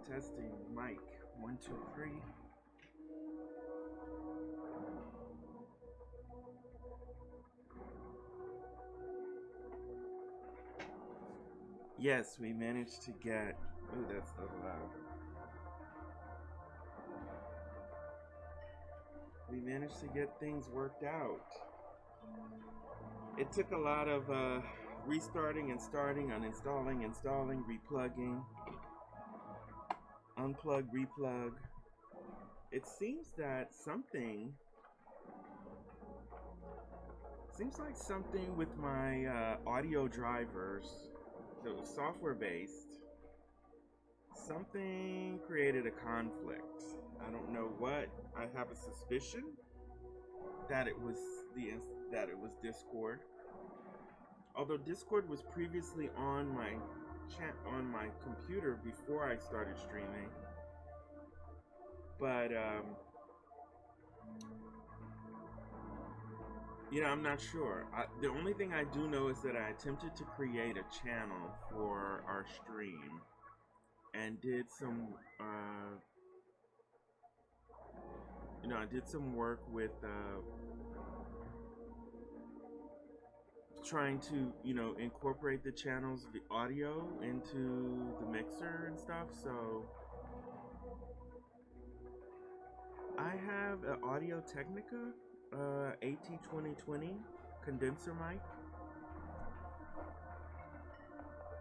testing. Mic. 1, 2, 3. Yes, we managed to get. Oh, that's a little loud. We managed to get things worked out. It took a lot of restarting and starting, uninstalling, installing, replugging, unplug, replug. It seems that seems like something with my audio drivers, so software based, something created a conflict. I don't know what. I have a suspicion that it was Discord. Although Discord was previously on my computer before I started streaming, but I'm not sure. The only thing I do know is that I attempted to create a channel for our stream and did some I did some work with trying to incorporate the channel's audio into the mixer and stuff. So I have an Audio Technica AT2020 condenser mic,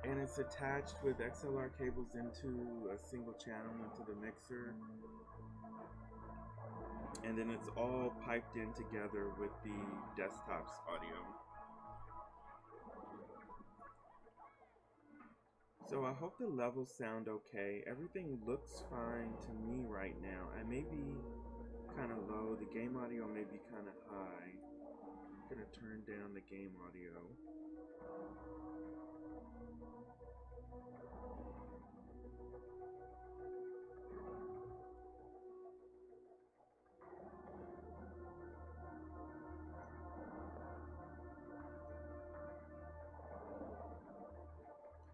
and it's attached with XLR cables into a single channel into the mixer, and then it's all piped in together with the desktop's audio. So I hope the levels sound okay. Everything looks fine to me right now. I may be kind of low. The game audio may be kind of high. I'm gonna turn down the game audio.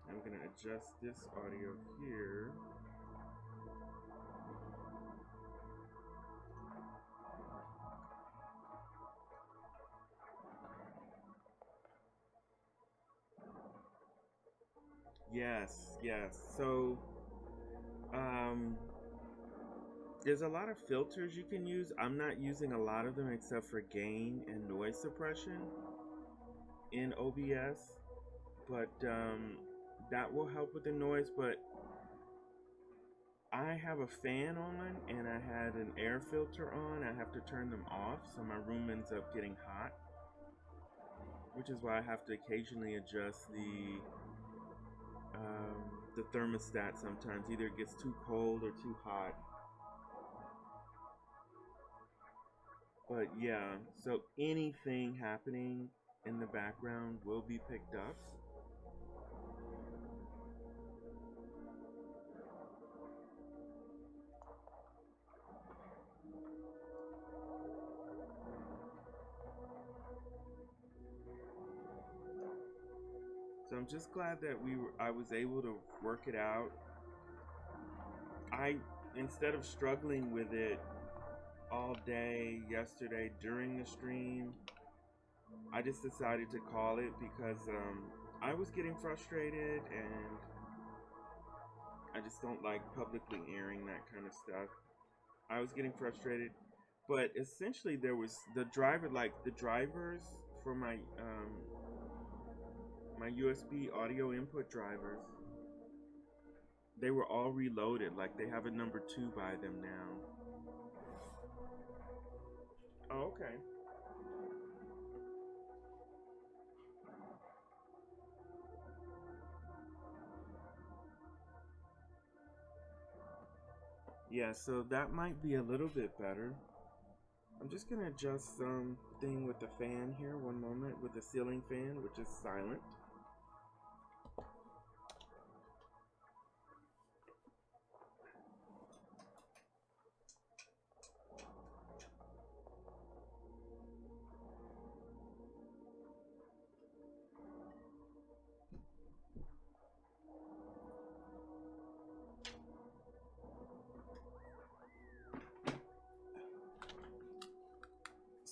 I'm gonna adjust this audio here. Yes. So, there's a lot of filters you can use. I'm not using a lot of them except for gain and noise suppression in OBS, but that will help with the noise. But I have a fan on and I had an air filter on. I have to turn them off, so my room ends up getting hot, which is why I have to occasionally adjust the thermostat sometimes. Either it gets too cold or too hot. But yeah, so anything happening in the background will be picked up. So I'm just glad that I was able to work it out. Instead of struggling with it all day yesterday during the stream, I just decided to call it because I was getting frustrated, and I just don't like publicly airing that kind of stuff. I was getting frustrated, but essentially there was the drivers for my my USB audio input drivers, they were all reloaded. Like, they have a number 2 by them now. Oh, okay. Yeah, so that might be a little bit better. I'm just gonna adjust something with the fan here. One moment, with the ceiling fan, which is silent.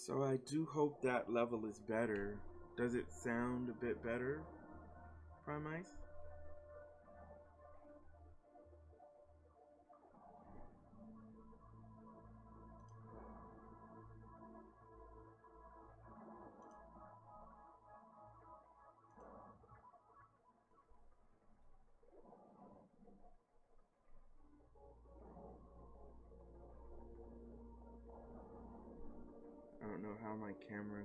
So I do hope that level is better. Does it sound a bit better, Prime Ice? I don't know how my camera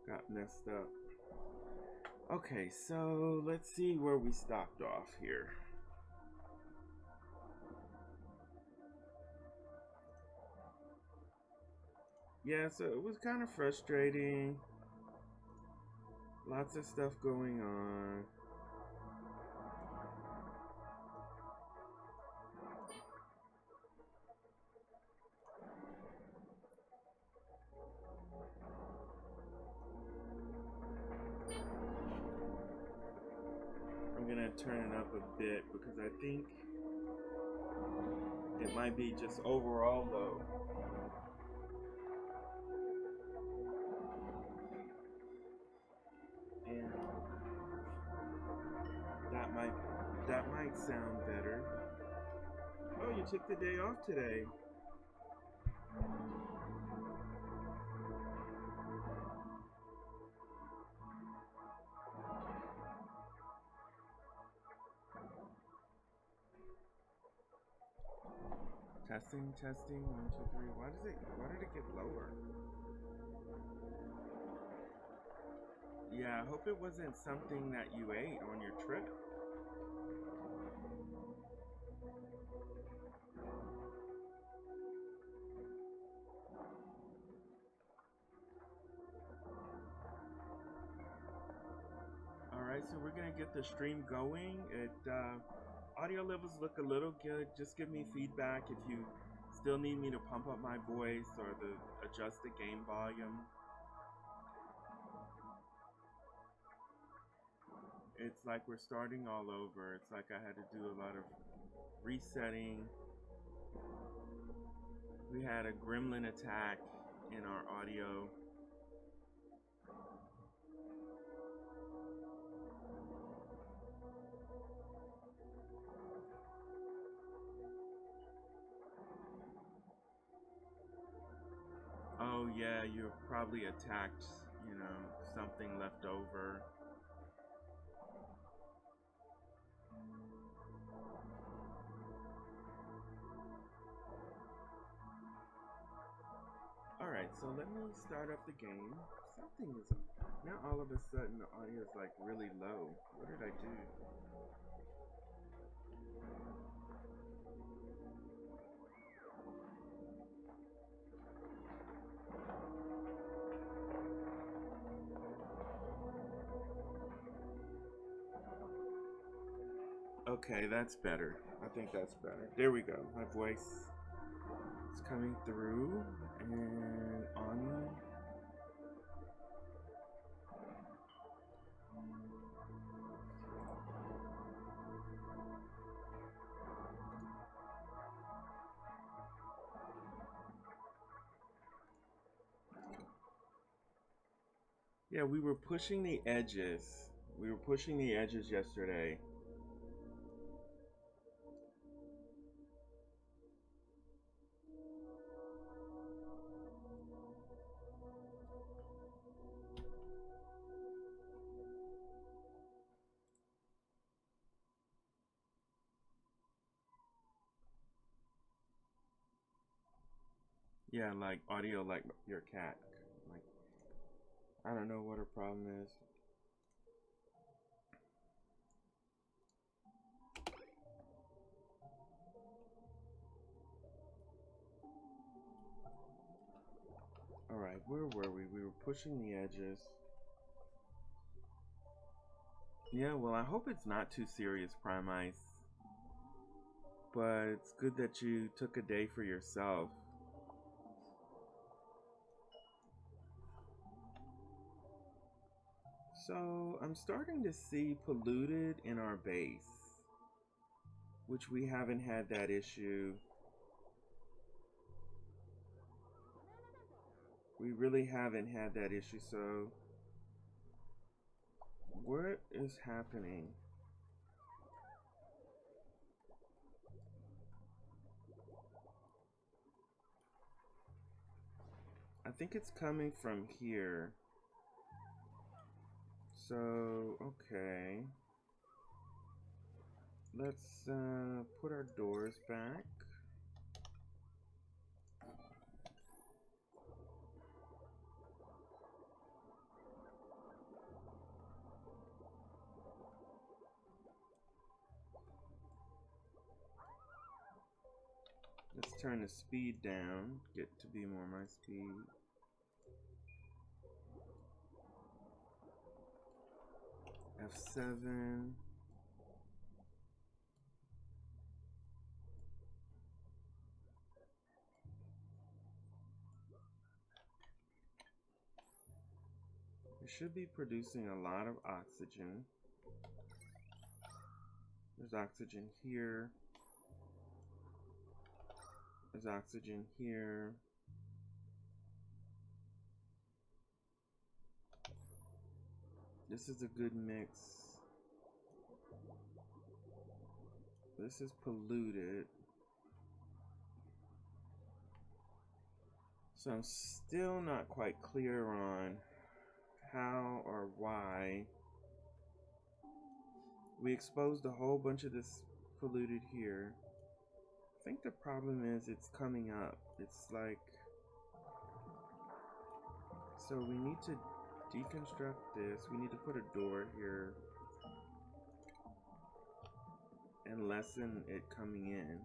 got messed up. Okay, so let's see where we stopped off here. Yeah, so it was kind of frustrating. Lots of stuff going on. I'm gonna turn it up a bit because I think it might be just overall low. And that might sound better. Oh, you took the day off today. Testing, testing, 1, 2, 3. Why did it get lower? Yeah, I hope it wasn't something that you ate on your trip. Alright, so we're gonna get the stream going. Audio levels look a little good. Just give me feedback if you still need me to pump up my voice or adjust the game volume. It's like we're starting all over. It's like I had to do a lot of resetting. We had a gremlin attack in our audio. Oh yeah, you're probably attacked, something left over. Alright, so let me start up the game. Something is now all of a sudden the audio is like really low. What did I do? Okay, that's better. I think that's better. There we go. My voice is coming through and on. Yeah, we were pushing the edges. We were pushing the edges yesterday. Yeah, like audio like your cat. Like I don't know what her problem is. Alright, where were we? We were pushing the edges. Yeah, well, I hope it's not too serious, Prime Ice. But it's good that you took a day for yourself. So, I'm starting to see polluted in our base. which we haven't had that issue. We really haven't had that issue, so what is happening? I think it's coming from here. So, okay. Let's put our doors back. Let's turn the speed down, get to be more my speed. F7. It should be producing a lot of oxygen. There's oxygen here. There's oxygen here. This is a good mix. This is polluted. So I'm still not quite clear on how or why we exposed a whole bunch of this polluted here. I think the problem is it's coming up. It's like, so we need to deconstruct this. We need to put a door here and lessen it coming in,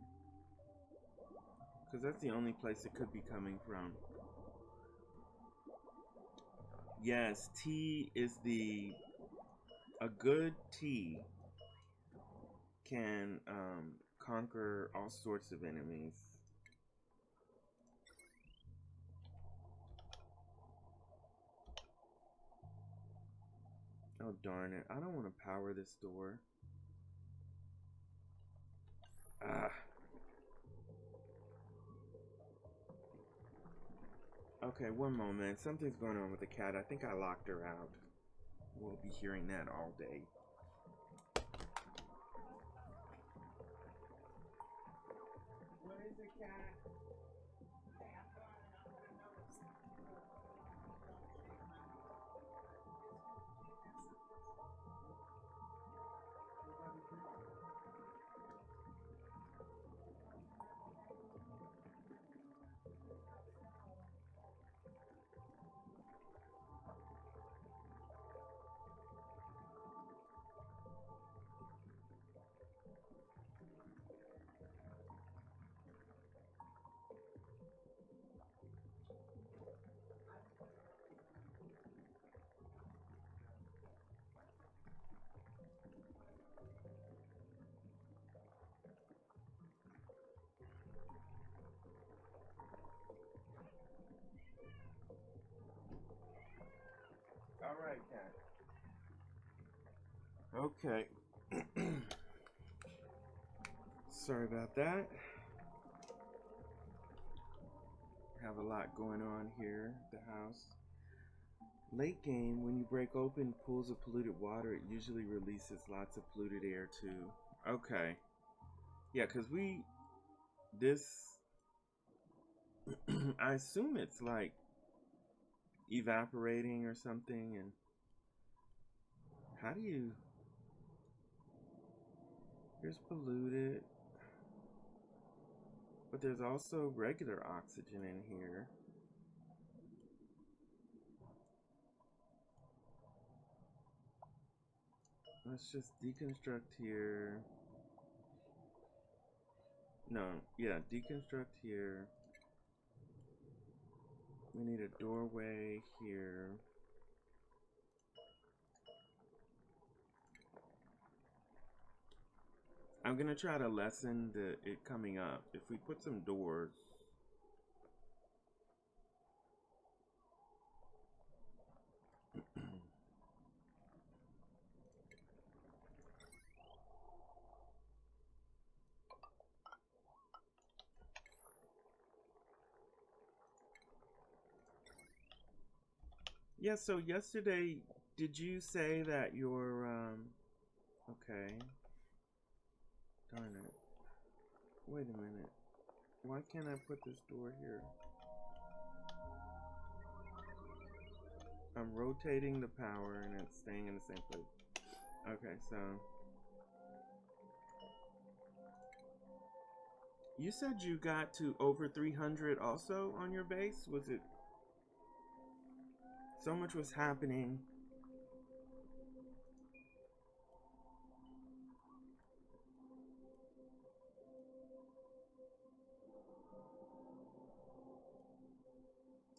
because that's the only place it could be coming from. Yes, tea is a good tea can conquer all sorts of enemies. Oh darn it, I don't want to power this door. Ah. Okay, one moment. Something's going on with the cat. I think I locked her out. We'll be hearing that all day. What is it, cat? All right, cat. Okay. Sorry about that. Have a lot going on here at the house. Late game, when you break open pools of polluted water, it usually releases lots of polluted air too. Okay. Yeah, because I assume it's like evaporating or something, and how do you, here's polluted, but there's also regular oxygen in here. Let's just deconstruct here. No, yeah, deconstruct here. We need a doorway here. I'm gonna try to lessen it coming up. If we put some doors. Yeah, so yesterday, did you say that your, okay, darn it. Wait a minute. Why can't I put this door here? I'm rotating the power and it's staying in the same place. Okay, so you said you got to over 300 also on your base? Was it so much was happening?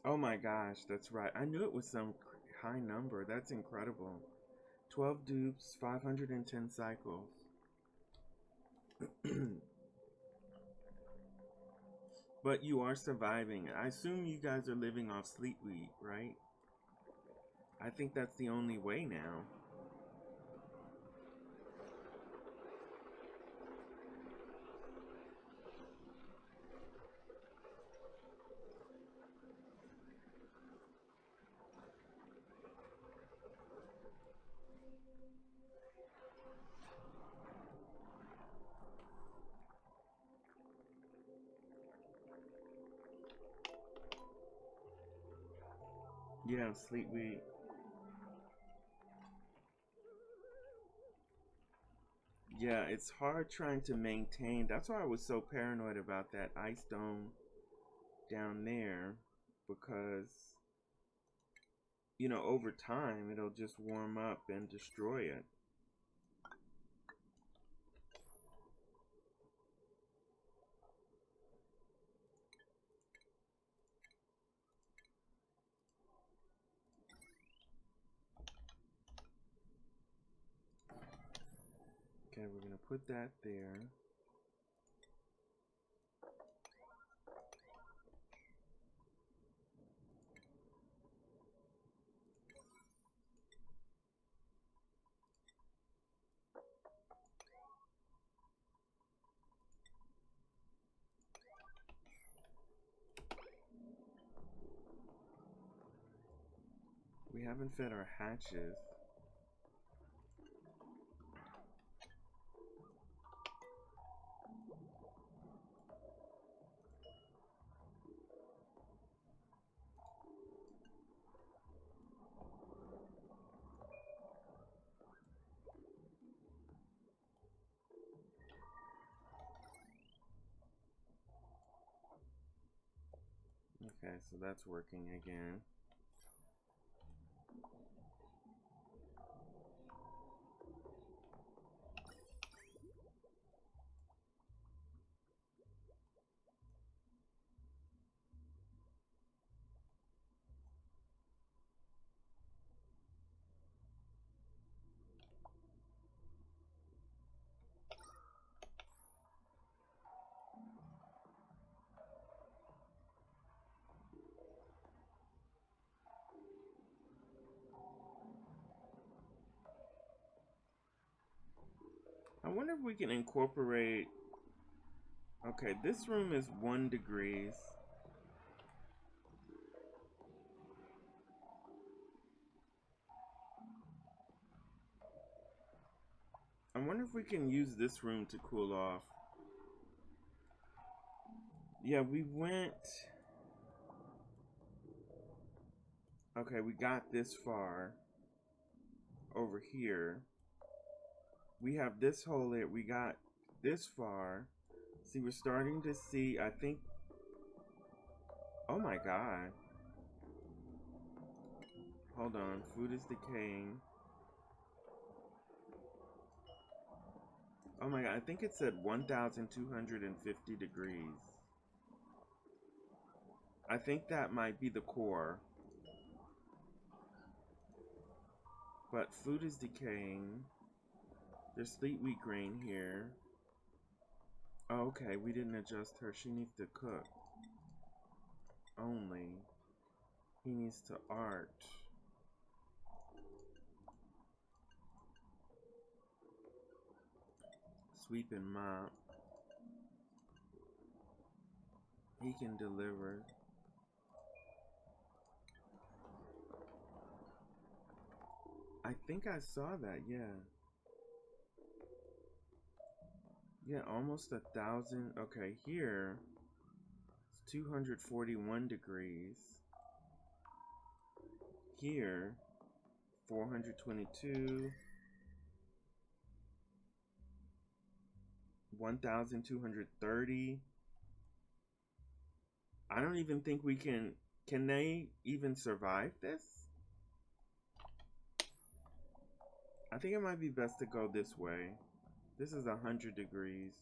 Oh my gosh, that's right. I knew it was some high number. That's incredible. 12 dupes, 510 cycles. But you are surviving. I assume you guys are living off sleep weed, right? I think that's the only way now. Yeah, sleep weed. Yeah, it's hard trying to maintain. That's why I was so paranoid about that ice dome down there, because, over time it'll just warm up and destroy it. Okay, we're gonna put that there. We haven't fed our hatches. Okay, so that's working again. I wonder if we can incorporate. Okay, this room is 1 degrees. I wonder if we can use this room to cool off. Yeah, we went. Okay, we got this far over here. We have this hole here. We got this far. See, we're starting to see, I think. Oh my god. Hold on. Food is decaying. Oh my god. I think it's at 1,250 degrees. I think that might be the core. But food is decaying. There's sleep wheat grain here. Oh, okay, we didn't adjust her. She needs to cook. Only. He needs to art. Sweep and mop. He can deliver. I think I saw that, yeah. Yeah, almost 1,000. Okay, here it's 241 degrees. Here, 422. 1,230. I don't even think we can they even survive this? I think it might be best to go this way. This is 100 degrees.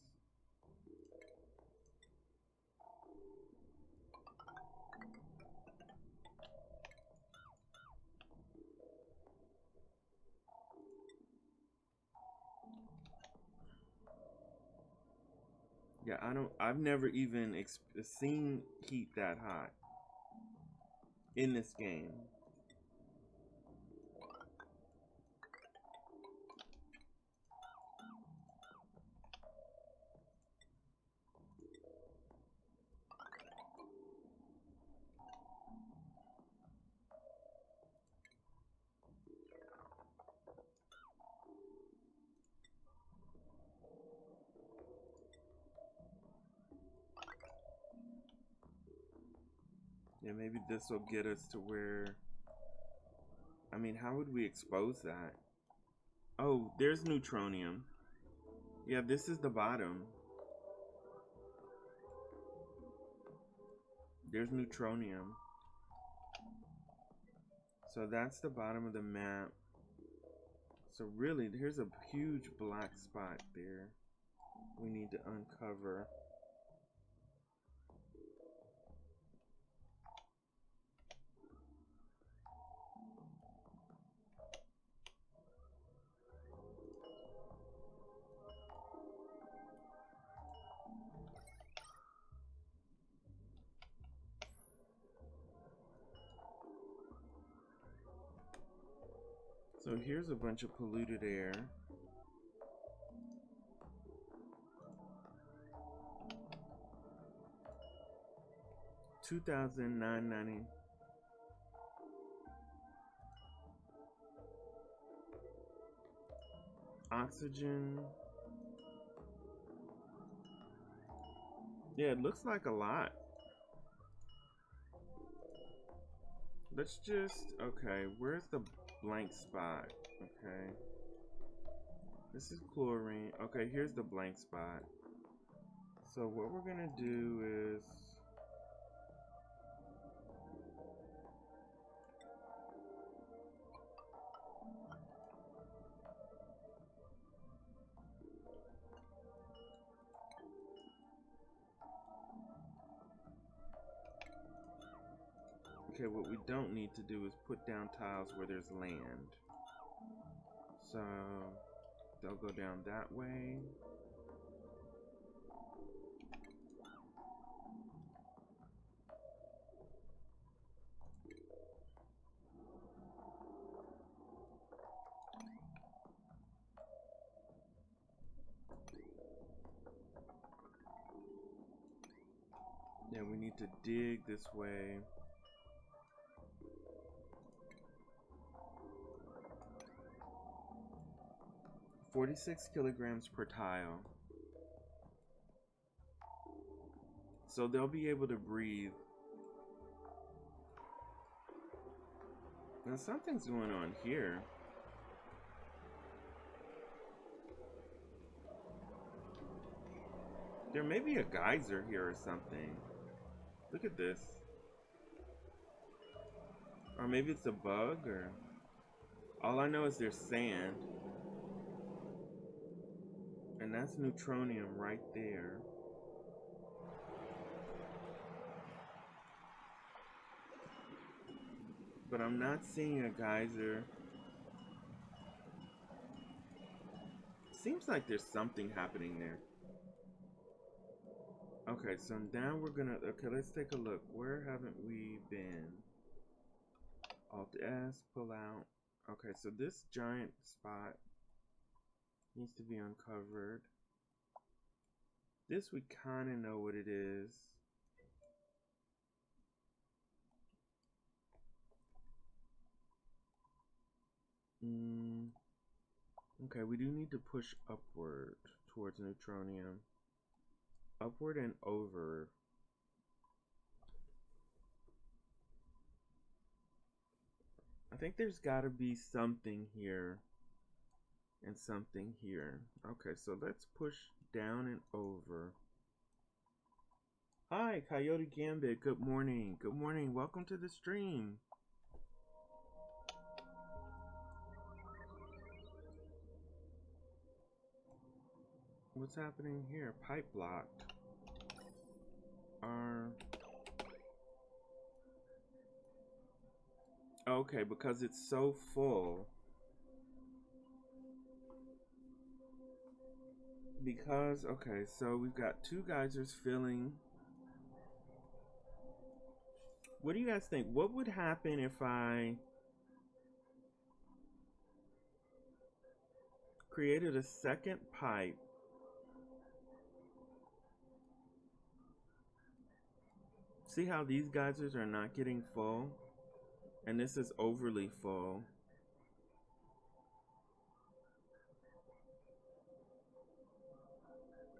Yeah, I've never even seen heat that hot in this game. Yeah, maybe this will get us to where, I mean, how would we expose that? Oh, there's neutronium. Yeah, this is the bottom. There's neutronium. So that's the bottom of the map. So really, here's a huge black spot there we need to uncover. So here's a bunch of polluted air. $2,990. Oxygen. Yeah, it looks like a lot. Let's just, okay, where's the blank spot? Okay. This is chlorine. Okay, here's the blank spot. So what we're gonna do is, okay, what we don't need to do is put down tiles where there's land. So they'll go down that way. Yeah, we need to dig this way. $46 kilograms per tile. So they'll be able to breathe. Now something's going on here. There may be a geyser here or something. Look at this. Or maybe it's a bug, or... All I know is there's sand. And that's neutronium right there. But I'm not seeing a geyser. Seems like there's something happening there. Okay, so now we're gonna, okay, let's take a look. Where haven't we been? Alt S, pull out. Okay, so this giant spot needs to be uncovered. This we kind of know what it is. Okay, we do need to push upward towards neutronium. Upward and over. I think there's got to be something here and something here. Okay, so let's push down and over. Hi, Coyote Gambit. Good morning. Good morning. Welcome to the stream. What's happening here? Pipe blocked. Okay, because it's so full. Because, okay, so we've got two geysers filling. What do you guys think? What would happen if I created a second pipe? See how these geysers are not getting full? And this is overly full.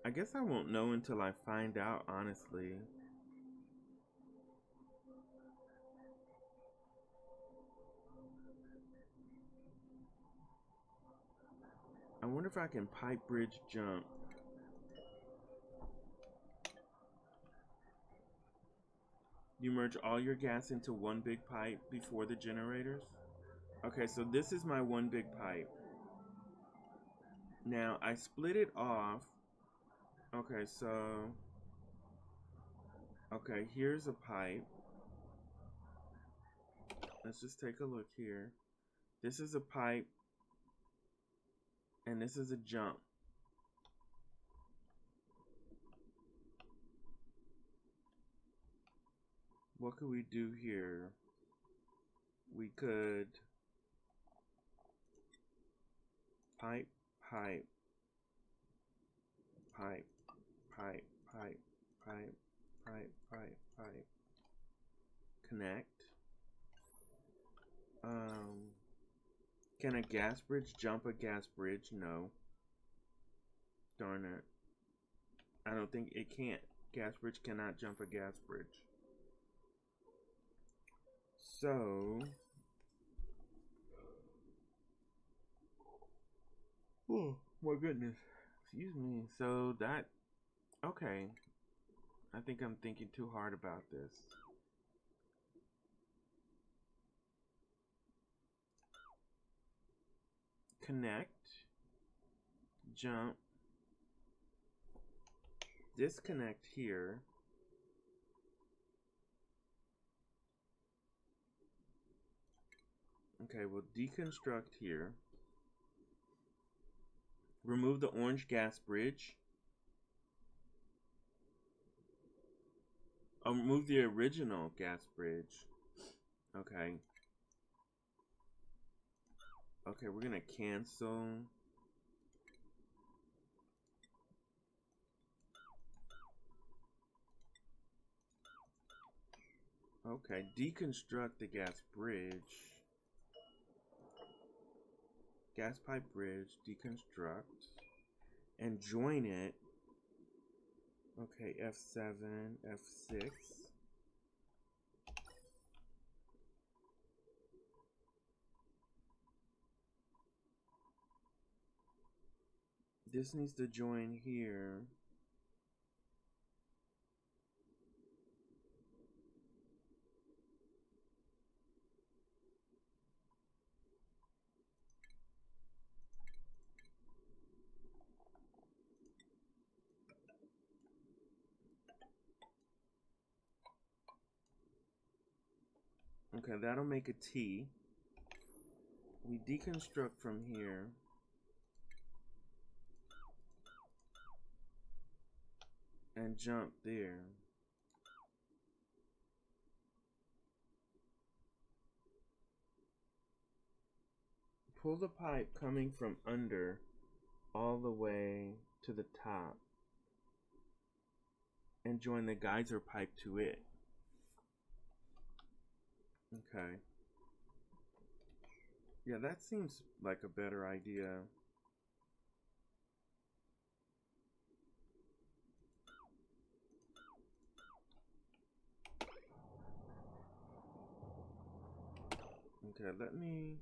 I guess I won't know until I find out, honestly. I wonder if I can pipe bridge jump. You merge all your gas into one big pipe before the generators? Okay, so this is my one big pipe. Now, I split it off. Okay, so... Okay, here's a pipe. Let's just take a look here. This is a pipe. And this is a jump. What could we do here? We could pipe, pipe, pipe, pipe, pipe, pipe, pipe, pipe, pipe. Connect. Can a gas bridge jump a gas bridge? No. Darn it. I don't think it can't. Gas bridge cannot jump a gas bridge. So... Oh, my goodness. Excuse me. So that... Okay. I think I'm thinking too hard about this. Connect. Jump. Disconnect here. Okay, we'll deconstruct here. Remove the orange gas bridge. Oh, remove the original gas bridge. Okay. Okay, we're gonna cancel. Okay, deconstruct the gas bridge. Gas pipe bridge, deconstruct. And join it. Okay, F7, F6. This needs to join here. Okay, that'll make a T. We deconstruct from here. And jump there. Pull the pipe coming from under all the way to the top. And join the geyser pipe to it. Okay. Yeah, that seems like a better idea. Okay, let me...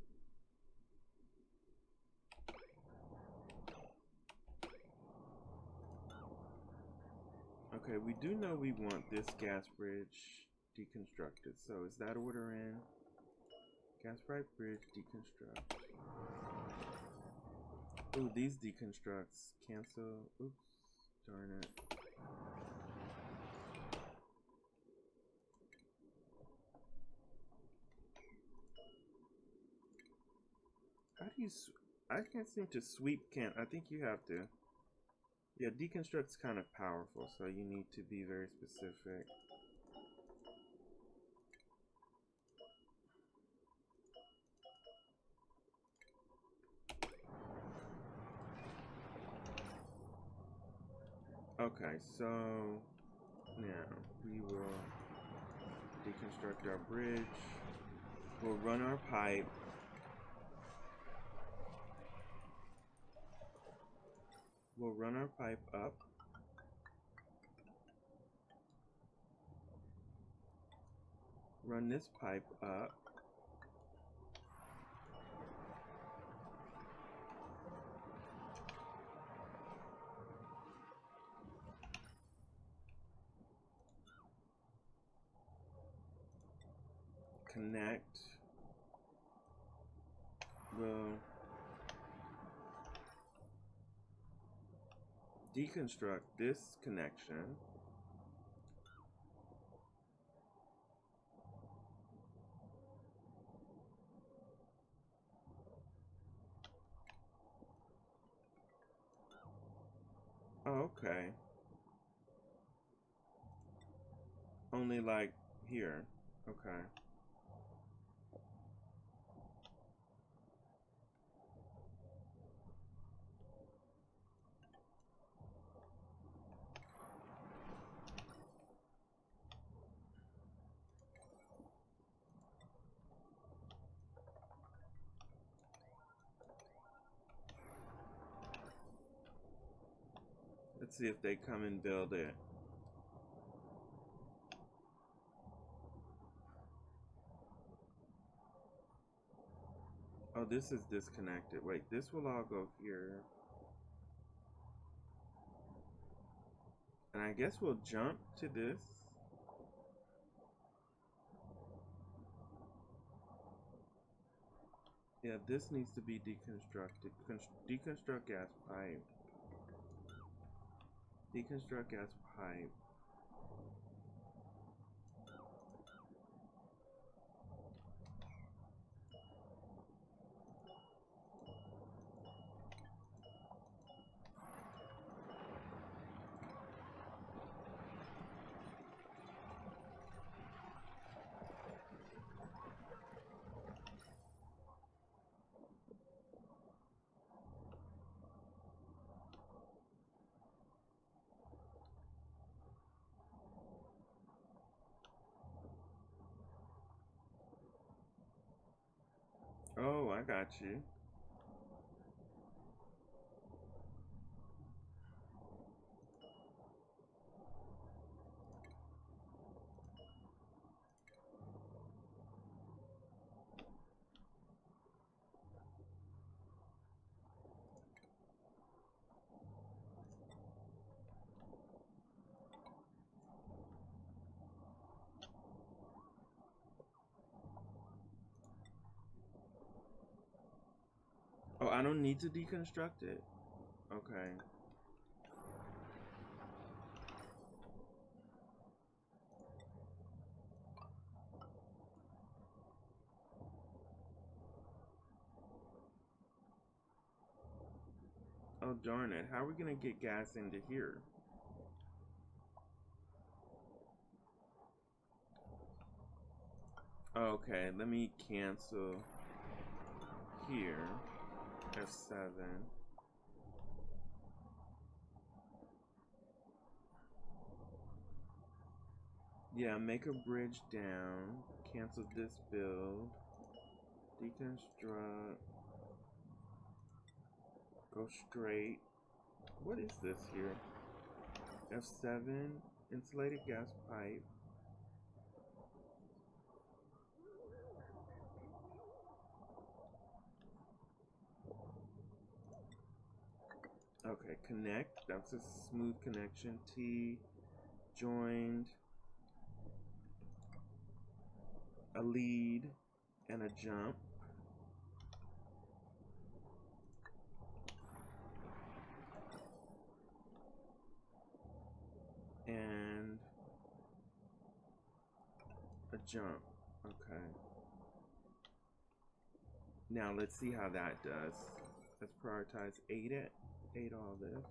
Okay, we do know we want this gas bridge deconstructed. So is that order in? Gas pipe bridge deconstruct. Oh, these deconstructs. Cancel. Oops. Darn it. How do you... I can't seem to sweep I think you have to. Yeah, deconstruct's kind of powerful, so you need to be very specific. Okay, so now we will deconstruct our bridge. We'll run our pipe. We'll run our pipe up. Run this pipe up. Connect. We'll deconstruct this connection. Oh, okay. Only like here. Okay. Let's see if they come and build it. Oh, this is disconnected. Wait, this will all go here. And I guess we'll jump to this. Yeah, this needs to be deconstructed. Deconstruct gas pipe. Deconstruct gas pipe. Oh, I got you. Oh, I don't need to deconstruct it. Okay. Oh, darn it. How are we going to get gas into here? Okay, let me cancel here. F7. Yeah, make a bridge down. Cancel this build. Deconstruct. Go straight. What is this here? F7. Insulated gas pipe. Okay, connect. That's a smooth connection. T. Joined. A lead. And a jump. And a jump. Okay. Now let's see how that does. Let's prioritize 8 it. 8 all this.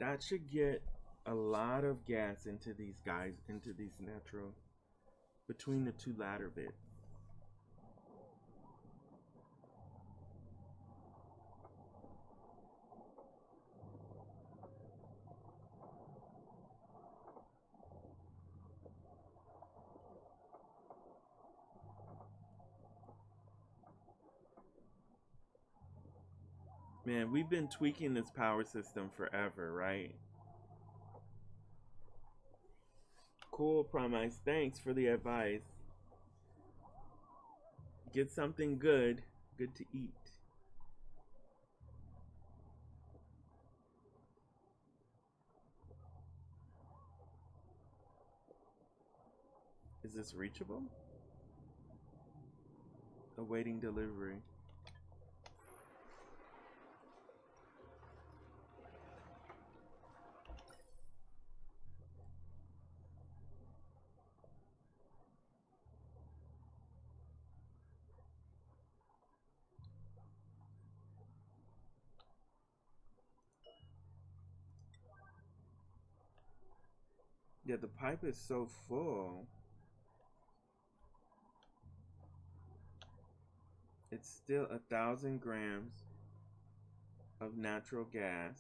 That should get a lot of gas into these guys, into these natural, between the two ladder bits. Man, we've been tweaking this power system forever, right? Cool, Promise. Thanks for the advice. Get something good. Good to eat. Is this reachable? Awaiting delivery. Yeah, the pipe is so full. It's still 1,000 grams of natural gas.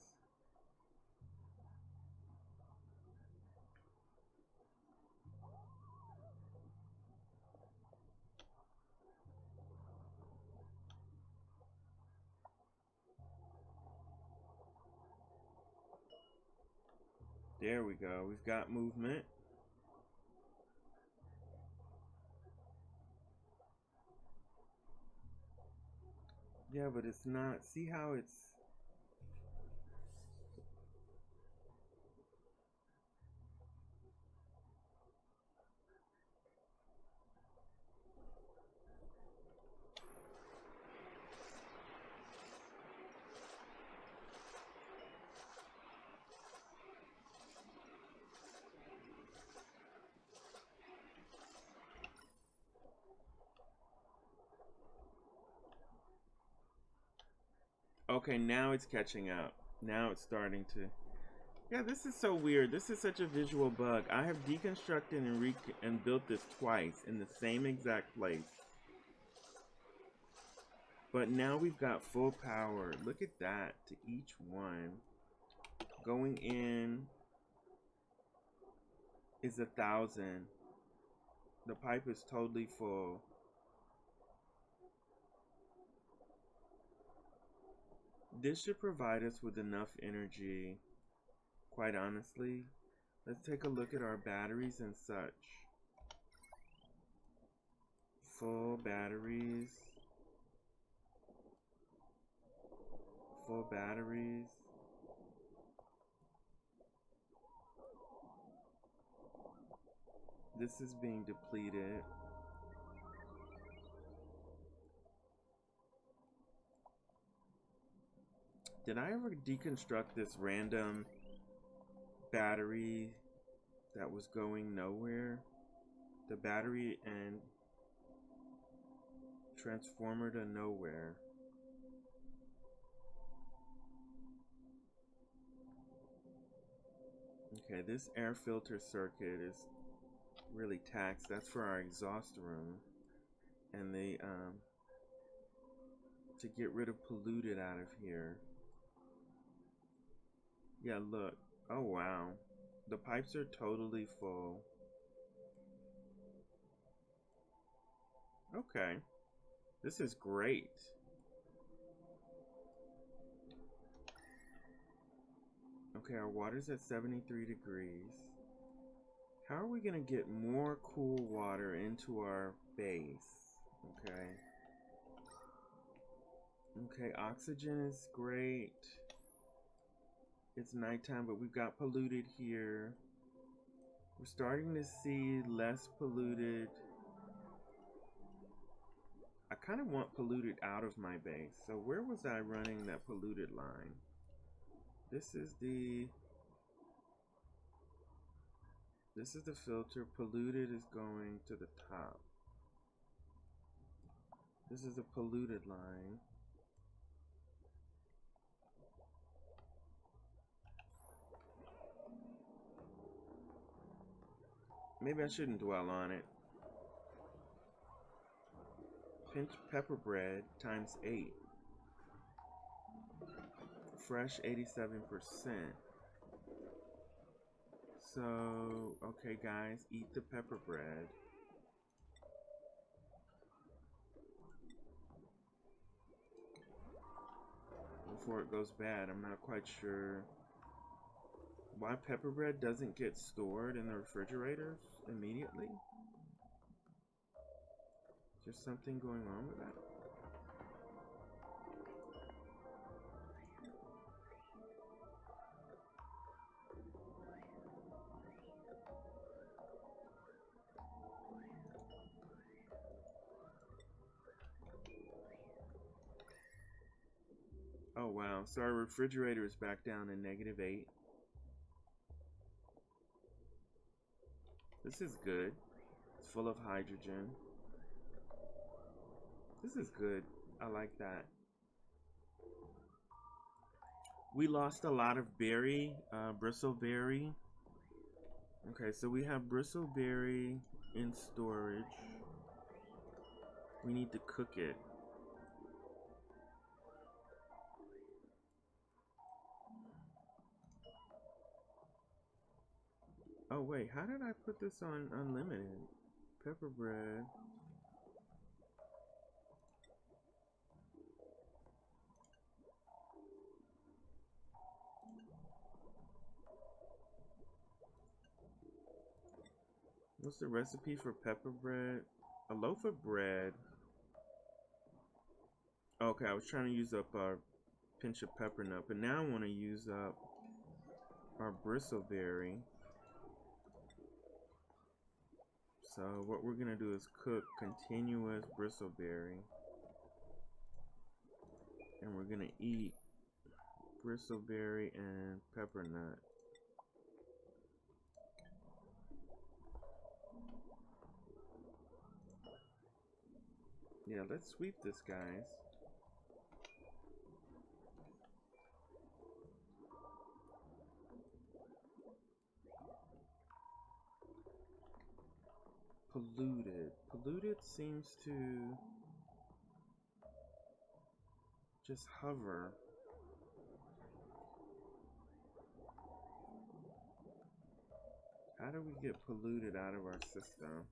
There we go. We've got movement. Yeah, but it's not. See how it's. Okay, now it's catching up. Now it's starting to. Yeah, this is so weird. This is such a visual bug. I have deconstructed and built this twice in the same exact place. But now we've got full power. Look at that to each one. Going in is 1,000. The pipe is totally full. This should provide us with enough energy, quite honestly. Let's take a look at our batteries and such. Full batteries. Full batteries. This is being depleted. Did I ever deconstruct this random battery that was going nowhere? The battery and transformer to nowhere. Okay, this air filter circuit is really taxed. That's for our exhaust room. And they, to get rid of polluted out of here. Yeah, look. Oh wow. The pipes are totally full. Okay. This is great. Okay, our water's at 73 degrees. How are we gonna get more cool water into our base? Okay. Okay, oxygen is great. It's nighttime, but we've got polluted here. We're starting to see less polluted. I kind of want polluted out of my base. So where was I running that polluted line? This is the filter. Polluted is going to the top. This is a polluted line. Maybe I shouldn't dwell on it. Pinch pepper bread times 8. Fresh 87%. So, okay guys, eat the pepper bread. Before it goes bad, I'm not quite sure why pepper bread doesn't get stored in the refrigerators immediately. Is there something going on with that? Oh wow, so our refrigerator is back down to -8. This is good. It's full of hydrogen. This is good. I like that. We lost a lot of berry, bristleberry. Okay, so we have bristleberry in storage. We need to cook it. Oh wait, how did I put this on unlimited? Pepper bread. What's the recipe for pepper bread? A loaf of bread. Okay, I was trying to use up our pinch of pepper nut, but now I want to use up our bristleberry. So what we're gonna do is cook continuous bristleberry, and we're gonna eat bristleberry and pepper nut. Yeah, let's sweep this, guys. Polluted. Polluted seems to just hover. How do we get polluted out of our system?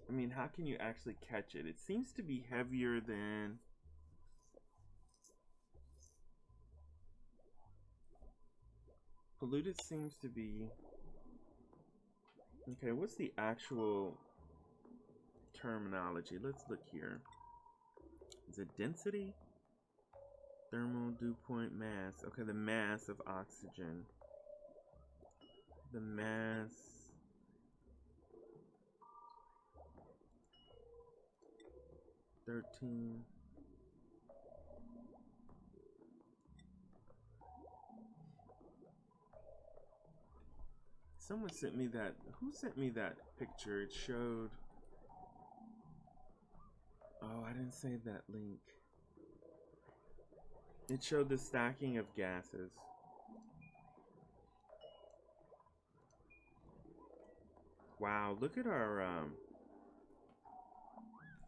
I mean, how can you actually catch it? It seems to be heavier than... Polluted seems to be... Okay, what's the actual terminology? Let's look here. Is it density? Thermal dew point mass. Okay, the mass of oxygen. The mass... $13. Someone sent me that. Who sent me that picture? It showed... Oh, I didn't save that link. It showed the stacking of gases. Wow, look at our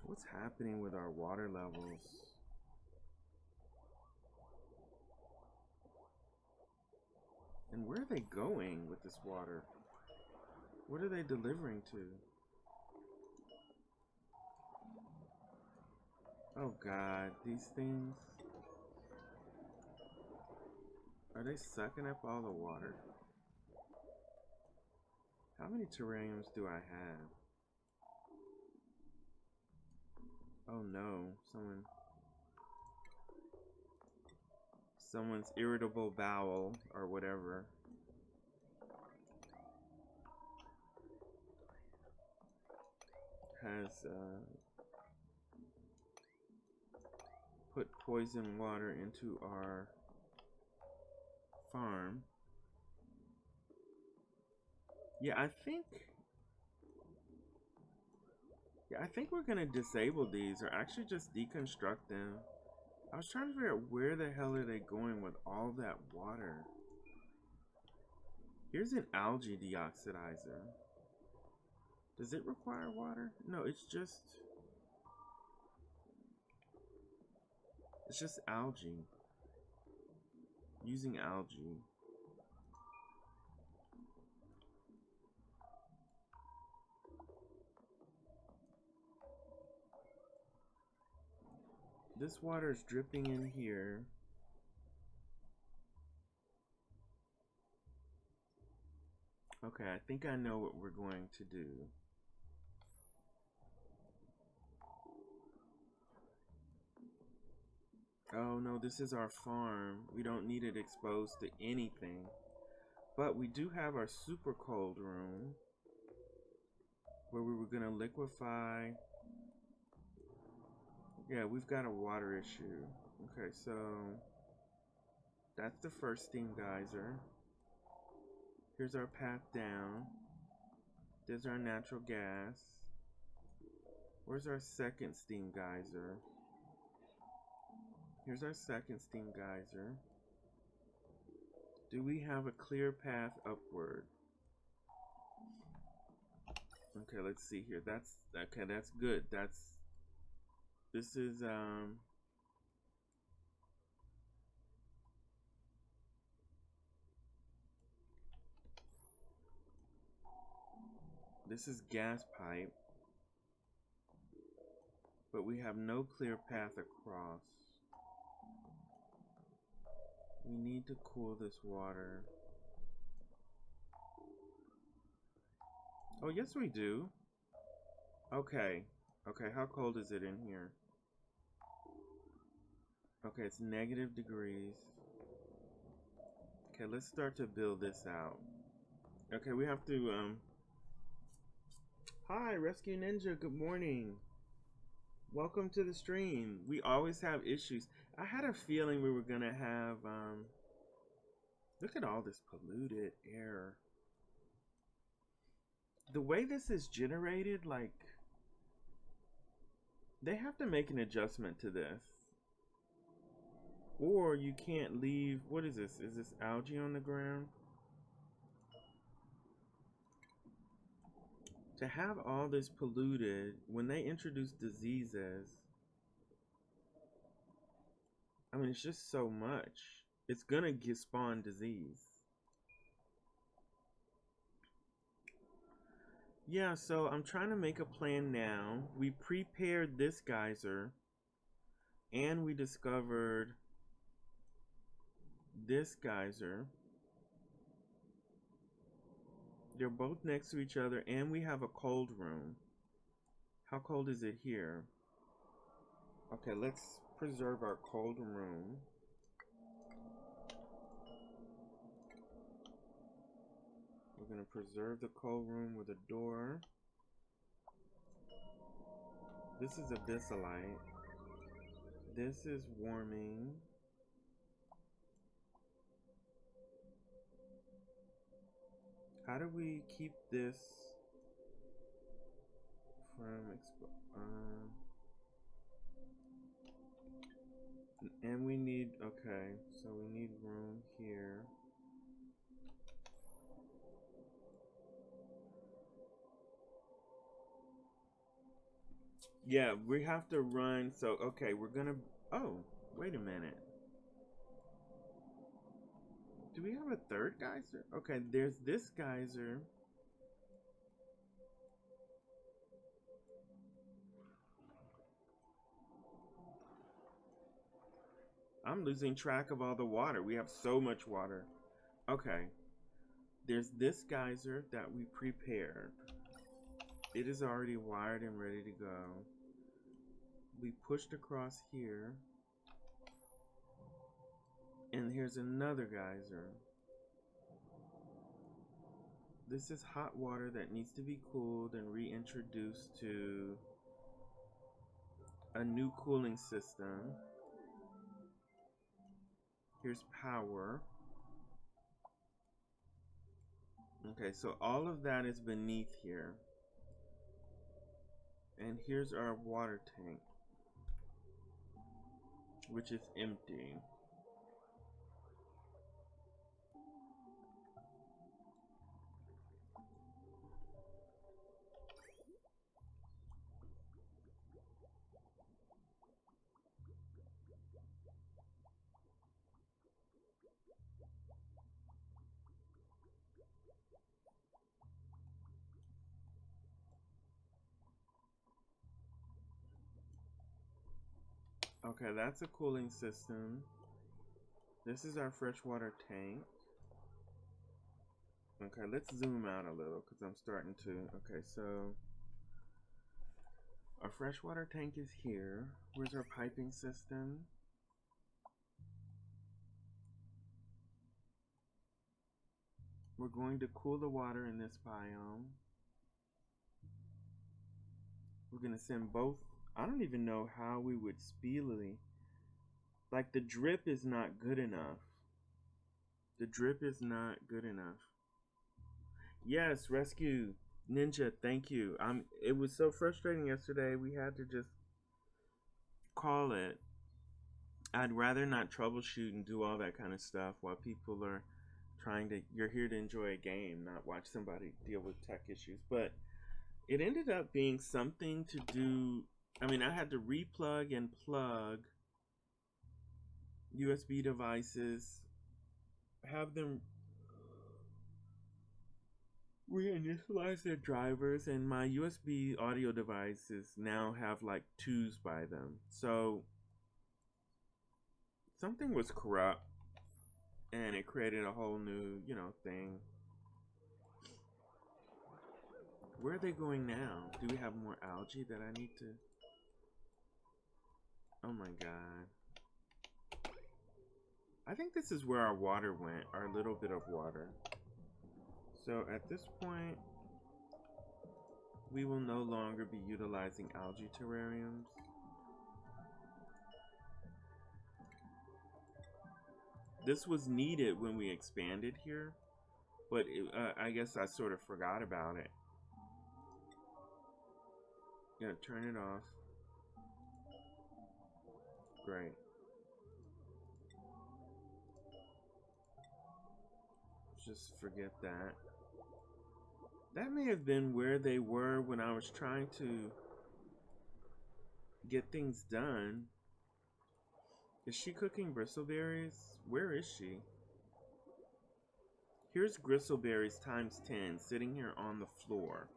what's happening with our water levels? And where are they going with this water? What are they delivering to? Oh God, these things. Are they sucking up all the water? How many terrariums do I have? Oh no, someone's irritable bowel or whatever has put poison water into our farm. Yeah, I think we're gonna disable these or actually just deconstruct them. I was trying to figure out where the hell are they going with all that water. Here's an algae deoxidizer. Does it require water? No, it's just algae. Using algae. This water is dripping in here. Okay, I think I know what we're going to do. Oh no, this is our farm. We don't need it exposed to anything. But we do have our super cold room where we were gonna liquefy. Yeah, we've got a water issue. Okay, so that's the first steam geyser. Here's our path down. There's our natural gas. Where's our second steam geyser? Here's our second steam geyser. Do we have a clear path upward? Okay, let's see here. That's okay, that's good. This is gas pipe. But we have no clear path across. We need to cool this water. Oh, yes we do. Okay. Okay, how cold is it in here? Okay, it's -degrees. Okay, let's start to build this out. Okay, we have to, Hi, Rescue Ninja, good morning. Welcome to the stream. We always have issues. I had a feeling we were gonna have, look at all this polluted air. The way this is generated, like, they have to make an adjustment to this. Or you can't leave, what is this? Is this algae on the ground? To have all this polluted, when they introduce diseases, I mean, it's just so much. It's gonna spawn disease. Yeah, so I'm trying to make a plan now. We prepared this geyser, and we discovered this geyser. They're both next to each other, and we have a cold room. How cold is it here? Okay, let's preserve our cold room. We're gonna preserve the cold room with a door. This is abyssalite. This is warming. How do we keep this from and we need, okay, so we need room here. Yeah, we have to run, so okay, we're gonna, oh, wait a minute. Do we have a third geyser? Okay, there's this geyser. I'm losing track of all the water. We have so much water. Okay. There's this geyser that we prepared. It is already wired and ready to go. We pushed across here. And here's another geyser. This is hot water that needs to be cooled and reintroduced to a new cooling system. Here's power. Okay, so all of that is beneath here. And here's our water tank, which is empty. Okay, that's a cooling system. This is our freshwater tank. Okay, let's zoom out a little because I'm starting to. Okay, so our freshwater tank is here. Where's our piping system? We're going to cool the water in this biome. We're going to send both. I don't even know how we would speedily. Like, the drip is not good enough. The drip is not good enough. Yes, Rescue Ninja, thank you. It was so frustrating yesterday. We had to just call it. I'd rather not troubleshoot and do all that kind of stuff while people are trying to. You're here to enjoy a game, not watch somebody deal with tech issues. But it ended up being something to do. I mean, I had to replug and plug USB devices, have them reinitialize their drivers, and my USB audio devices now have like 2s by them. So something was corrupt and it created a whole new, thing. Where are they going now? Do we have more algae that I need to? Oh my god. I think this is where our water went, our little bit of water. So at this point, we will no longer be utilizing algae terrariums. This was needed when we expanded here, but I guess I sort of forgot about it. Yeah, turn it off. Great. Just forget that. That may have been where they were when I was trying to get things done. Is she cooking bristleberries? Where is she? Here's bristleberries times 10 sitting here on the floor.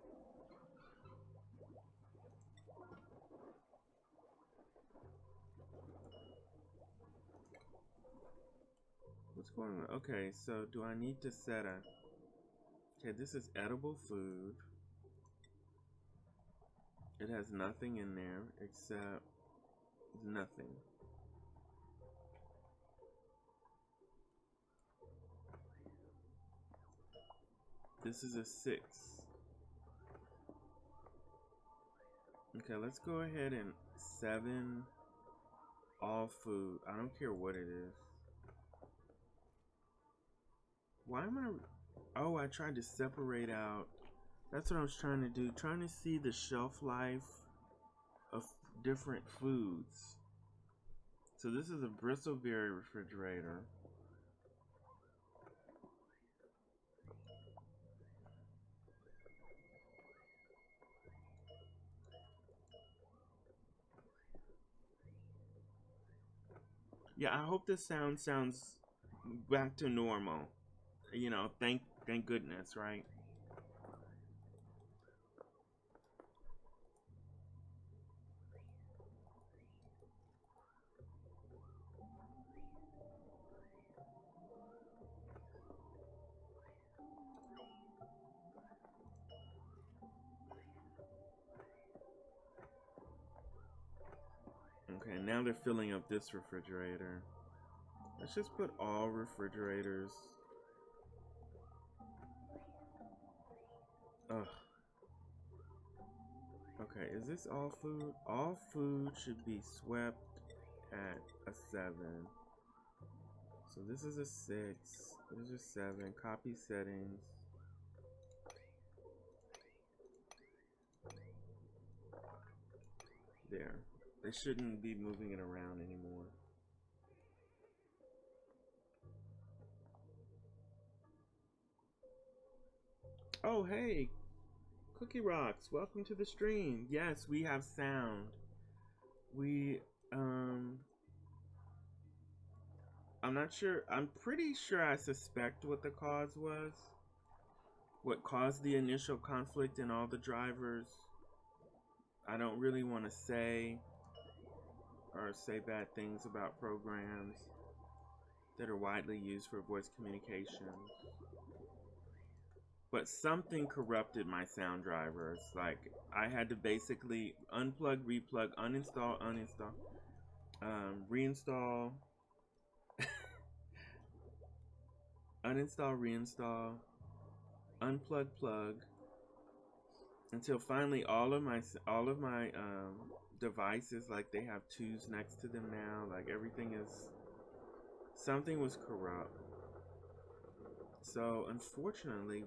What's going on? Okay, so do I need to set a... Okay, this is edible food. It has nothing in there except nothing. This is a 6. Okay, let's go ahead and 7 all food. I don't care what it is. Why am I... Oh, I tried to separate out. That's what I was trying to do. Trying to see the shelf life of different foods. So this is a bristleberry refrigerator. Yeah, I hope this sounds back to normal. You know, thank goodness, right? Okay, now they're filling up this refrigerator. Let's just put all refrigerators. Ugh. Okay, is this all food? All food should be swept at a 7. So this is a 6. Those are 7. Copy settings. There. They shouldn't be moving it around anymore. Oh, hey, Cookie Rocks, welcome to the stream. Yes, we have sound. We, I'm not sure. I'm pretty sure I suspect what the cause was. What caused the initial conflict in all the drivers. I don't really want to say or say bad things about programs that are widely used for voice communication. But something corrupted my sound drivers. Like, I had to basically unplug, replug, uninstall, uninstall, reinstall, uninstall, reinstall, unplug, plug, until finally all of my devices, like, they have 2s next to them now. Like, everything is, something was corrupt. So unfortunately,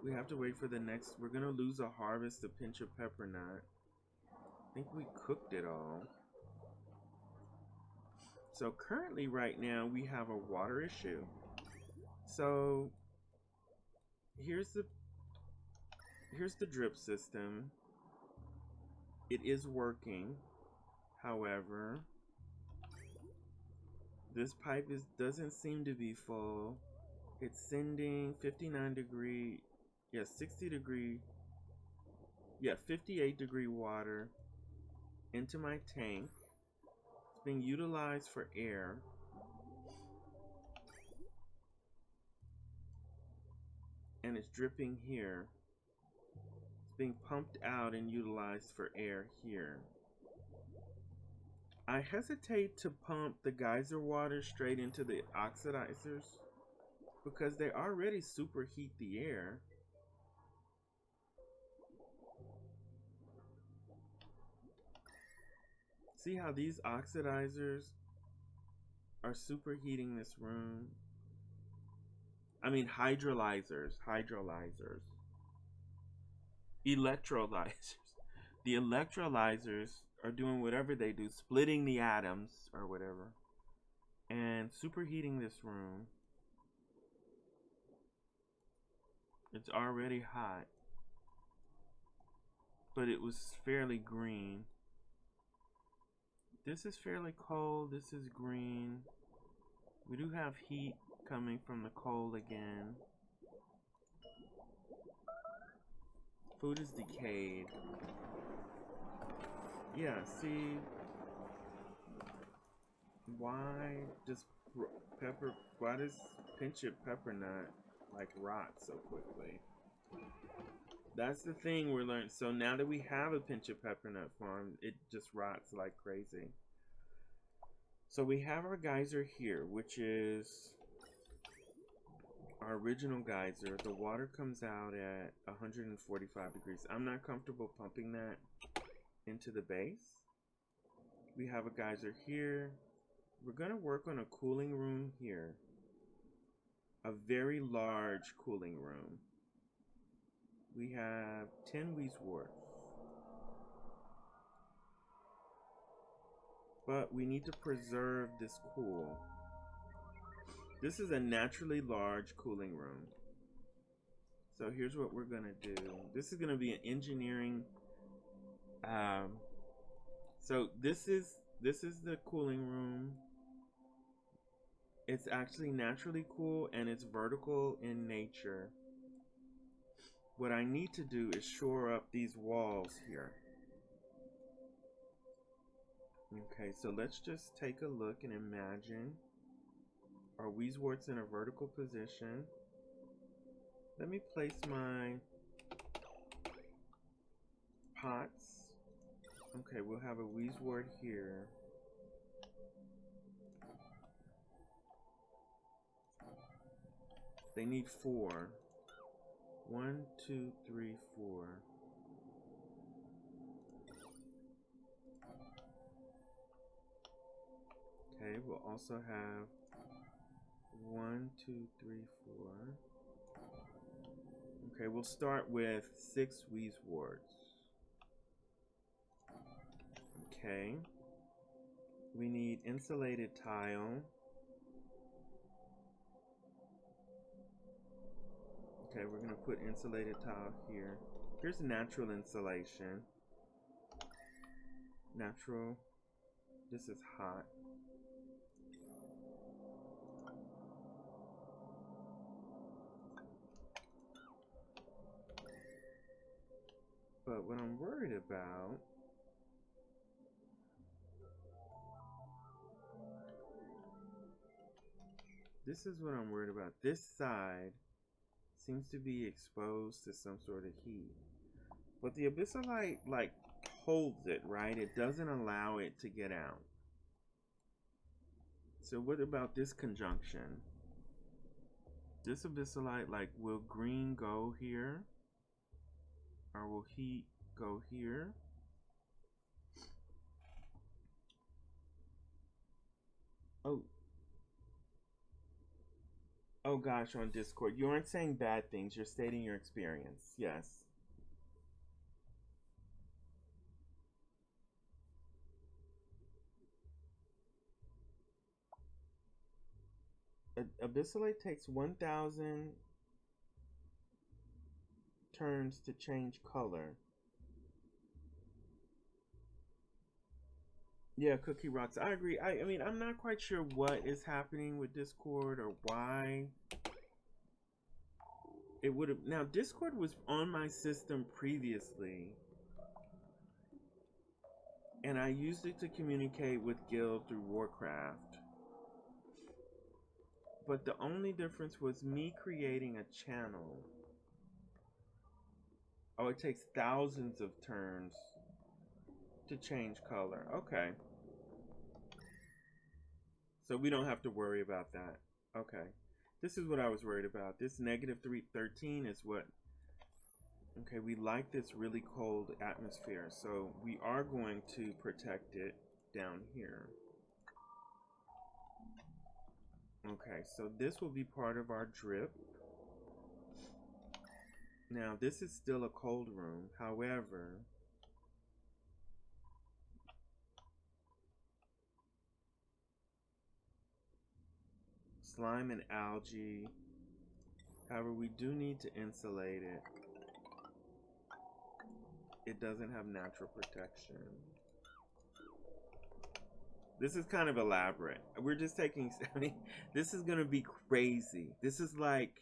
we have to wait for the next. We're gonna lose a harvest of pinch of pepper nut. I think we cooked it all. So currently, right now, we have a water issue. So here's the drip system. It is working. However, this pipe doesn't seem to be full. It's sending 59 degree, 60 degree, 58 degree water into my tank. It's being utilized for air. And it's dripping here. It's being pumped out and utilized for air here. I hesitate to pump the geyser water straight into the oxidizers because they already superheat the air. See how these oxidizers are superheating this room? I mean hydrolyzers. Electrolyzers. The electrolyzers are doing whatever they do, splitting the atoms or whatever, and superheating this room. It's already hot, but it was fairly green. This is fairly cold. This is green. We do have heat coming from the cold again. Food is decayed. Yeah, see, why does pinch of pepper nut like rot so quickly? That's the thing we're learning. So now that we have a pinch of pepper nut farm, it just rots like crazy. So we have our geyser here, which is our original geyser. The water comes out at 145 degrees. I'm not comfortable pumping that into the base. We have a geyser here. We're gonna work on a cooling room here. A very large cooling room. We have 10 weeks worth. But we need to preserve this cool. This is a naturally large cooling room. So here's what we're gonna do. This is gonna be an engineering. So this is the cooling room. It's actually naturally cool and it's vertical in nature. What I need to do is shore up these walls here. Okay, so let's just take a look and imagine our Weezeworts in a vertical position. Let me place my pots. Okay, we'll have a Weezewort here. They need 4. 1, 2, 3, 4. Okay, we'll also have 1, 2, 3, 4. Okay, we'll start with 6 Weezeworts. Okay. We need insulated tile. Okay, we're gonna put insulated tile here. Here's natural insulation. Natural. This is hot. But what I'm worried about this is what I'm worried about. This side seems to be exposed to some sort of heat. But the abyssalite like holds it, right? It doesn't allow it to get out. So what about this conjunction? This abyssalite, like, will green go here? Or will heat go here? Oh. Oh gosh, on Discord. You aren't saying bad things, you're stating your experience. Yes. Abyssalite takes 1,000 turns to change color. Yeah, Cookie Rocks. I agree. I mean, I'm not quite sure what is happening with Discord or why it would have. Now, Discord was on my system previously, and I used it to communicate with Guild through Warcraft. But the only difference was me creating a channel. Oh, it takes thousands of turns to change color. Okay. So we don't have to worry about that. Okay. This is what I was worried about. This negative 313 is what... Okay, we like this really cold atmosphere. So we are going to protect it down here. Okay, so this will be part of our drip. Now, this is still a cold room. However... slime and algae. However, we do need to insulate it. It doesn't have natural protection. This is kind of elaborate. We're just taking... I mean, this is going to be crazy. This is like...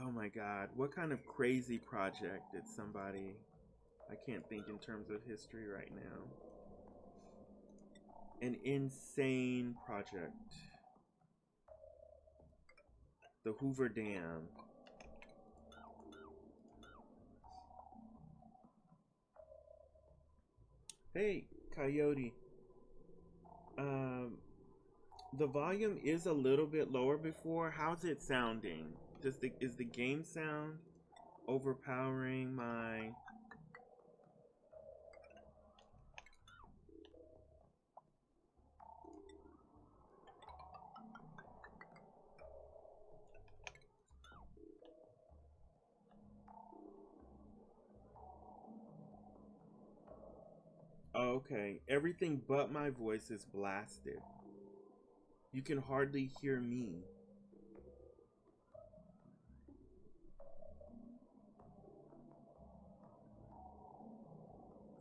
Oh my god. What kind of crazy project did somebody... I can't think in terms of history right now. An insane project. The Hoover Dam. Hey, Coyote. The volume is a little bit lower before. How's it sounding? Is the game sound overpowering my... Okay, everything but my voice is blasted. You can hardly hear me.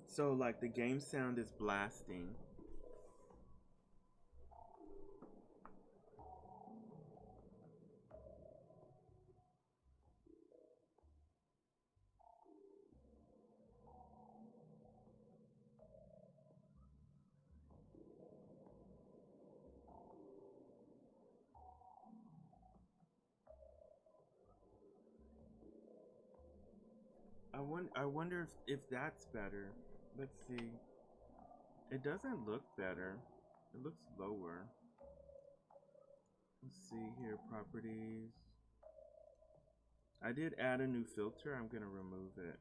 So like the game sound is blasting. I wonder if that's better. Let's see. It doesn't look better. It looks lower. Let's see here, properties. I did add a new filter. I'm gonna remove it.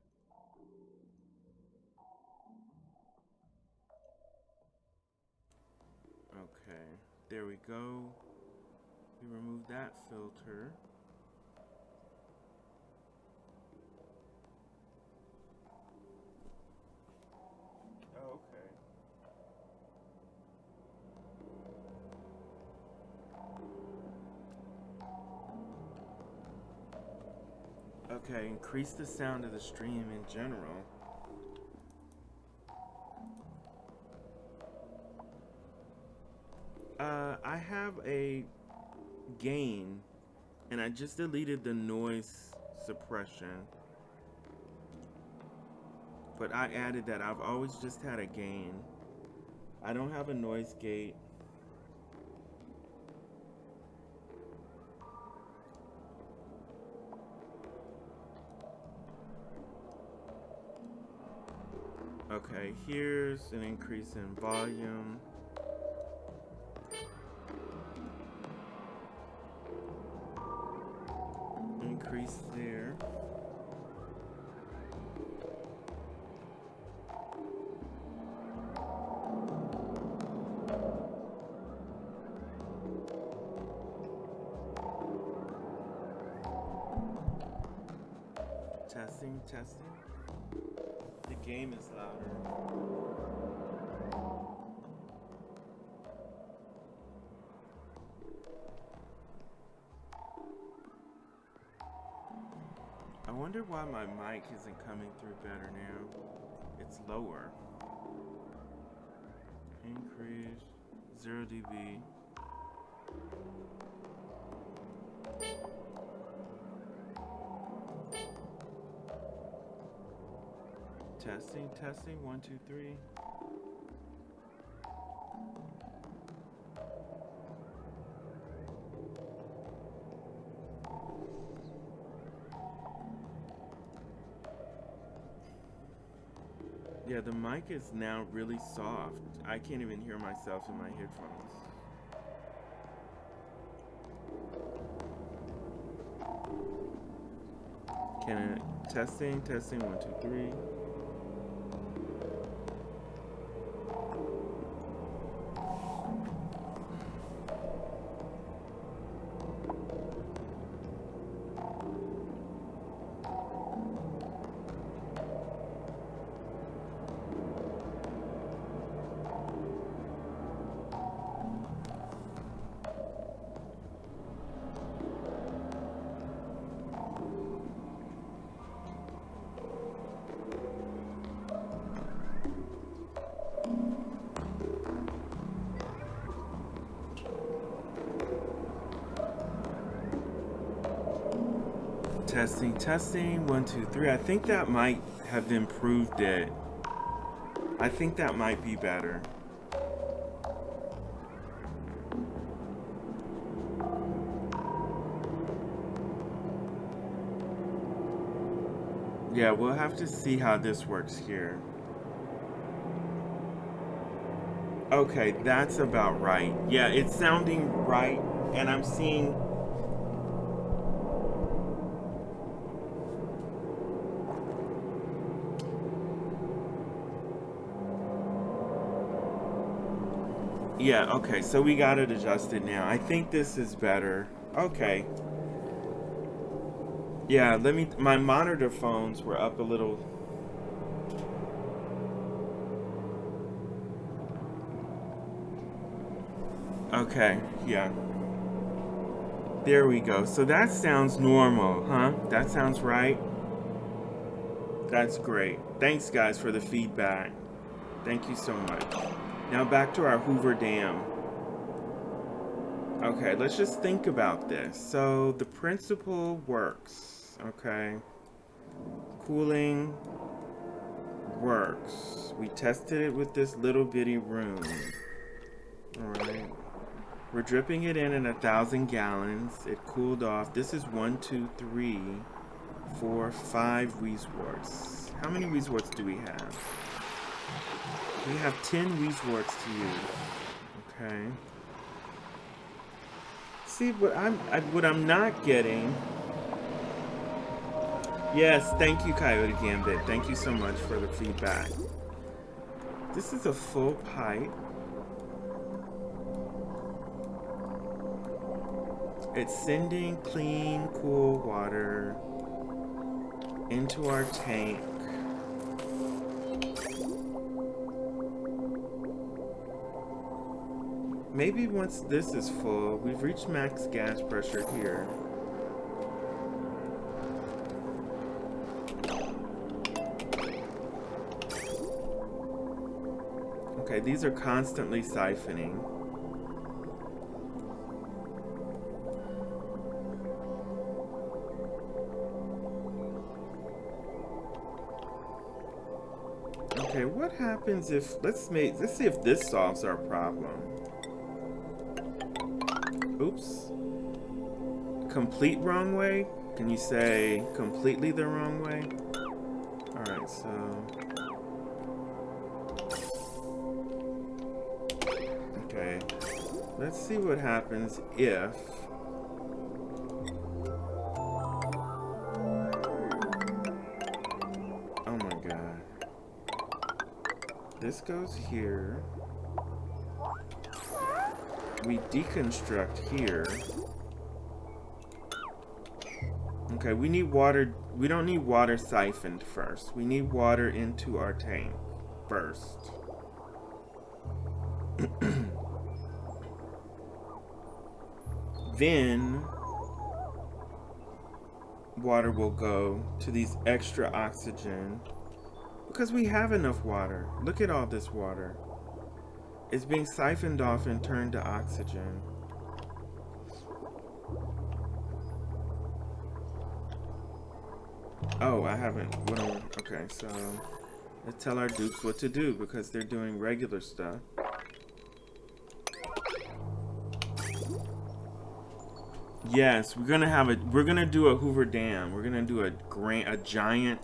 Okay, there we go. We remove that filter. Oh, okay. Okay, increase the sound of the stream in general. I have a gain, and I just deleted the noise suppression. But I added that. I've always just had a gain. I don't have a noise gate. Okay, here's an increase in volume. Increase there. Testing, testing. The game is louder. I wonder why my mic isn't coming through better now. It's lower. Increase 0 dB. Testing, testing, 1, 2, 3. Yeah, the mic is now really soft. I can't even hear myself in my headphones. Can I, testing, testing, 1, 2, 3. Testing, testing, 1, 2, 3. I think that might have improved it. I think that might be better. Yeah, we'll have to see how this works here. Okay, that's about right. Yeah, it's sounding right, and I'm seeing... Yeah, okay, so we got it adjusted now. I think this is better. Okay. Yeah, my monitor phones were up a little. Okay, yeah. There we go. So that sounds normal, huh? That sounds right. That's great. Thanks, guys, for the feedback. Thank you so much. Now back to our Hoover Dam. Okay, let's just think about this. So the principle works, okay? Cooling works. We tested it with this little bitty room. Alright. We're dripping it in at 1,000 gallons. It cooled off. This is 1, 2, 3. 4, 5 Weezeworts. How many Weezeworts do we have? We have 10 Weezeworts to use. Okay. See what I'm not getting. Yes, thank you, Coyote Gambit. Thank you so much for the feedback. This is a full pipe. It's sending clean, cool water into our tank. Maybe once this is full, we've reached max gas pressure here. Okay, these are constantly siphoning. Okay, what happens if let's see if this solves our problem. Oops. Complete wrong way? Can you say completely the wrong way? Alright, so okay. Let's see what happens if oh my god. This goes here. We deconstruct here. Okay, we need water. We don't need water siphoned first. We need water into our tank first. Then water will go to these extra oxygen because we have enough water. Look at all this water. It's being siphoned off and turned to oxygen. Oh, I haven't. Okay, so let's tell our dupes what to do because they're doing regular stuff. Yes, we're gonna do a Hoover Dam. We're gonna do a giant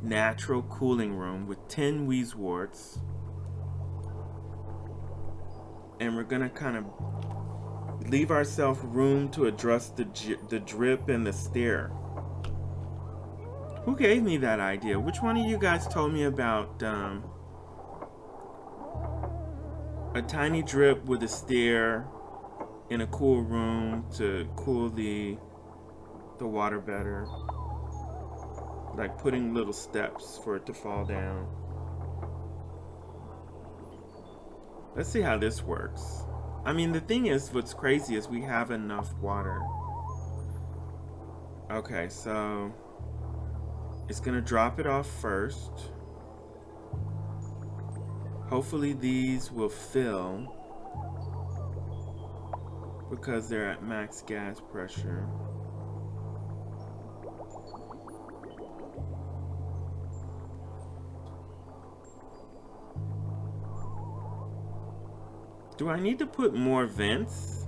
natural cooling room with 10 Weezeworts. And we're gonna kind of leave ourselves room to address the drip and the stare. Who gave me that idea? Which one of you guys told me about a tiny drip with a stair in a cool room to cool the water better? Like putting little steps for it to fall down. Let's see how this works. I mean, the thing is, what's crazy is we have enough water. Okay, so it's gonna drop it off first. Hopefully these will fill because they're at max gas pressure. Do I need to put more vents?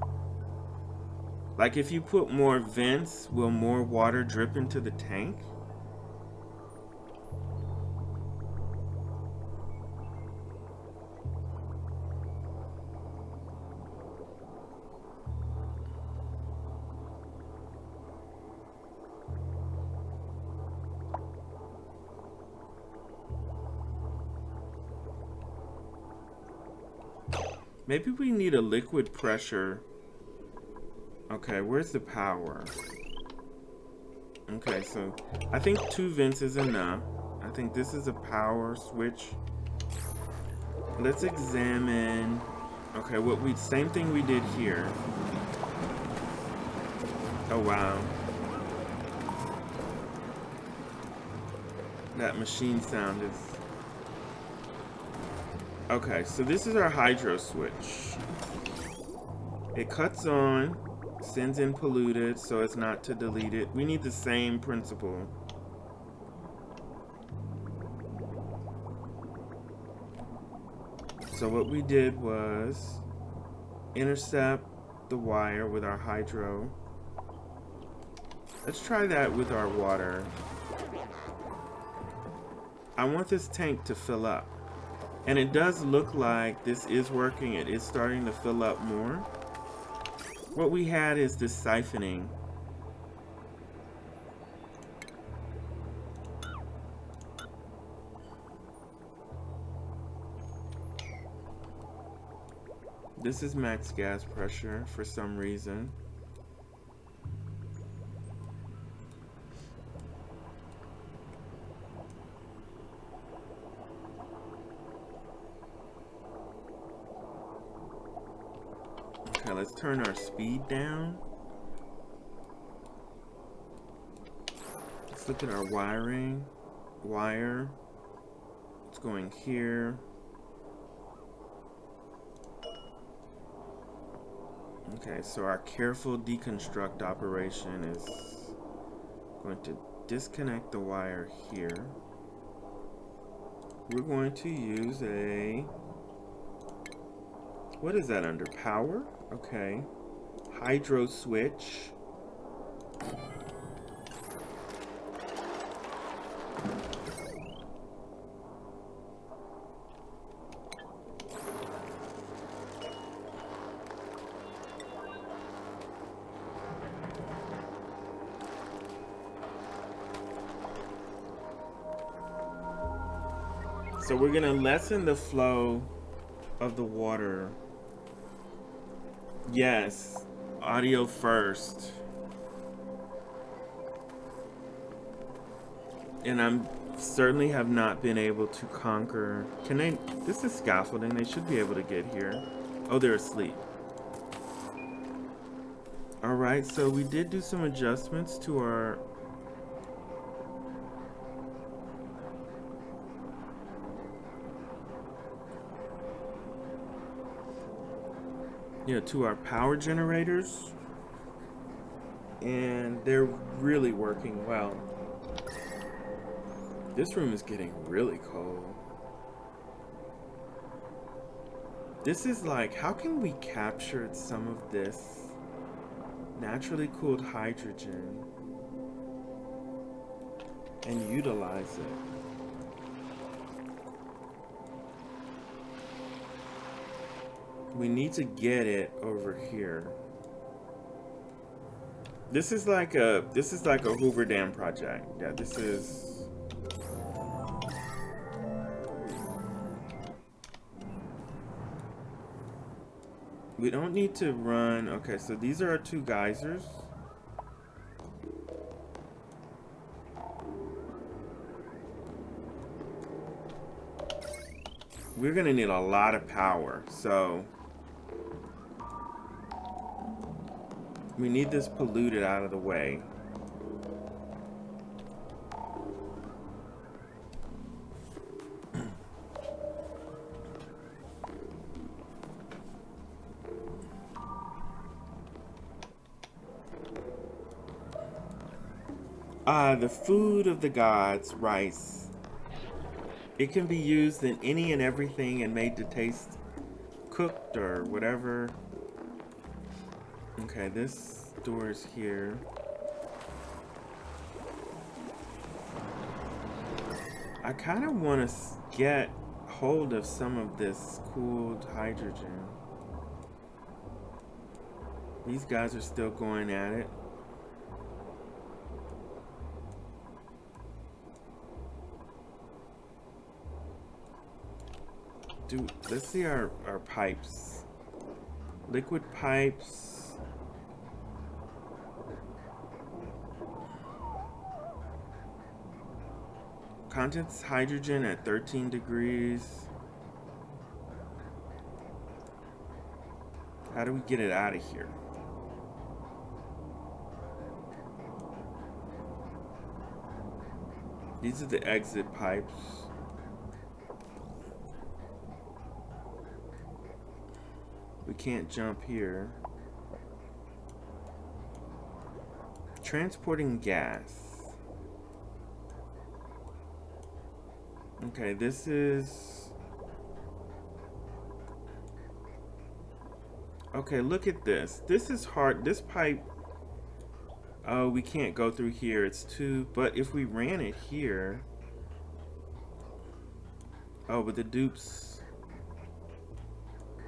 Like if you put more vents, will more water drip into the tank? Maybe we need a liquid pressure. Okay, where's the power? Okay, so I think 2 vents is enough. I think this is a power switch. Let's examine. Okay, same thing we did here. Oh wow. That machine sound is. Okay, so this is our hydro switch. It cuts on, sends in polluted so as not to delete it. We need the same principle. So what we did was intercept the wire with our hydro. Let's try that with our water. I want this tank to fill up. And it does look like this is working. It is starting to fill up more. What we had is this siphoning. This is max gas pressure for some reason. Okay, let's turn our speed down. Let's look at our wiring. Wire. It's going here. Okay, so our careful deconstruct operation is going to disconnect the wire here. We're going to use a... What is that under? Power? Okay. Hydro switch. So we're gonna lessen the flow of the water. Yes, audio first. And I'm certainly have not been able to conquer. Can they? This is scaffolding. They should be able to get here. Oh, they're asleep. All right, so we did do some adjustments to our. To our power generators, and they're really working well. This room is getting really cold. This is like, how can we capture some of this naturally cooled hydrogen and utilize it? We need to get it over here. This is like a Hoover Dam project. Yeah, this is. We don't need to run. Okay, so these are our two geysers. We're gonna need a lot of power, so we need this polluted out of the way. The food of the gods, rice. It can be used in any and everything and made to taste cooked or whatever. Okay, this door is here. I kind of want to get hold of some of this cooled hydrogen. These guys are still going at it. Let's see our pipes. Liquid pipes. Contents hydrogen at 13 degrees. How do we get it out of here? These are the exit pipes. We can't jump here. Transporting gas. Okay, this is... Okay, look at this. This is hard. This pipe... Oh, we can't go through here. It's too... But if we ran it here... Oh, but the dupes...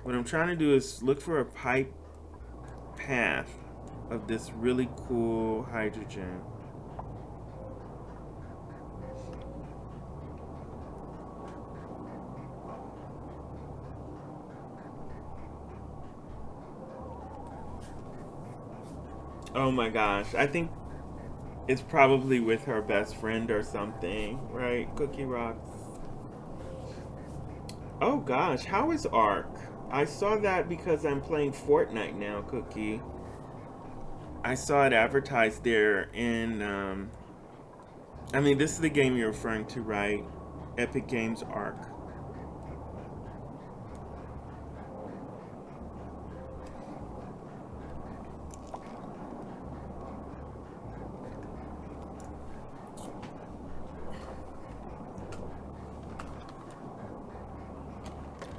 What I'm trying to do is look for a pipe path of this really cool hydrogen. Oh my gosh, I think it's probably with her best friend or something, right? Cookie Rocks. Oh gosh, how is Ark? I saw that because I'm playing Fortnite now, Cookie. I saw it advertised there in, I mean, this is the game you're referring to, right? Epic Games Ark.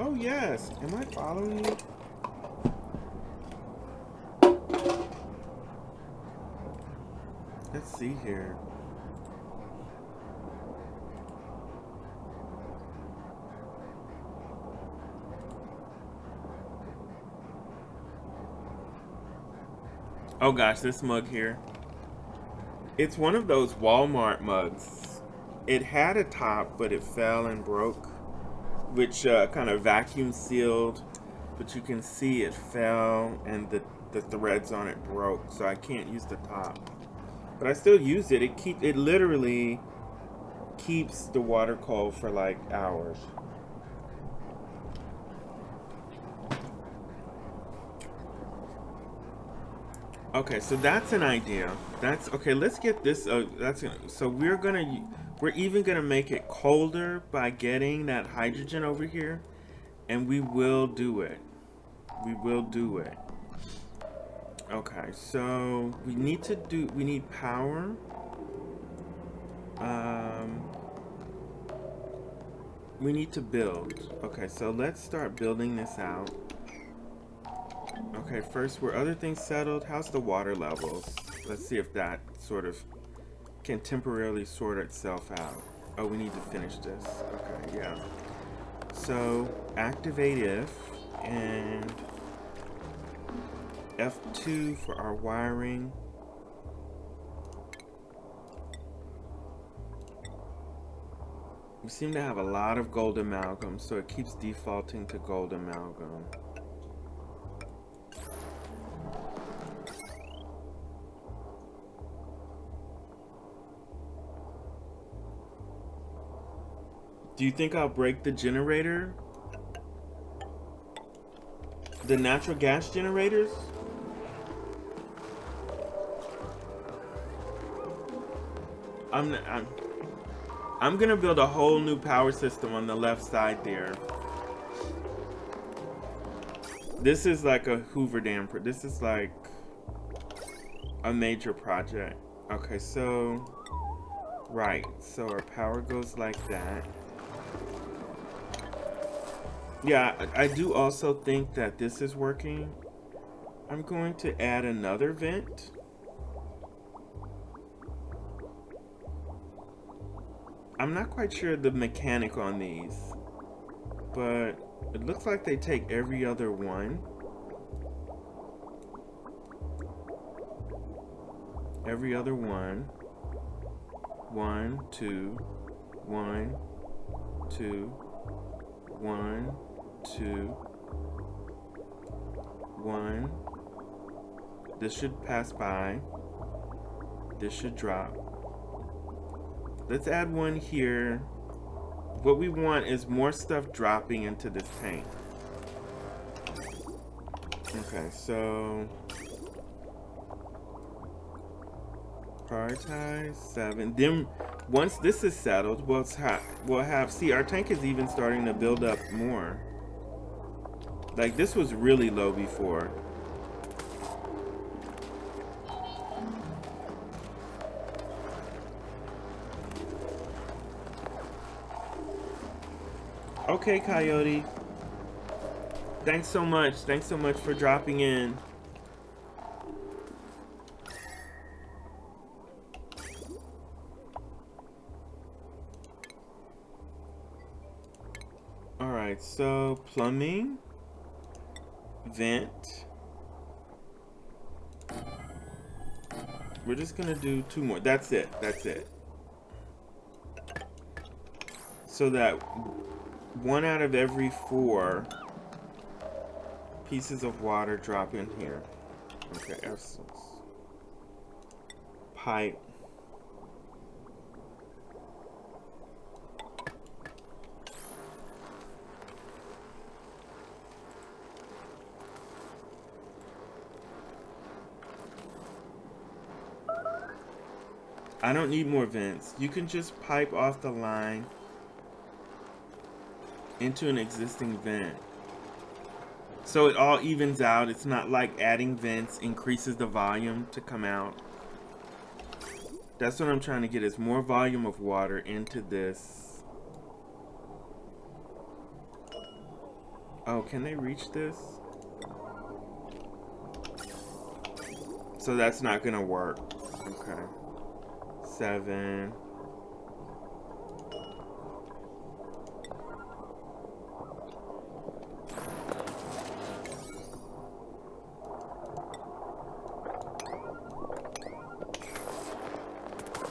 Oh yes, am I following you? Let's see here. Oh gosh, this mug here. It's one of those Walmart mugs. It had a top, but it fell and broke, which kind of vacuum sealed, but you can see it fell and the threads on it broke, so I can't use the top. But I still use it. It literally keeps the water cold for like hours. Okay, so that's an idea. That's okay. Let's get this. So we're even gonna make it colder by getting that hydrogen over here, and we will do it. We will do it. Okay, so we need power. We need to build. Okay, so let's start building this out. Okay, first, were other things settled? How's the water levels? Let's see if that sort of can temporarily sort itself out. Oh, we need to finish this. Okay, yeah. So, activate if, and F2 for our wiring. We seem to have a lot of gold amalgam, so it keeps defaulting to gold amalgam. Do you think I'll break the generator? The natural gas generators? I'm gonna build a whole new power system on the left side there. This is like a Hoover Dam. This is like a major project. Okay, so right. So our power goes like that. Yeah, I do also think that this is working. I'm going to add another vent. I'm not quite sure the mechanic on these, but it looks like they take every other one. Every other one. 1, 2, 1, 2, 1, 2, 1. This should pass by. This should drop. Let's add one here. What we want is more stuff dropping into this tank. Okay, so prioritize 7. Then once this is settled, we'll have see, our tank is even starting to build up more. Like, this was really low before. Okay, Coyote. Thanks so much. Thanks so much for dropping in. Alright, so plumbing, vent. We're just gonna do 2 more. That's it. That's it. So that 1 out of every 4 pieces of water drop in here. Okay, essence. Pipe. I don't need more vents. You can just pipe off the line into an existing vent. So it all evens out. It's not like adding vents increases the volume to come out. That's what I'm trying to get, is more volume of water into this. Oh, can they reach this? So that's not gonna work. Okay. 7.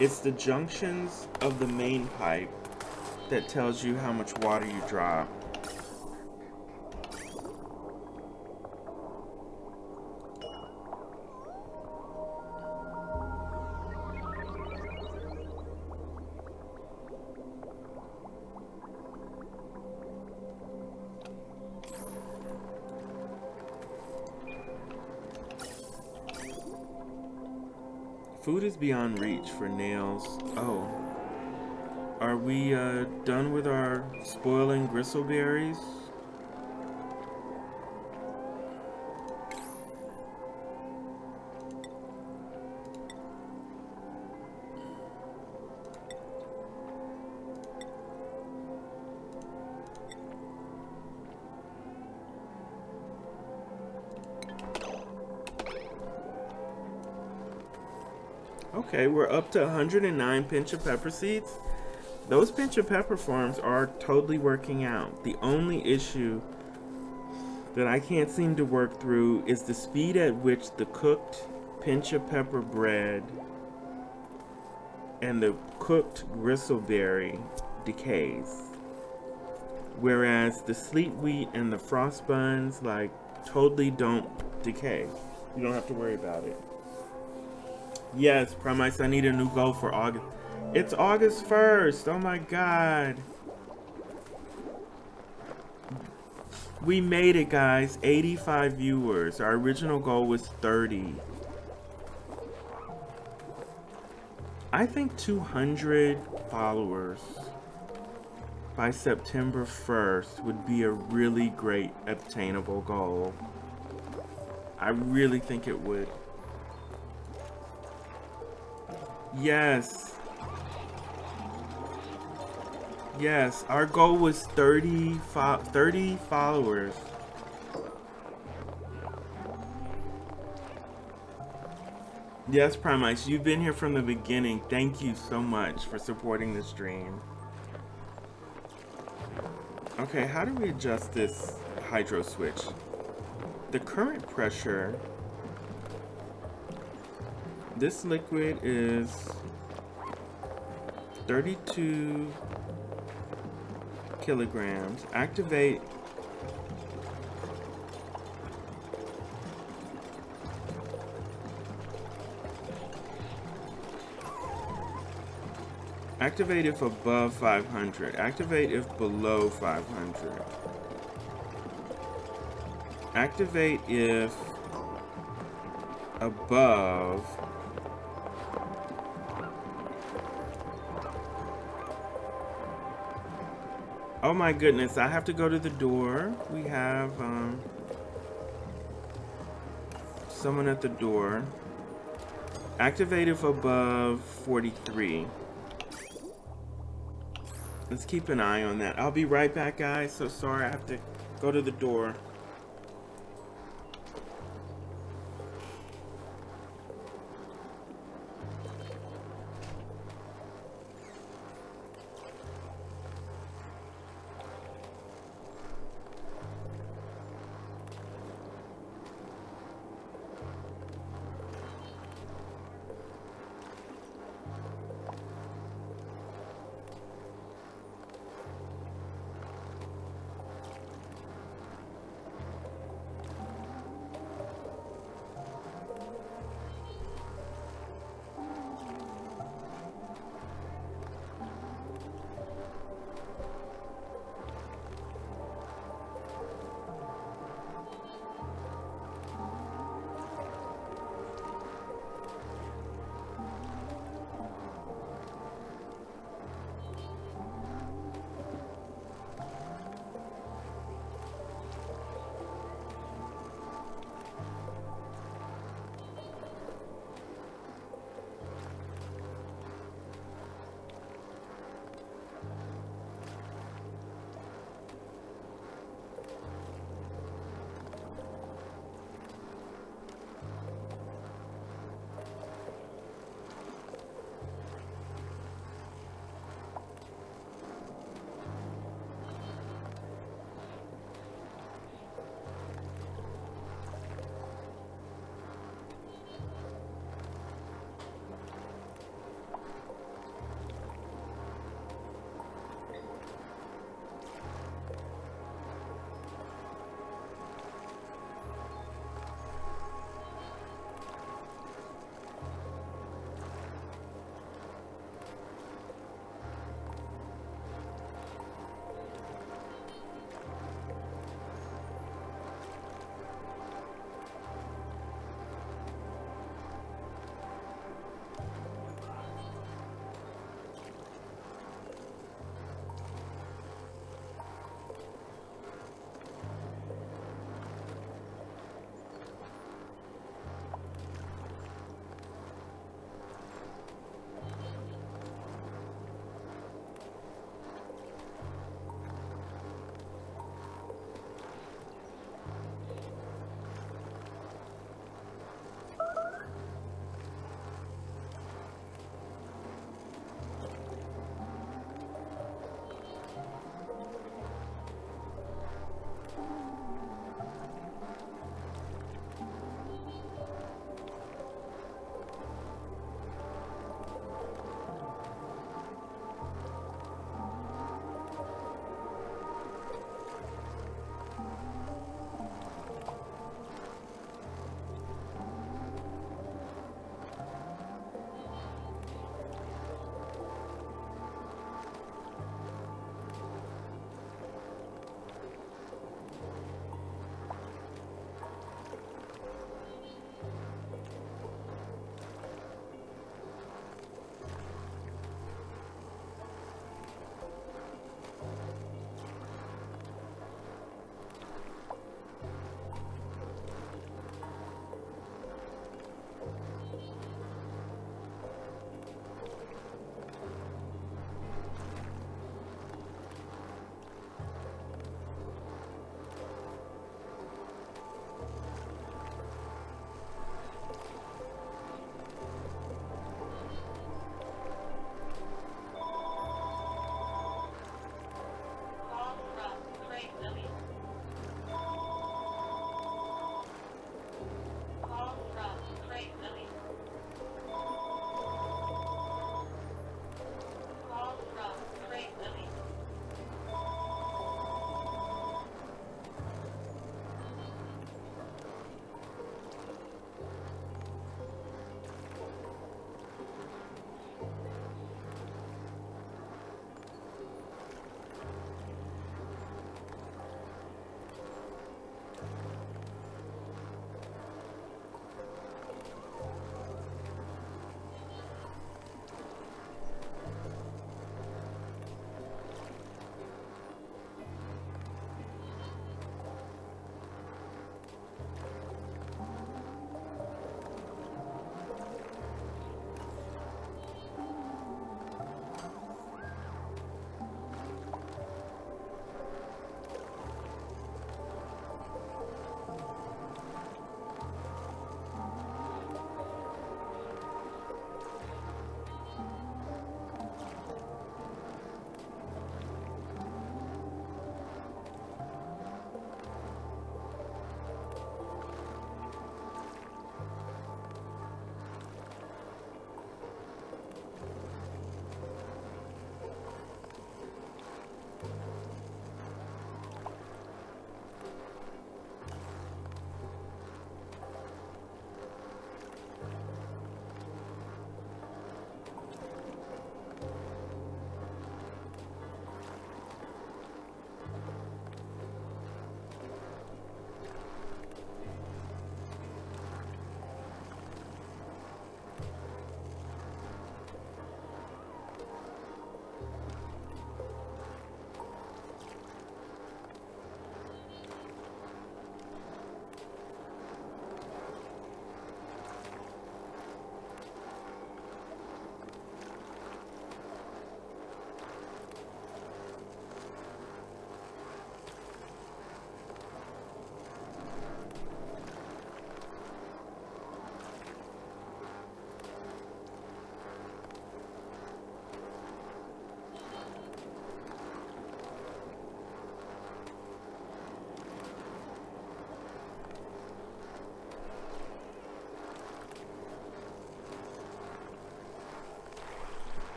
It's the junctions of the main pipe that tells you how much water you drop. Food is beyond reach for nails. Oh. Are we done with our spoiling gristleberries? Okay, we're up to 109 pinch of pepper seeds. Those pinch of pepper farms are totally working out. The only issue that I can't seem to work through is the speed at which the cooked pinch of pepper bread and the cooked gristleberry decays. Whereas the sleet wheat and the frost buns like totally don't decay. You don't have to worry about it. Yes, Promise, I need a new goal for August. It's August 1st. Oh my god. We made it, guys. 85 viewers. Our original goal was 30. I think 200 followers by September 1st would be a really great obtainable goal. I really think it would. Yes. Yes, our goal was 30 followers. Yes, Promise, you've been here from the beginning. Thank you so much for supporting the stream. Okay, how do we adjust this hydro switch? The current pressure, this liquid is 32 kilograms. Activate if above 500. Activate if below 500. Activate if above . Oh my goodness, I have to go to the door. We have someone at the door. Activate if above 43. Let's keep an eye on that. I'll be right back, guys. So sorry, I have to go to the door.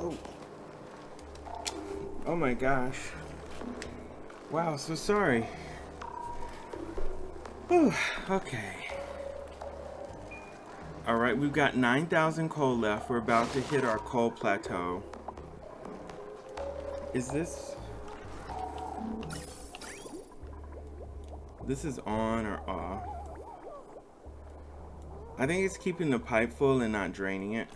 Oh. Oh my gosh. Wow, so sorry. Whew, okay. Alright, we've got 9,000 coal left. We're about to hit our coal plateau. Is this... This is on or off? I think it's keeping the pipe full and not draining it.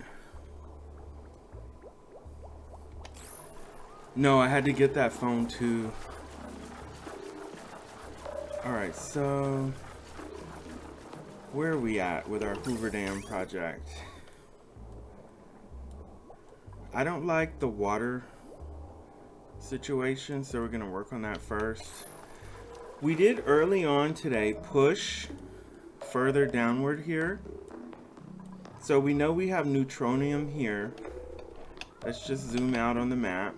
No, I had to get that phone too. Alright, so... Where are we at with our Hoover Dam project? I don't like the water situation, so we're gonna work on that first. We did early on today push further downward here. So we know we have neutronium here. Let's just zoom out on the map.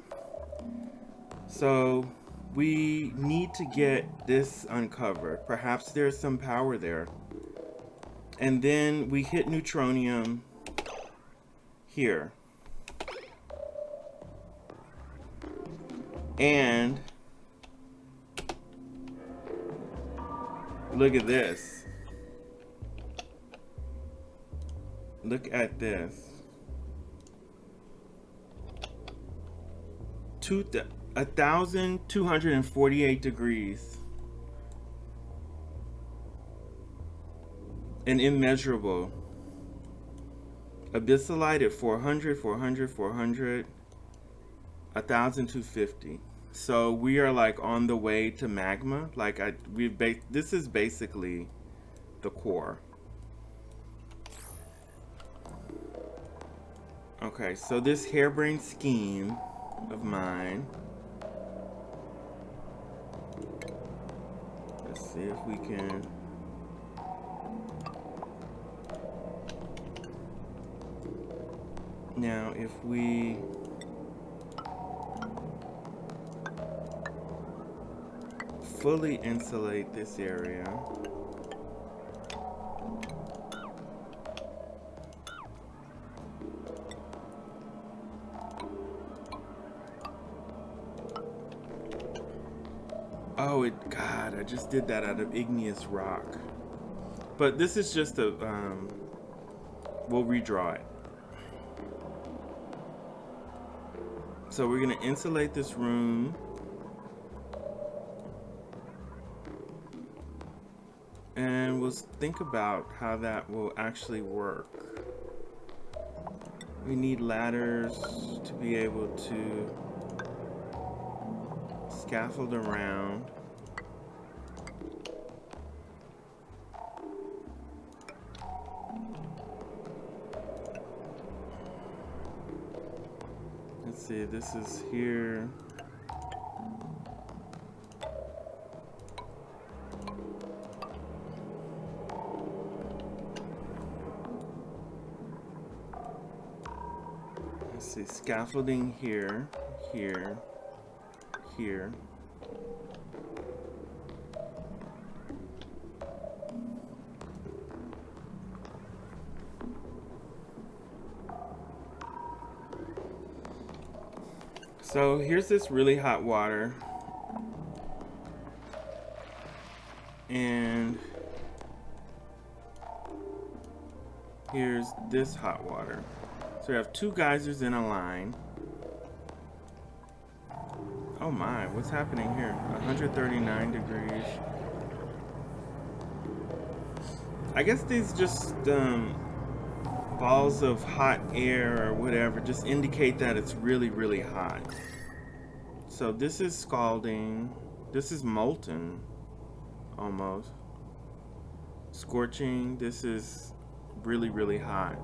So we need to get this uncovered. Perhaps there's some power there. And then we hit neutronium here. And look at this. Look at this. 1,248 degrees. And immeasurable. Abyssalite at 400, 400, 400. 1,250. So we are like on the way to magma. Like this is basically the core. Okay, so this harebrained scheme of mine. Let's see if we can. Now, if we fully insulate this area. Oh, God, I just did that out of igneous rock. But this is just a, we'll redraw it. So we're gonna insulate this room. And we'll think about how that will actually work. We need ladders to be able to scaffold around. Let's see, this is here. Let's see, scaffolding here, here, here. So here's this really hot water, and here's this hot water. So we have two geysers in a line. Oh my, what's happening here? 139 degrees. I guess these just balls of hot air or whatever just indicate that it's really, really hot. So this is scalding. This is molten, almost. Scorching. This is really, really hot.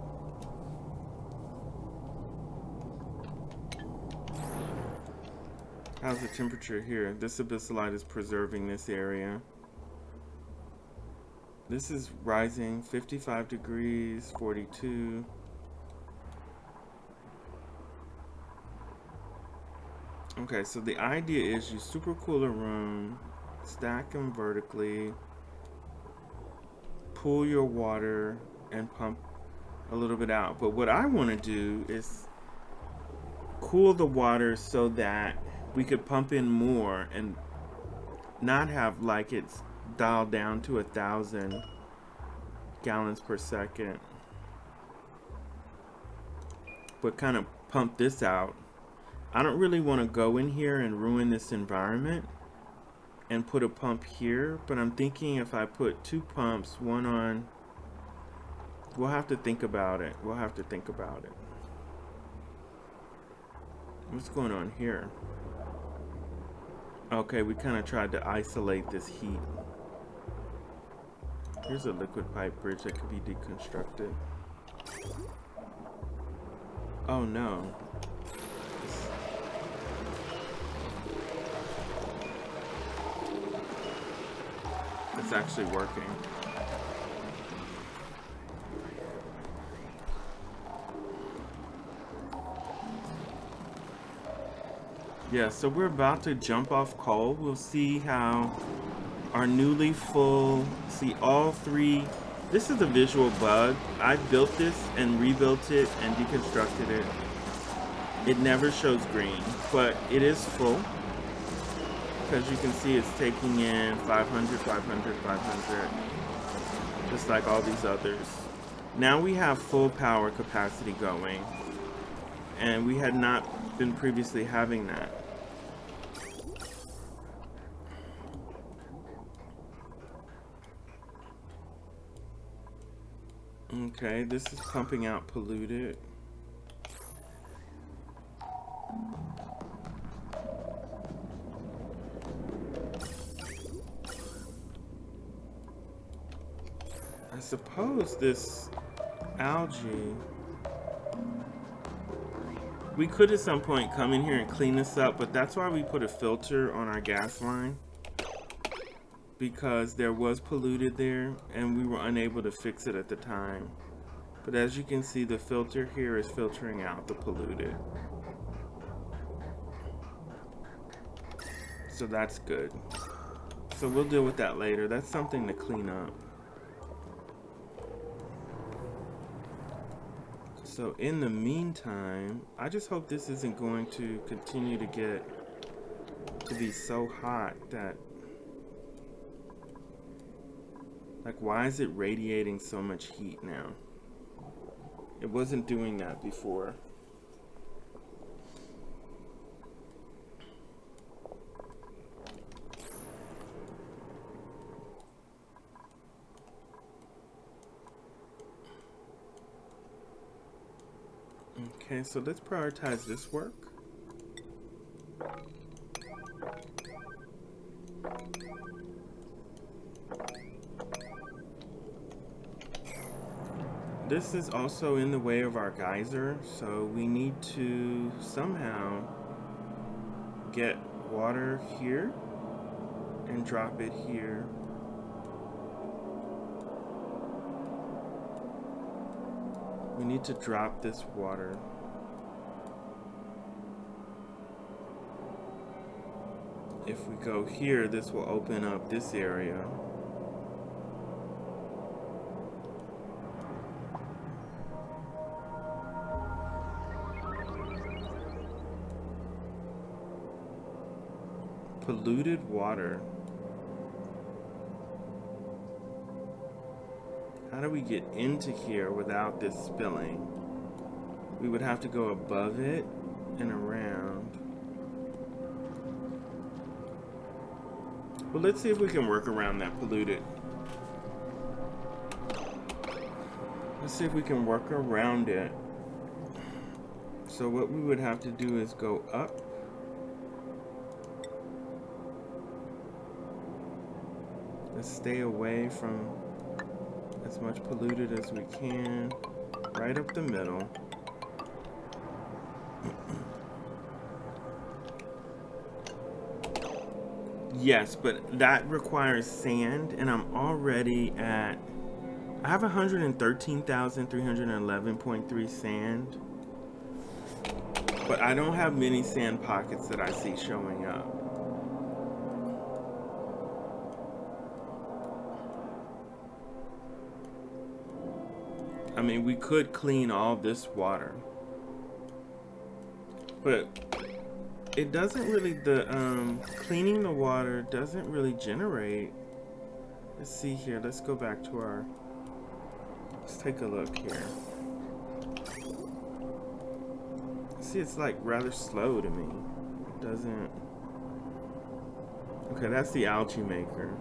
How's the temperature here? This abyssalite is preserving this area. This is rising, 55 degrees, 42. Okay, so the idea is you supercool a room, stack them vertically, pool your water, and pump a little bit out. But what I want to do is cool the water so that we could pump in more and not have like it's dialed down to 1,000 gallons per second, but kind of pump this out. I don't really want to go in here and ruin this environment and put a pump here, but I'm thinking if I put 2 pumps, one on, we'll have to think about it. What's going on here? Okay, we kind of tried to isolate this heat. Here's a liquid pipe bridge that could be deconstructed. Oh no. It's actually working. Yeah, so we're about to jump off coal. We'll see how our newly full, see all 3. This is a visual bug. I built this and rebuilt it and deconstructed it. It never shows green, but it is full. Because you can see it's taking in 500, 500, 500, just like all these others. Now we have full power capacity going, and we had not been previously having that. Okay, this is pumping out polluted. I suppose this algae, we could at some point come in here and clean this up, but that's why we put a filter on our gas line, because there was polluted there and we were unable to fix it at the time. But as you can see, the filter here is filtering out the polluted. So that's good. So we'll deal with that later. That's something to clean up. So in the meantime, I just hope this isn't going to continue to get to be so hot that, like, why is it radiating so much heat now? It wasn't doing that before. Okay, so let's prioritize this work. This is also in the way of our geyser, so we need to somehow get water here and drop it here. We need to drop this water. If we go here, this will open up this area. Polluted water. How do we get into here without this spilling? We would have to go above it and around. Well, let's see if we can work around that polluted. Let's see if we can work around it. So what we would have to do is go up. Let's stay away from as much polluted as we can. Right up the middle. Yes, but that requires sand, and I'm already at, I have 113,311.3 sand, but I don't have many sand pockets that I see showing up. I mean, we could clean all this water. But it doesn't really, the cleaning the water doesn't really generate. Let's see here. Let's go back to our, let's take a look here. See, it's like rather slow to me. It doesn't. Okay, that's the algae maker.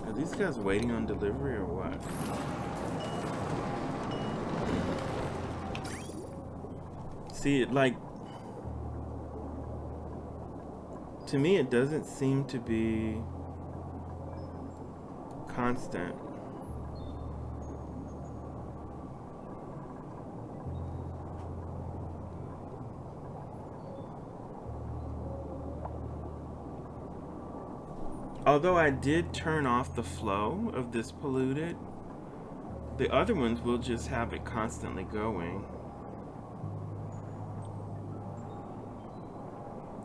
Are these guys waiting on delivery or what? See, it like, to me it doesn't seem to be constant. Although I did turn off the flow of this polluted, the other ones will just have it constantly going.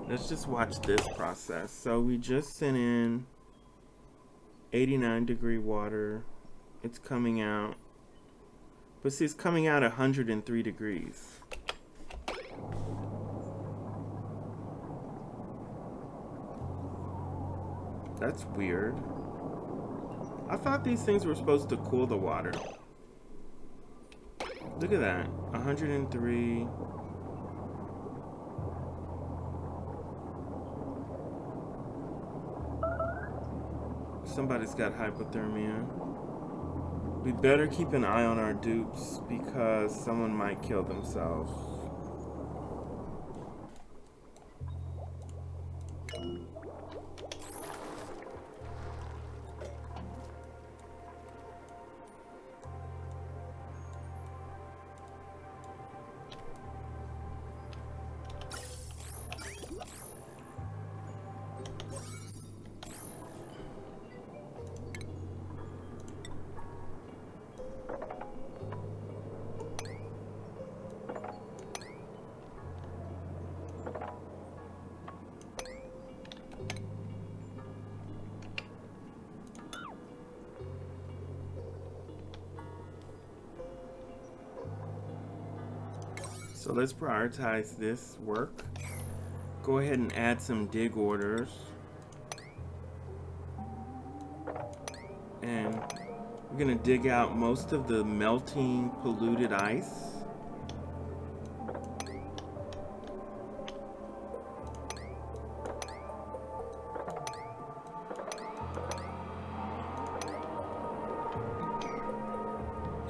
Let's just watch this process. So we just sent in 89-degree water. It's coming out. But see, it's coming out 103 degrees. That's weird. I thought these things were supposed to cool the water. Look at that. 103. Somebody's got hypothermia. We better keep an eye on our dupes because someone might kill themselves. So let's prioritize this work. Go ahead and add some dig orders. And we're gonna dig out most of the melting polluted ice.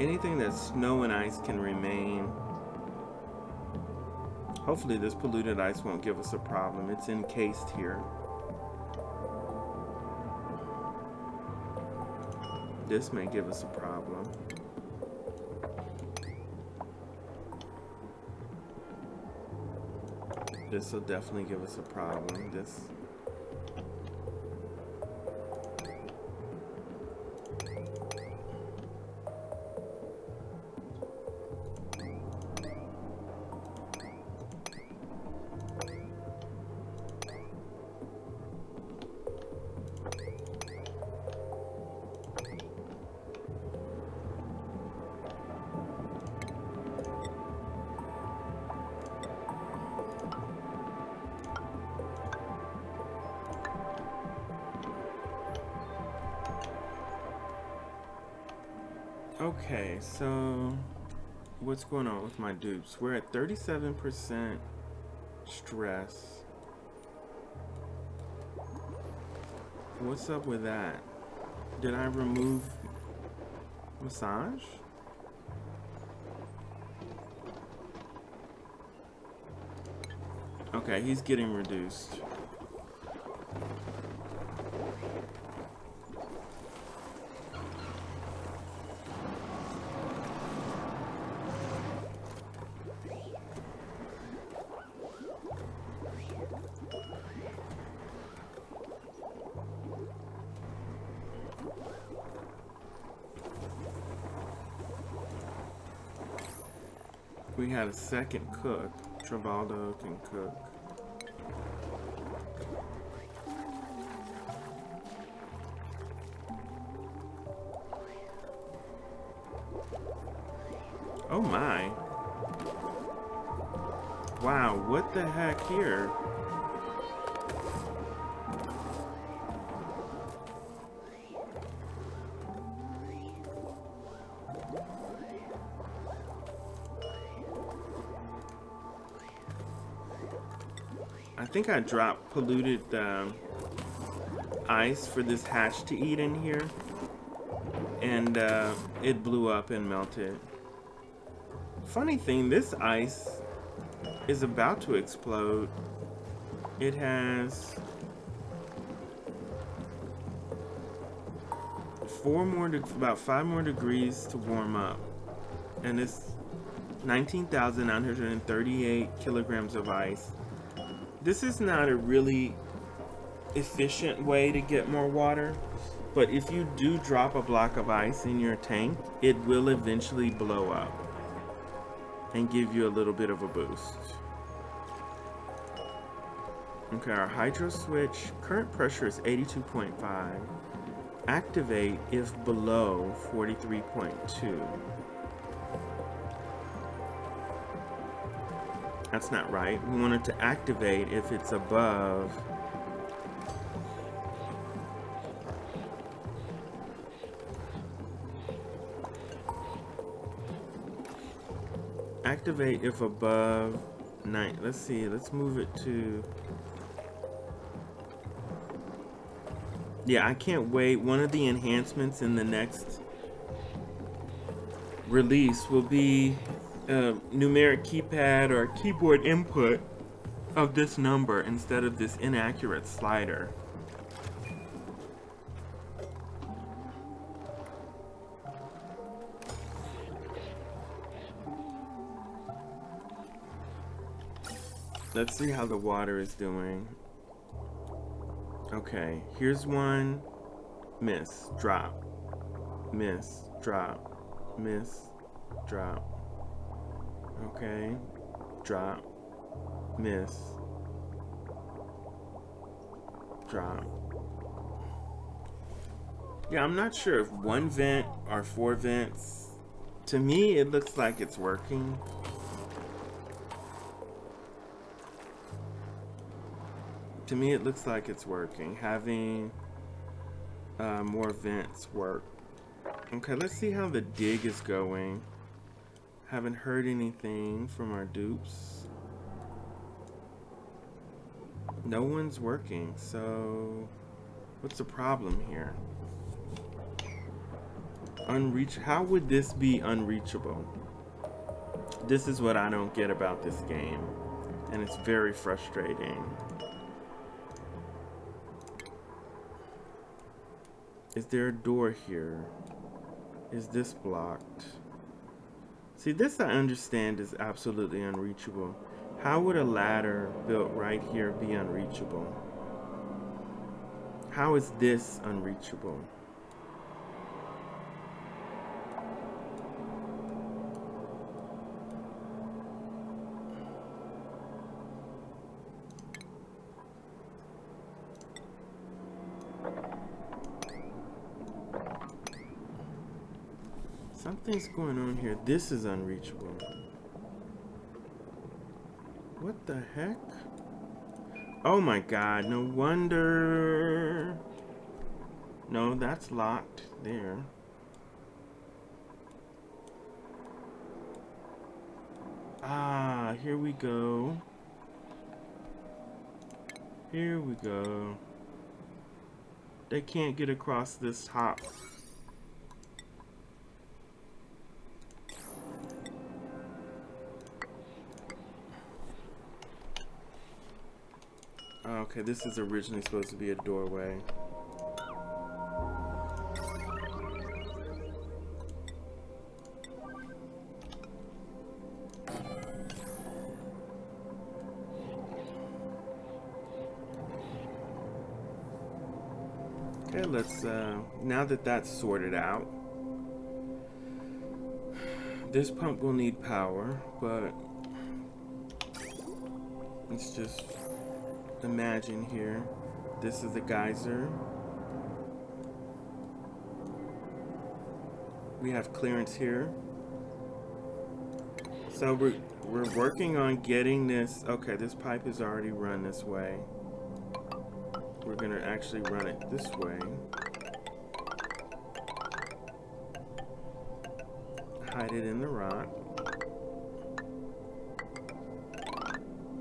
Anything that's snow and ice can remain. Hopefully this polluted ice won't give us a problem. It's encased here. This may give us a problem. This will definitely give us a problem. This. Okay, so what's going on with my dupes? We're at 37% stress. What's up with that? Did I remove massage? Okay, he's getting reduced. We had a second cook. Travaldo can cook. Oh my. Wow, what the heck here? I think I dropped polluted ice for this hatch to eat in here, and it blew up and melted. Funny thing, this ice is about to explode. It has about 5 more degrees to warm up, and it's 19,938 kilograms of ice. This is not a really efficient way to get more water, but if you do drop a block of ice in your tank, it will eventually blow up and give you a little bit of a boost. Okay, our hydro switch, current pressure is 82.5. Activate if below 43.2. That's not right. We want it to activate if it's above . Activate if above 9. Let's see. Let's move it to. Yeah, I can't wait. One of the enhancements in the next release will be a numeric keypad or keyboard input of this number instead of this inaccurate slider. Let's see how the water is doing. Okay, here's one. Miss, drop, miss, drop, miss, drop. Okay, drop, miss, drop. Yeah, I'm not sure if one vent or 4 vents. To me, it looks like it's working. To me, it looks like it's working. Having more vents work. Okay, let's see how the dig is going. Haven't heard anything from our dupes. No one's working, so what's the problem here? How would this be unreachable? This is what I don't get about this game, and it's very frustrating. Is there a door here? Is this blocked? See, this I understand is absolutely unreachable. How would a ladder built right here be unreachable? How is this unreachable? Something's going on here. This is unreachable. What the heck? Oh my god, no wonder. No, that's locked there. Ah, here we go. Here we go. They can't get across this hop. Okay, this is originally supposed to be a doorway. Okay, let's, now that that's sorted out, this pump will need power, but let's just imagine here, this is a geyser. We have clearance here. So we're working on getting this. Okay, this pipe is already run this way. We're gonna actually run it this way. Hide it in the rock.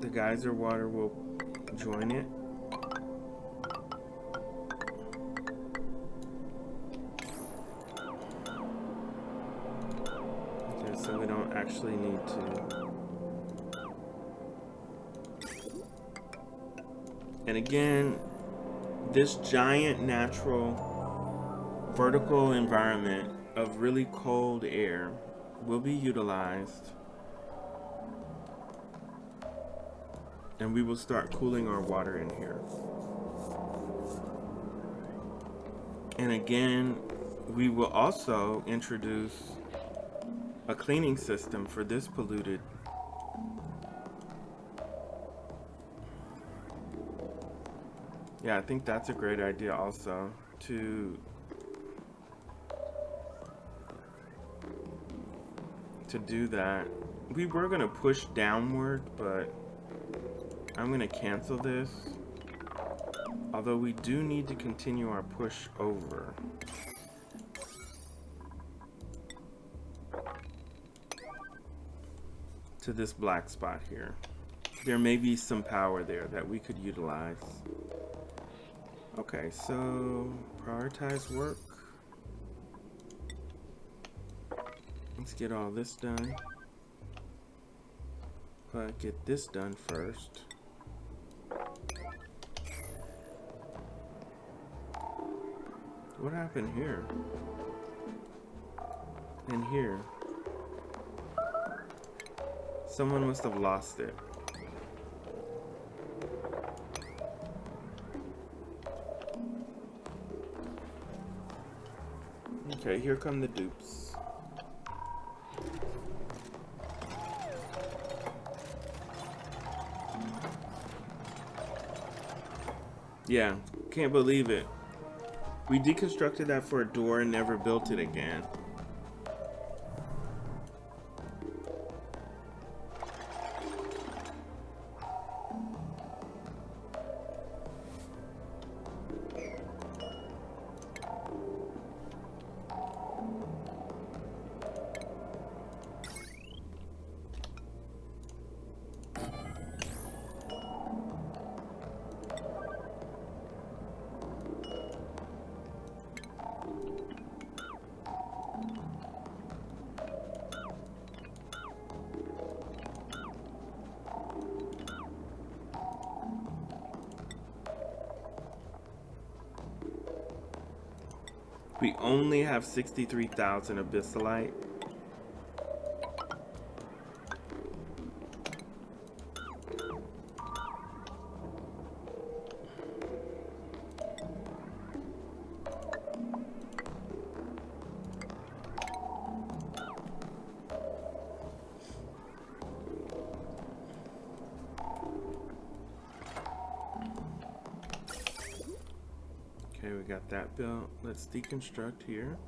The geyser water will join it. Okay, so we don't actually need to. And again, this giant natural vertical environment of really cold air will be utilized, and we will start cooling our water in here. And again, we will also introduce a cleaning system for this polluted. Yeah, I think that's a great idea also, to do that. We were gonna push downward, but I'm gonna cancel this. Although we do need to continue our push over. To this black spot here. There may be some power there that we could utilize. Okay, so prioritize work. Let's get all this done. But get this done first. What happened here? And here? Someone must have lost it. Okay, here come the dupes. Yeah, can't believe it. We deconstructed that for a door and never built it again. We only have 63,000 abyssalite. Okay, we got that built. Let's deconstruct here.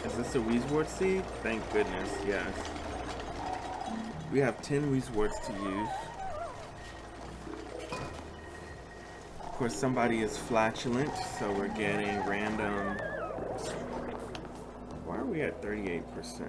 is this a Weezewort seed? Thank goodness, yes. We have 10 Weezeworts to use. Of course, somebody is flatulent, so we're getting random. Why are we at 38%?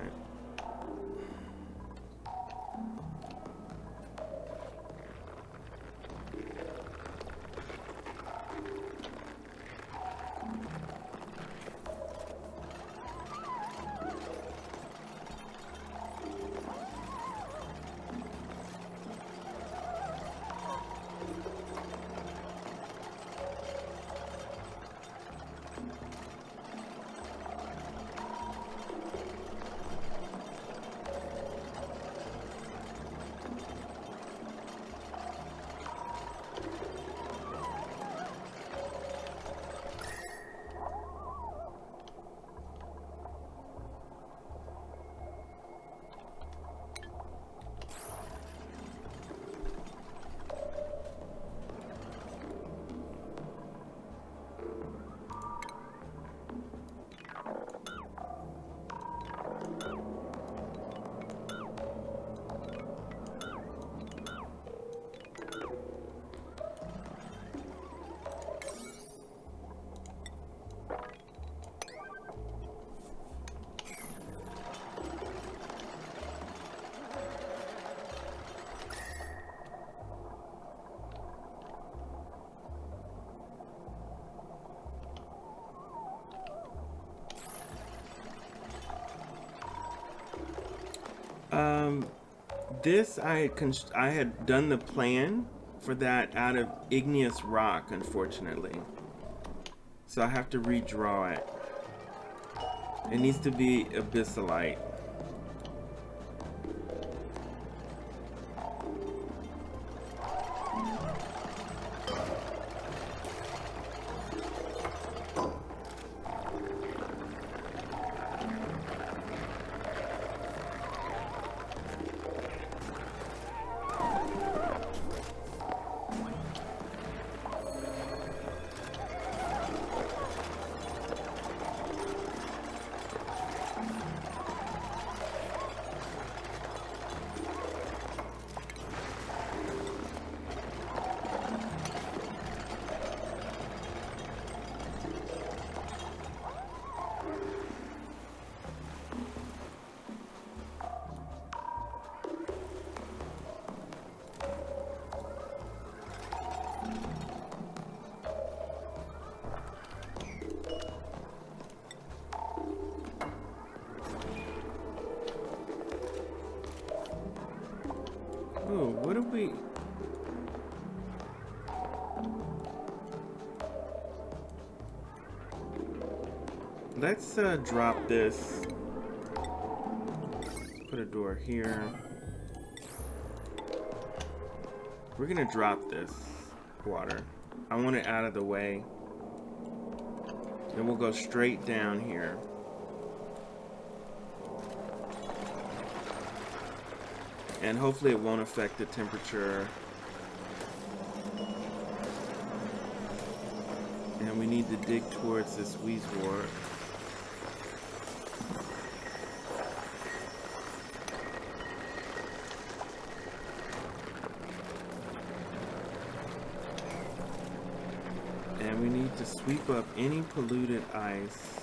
This I had done the plan for that out of igneous rock, unfortunately. So I have to redraw it. It needs to be abyssalite. Oh, what do we... Let's drop this. Put a door here. We're gonna drop this water. I want it out of the way. Then we'll go straight down here. And hopefully it won't affect the temperature. And we need to dig towards this Weezewort. And we need to sweep up any polluted ice.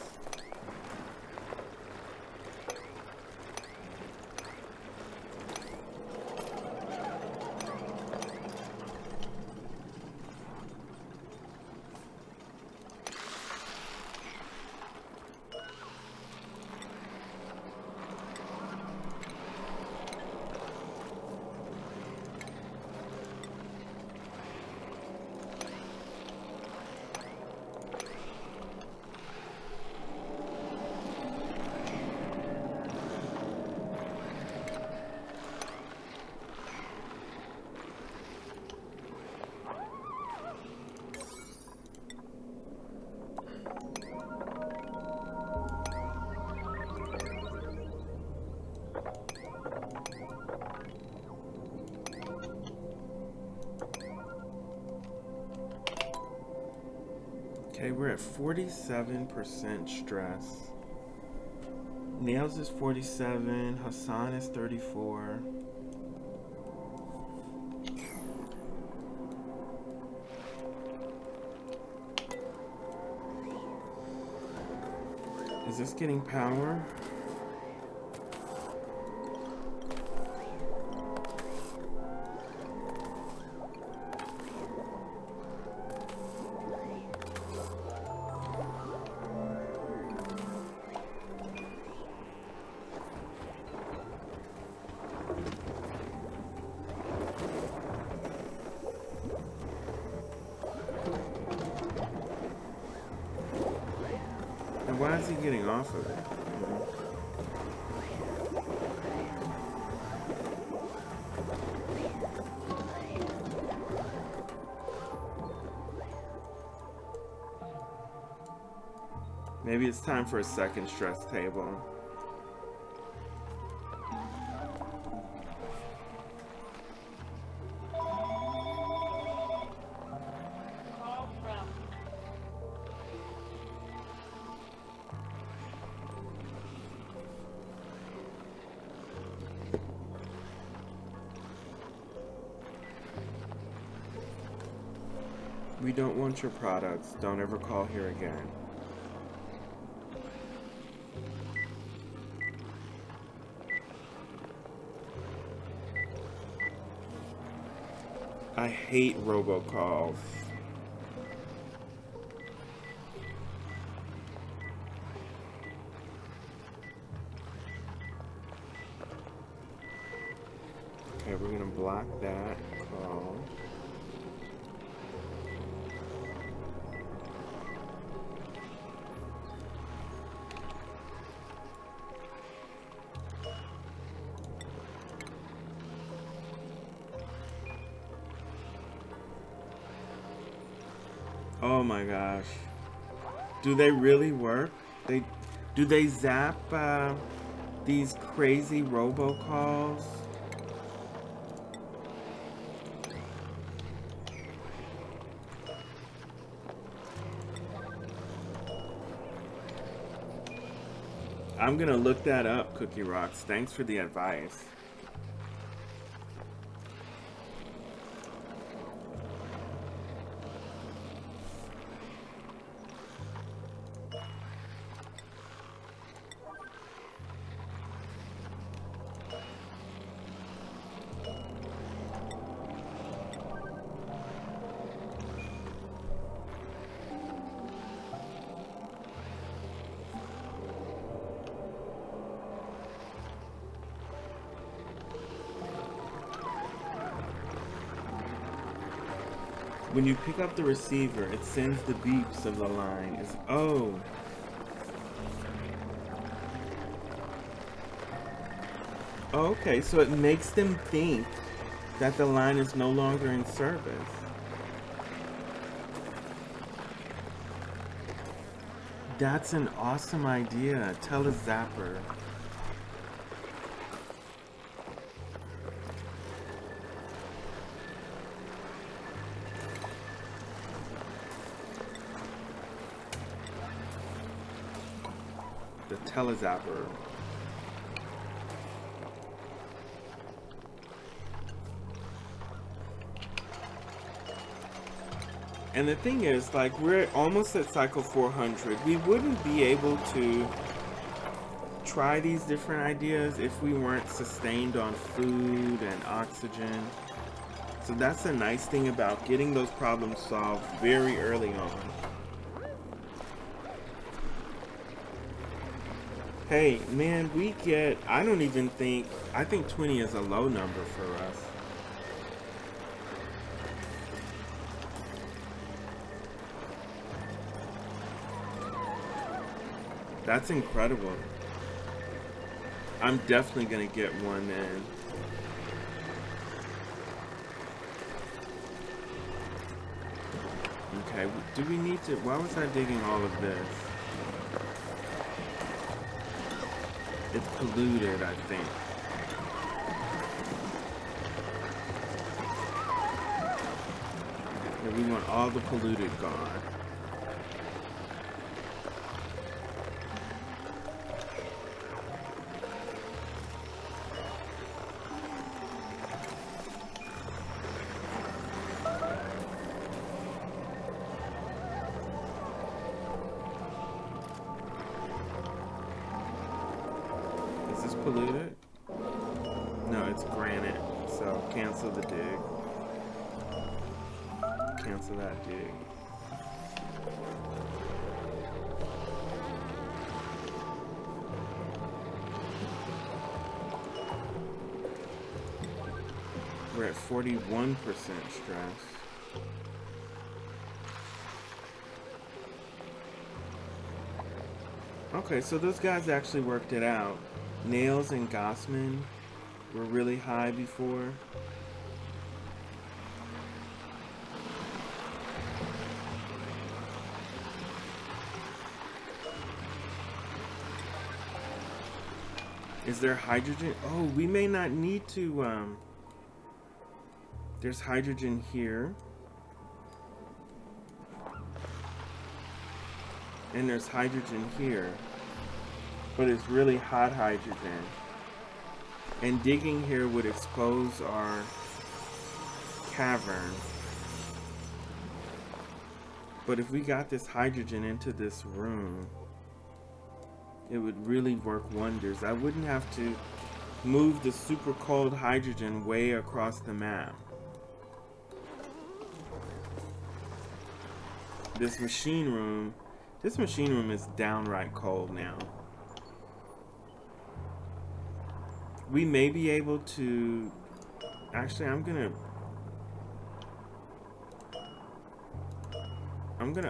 Okay, we're at 47% stress. Nails is 47. Hassan is 34. Is this getting power? And why is he getting off of it? Maybe it's time for a second stress table. We don't want your products. Don't ever call here again. I hate robocalls. Okay, we're gonna block that call. Oh my gosh. Do they really work? Do they zap these crazy robocalls? I'm gonna look that up, Cookie Rocks. Thanks for the advice. When you pick up the receiver, it sends the beeps of the line. Oh. Okay, so it makes them think that the line is no longer in service. That's an awesome idea. Tell a zapper. The telezapper. And the thing is, like, we're almost at cycle 400. We wouldn't be able to try these different ideas if we weren't sustained on food and oxygen. So that's a nice thing about getting those problems solved very early on. Hey, man, we get, I think 20 is a low number for us. That's incredible. I'm definitely gonna get one in. Okay, do we need to, why was I digging all of this? It's polluted, I think. Yeah, we want all the polluted gone. polluted? No, it's granite. So cancel the dig. Cancel that dig. We're at 41% stress. Okay, so those guys actually worked it out. Nails and Gossman were really high before. Is there hydrogen? Oh, we may not need to, there's hydrogen here. And there's hydrogen here. But it's really hot hydrogen. And digging here would expose our cavern. But if we got this hydrogen into this room, it would really work wonders. I wouldn't have to move the super cold hydrogen way across the map. This machine room is downright cold now. We may be able to, actually I'm gonna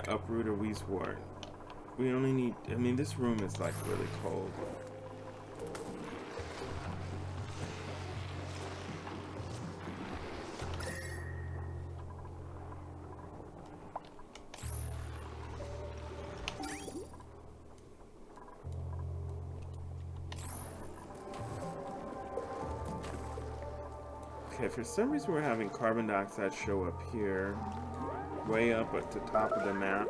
uproot a weeswort. We only need, I mean, this room is like really cold. Okay, for some reason we're having carbon dioxide show up here, way up at the top of the map.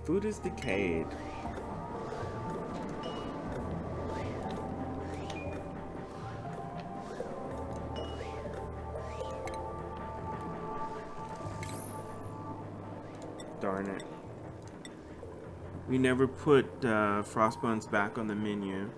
Food is decayed. Darn it. We never put frostbones back on the menu.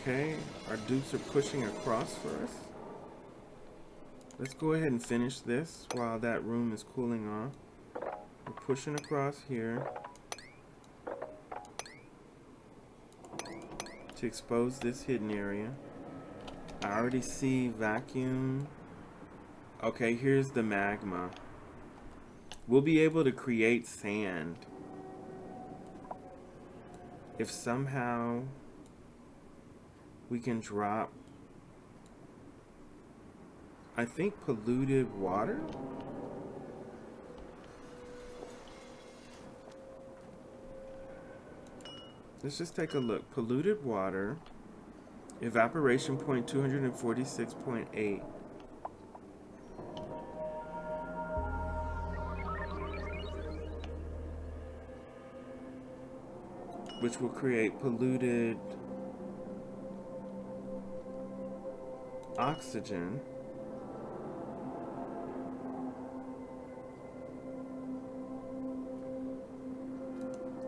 Okay, our dupes are pushing across for us. Let's go ahead and finish this while that room is cooling off. We're pushing across here to expose this hidden area. I already see vacuum. Okay, here's the magma. We'll be able to create sand if somehow we can drop, I think, polluted water. Let's just take a look. Polluted water, evaporation point 246.8. Which will create polluted oxygen.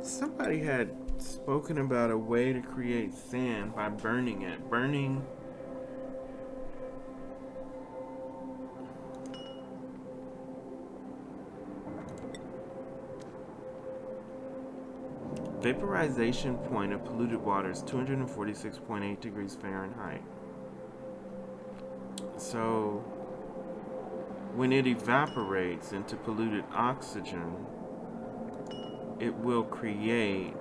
Somebody had spoken about a way to create sand by burning it. Vaporization point of polluted water is 246.8 degrees Fahrenheit. So when it evaporates into polluted oxygen, it will create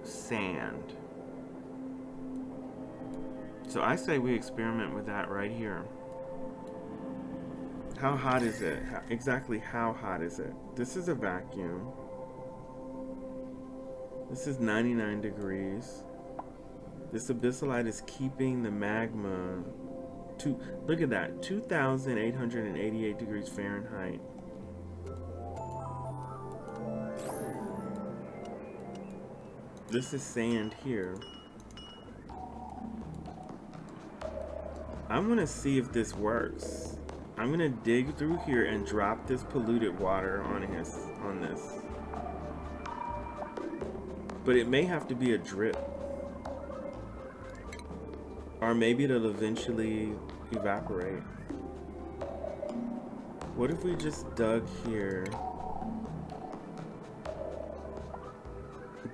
sand. So I say we experiment with that right here. How hot is it? Exactly how hot is it? This is a vacuum. This is 99 degrees. This abyssalite is keeping the magma to, look at that, 2,888 degrees Fahrenheit. This is sand here. I'm gonna see if this works. I'm gonna dig through here and drop this polluted water on this. But it may have to be a drip. Or maybe it'll eventually evaporate. What if we just dug here?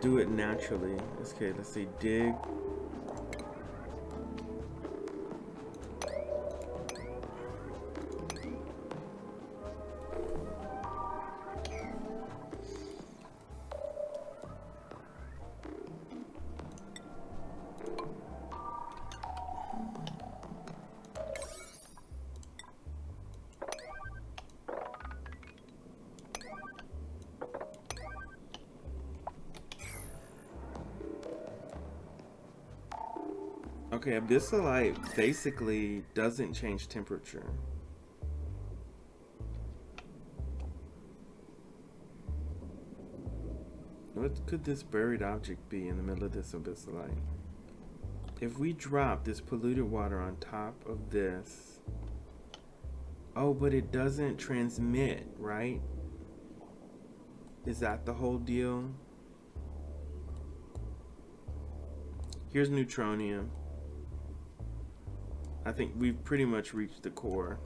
Do it naturally. Okay, let's see, dig. Okay, abyssalite basically doesn't change temperature. What could this buried object be in the middle of this abyssalite? If we drop this polluted water on top of this... Oh, but it doesn't transmit, right? Is that the whole deal? Here's neutronium. I think we've pretty much reached the core.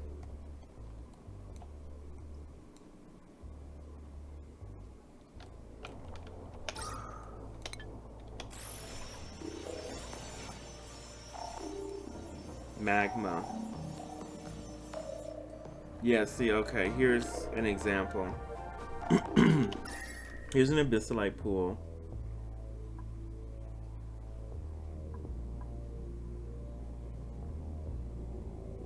Magma. Yeah, see, okay, here's an example. Here's an abyssalite pool.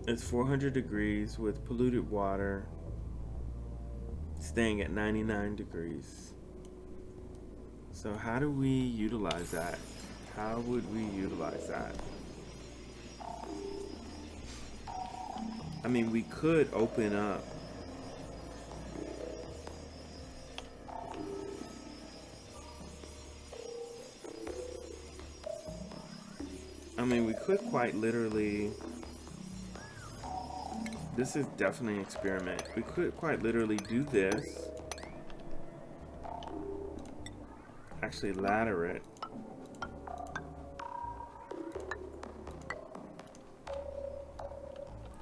It's 400 degrees with polluted water staying at 99 degrees. So how do we utilize that? How would we utilize that? I mean, we could open up we could quite literally, this is definitely an experiment. We could quite literally do this. Actually ladder it.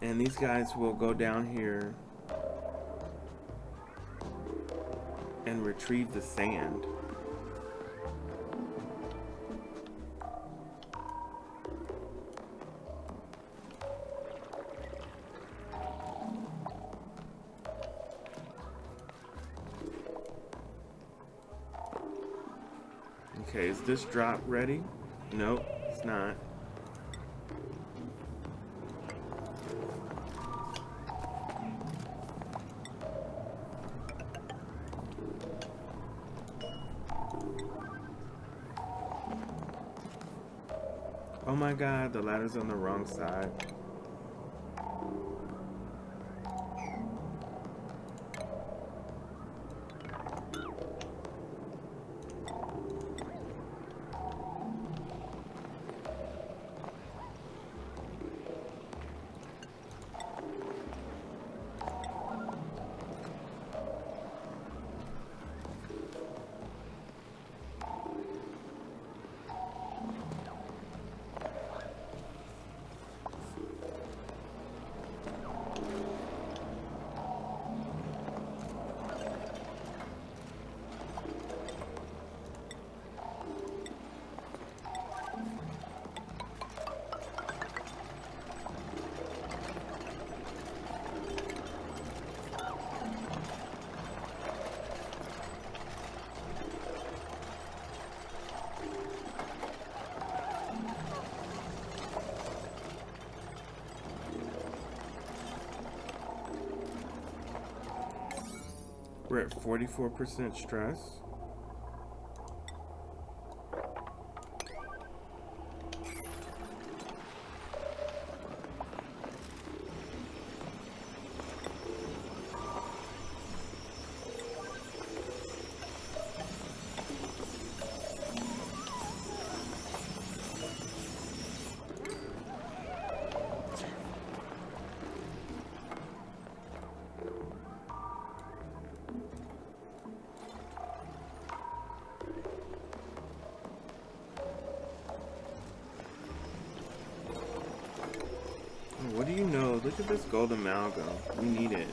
And these guys will go down here and retrieve the sand. Okay, is this drop ready? Nope, it's not. Oh my god, the ladder's on the wrong side. We're at 44% stress. What do you know? Look at this gold amalgam. We need it.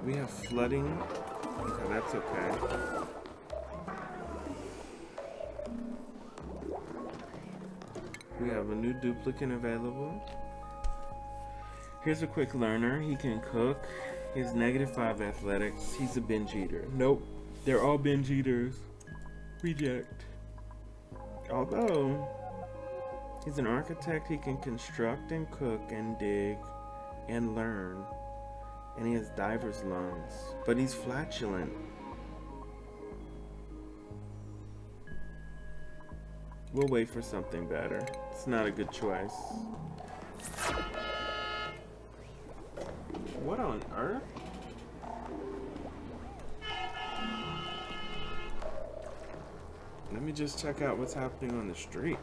We have flooding. Okay, that's okay. We have a new duplicate available. Here's a quick learner. He can cook. He has -5 athletics. He's a binge eater. Nope. They're all binge eaters. Reject. Although, he's an architect. He can construct and cook and dig and learn. And he has diver's lungs, but he's flatulent. We'll wait for something better. It's not a good choice. What on earth? Let me just check out what's happening on the street.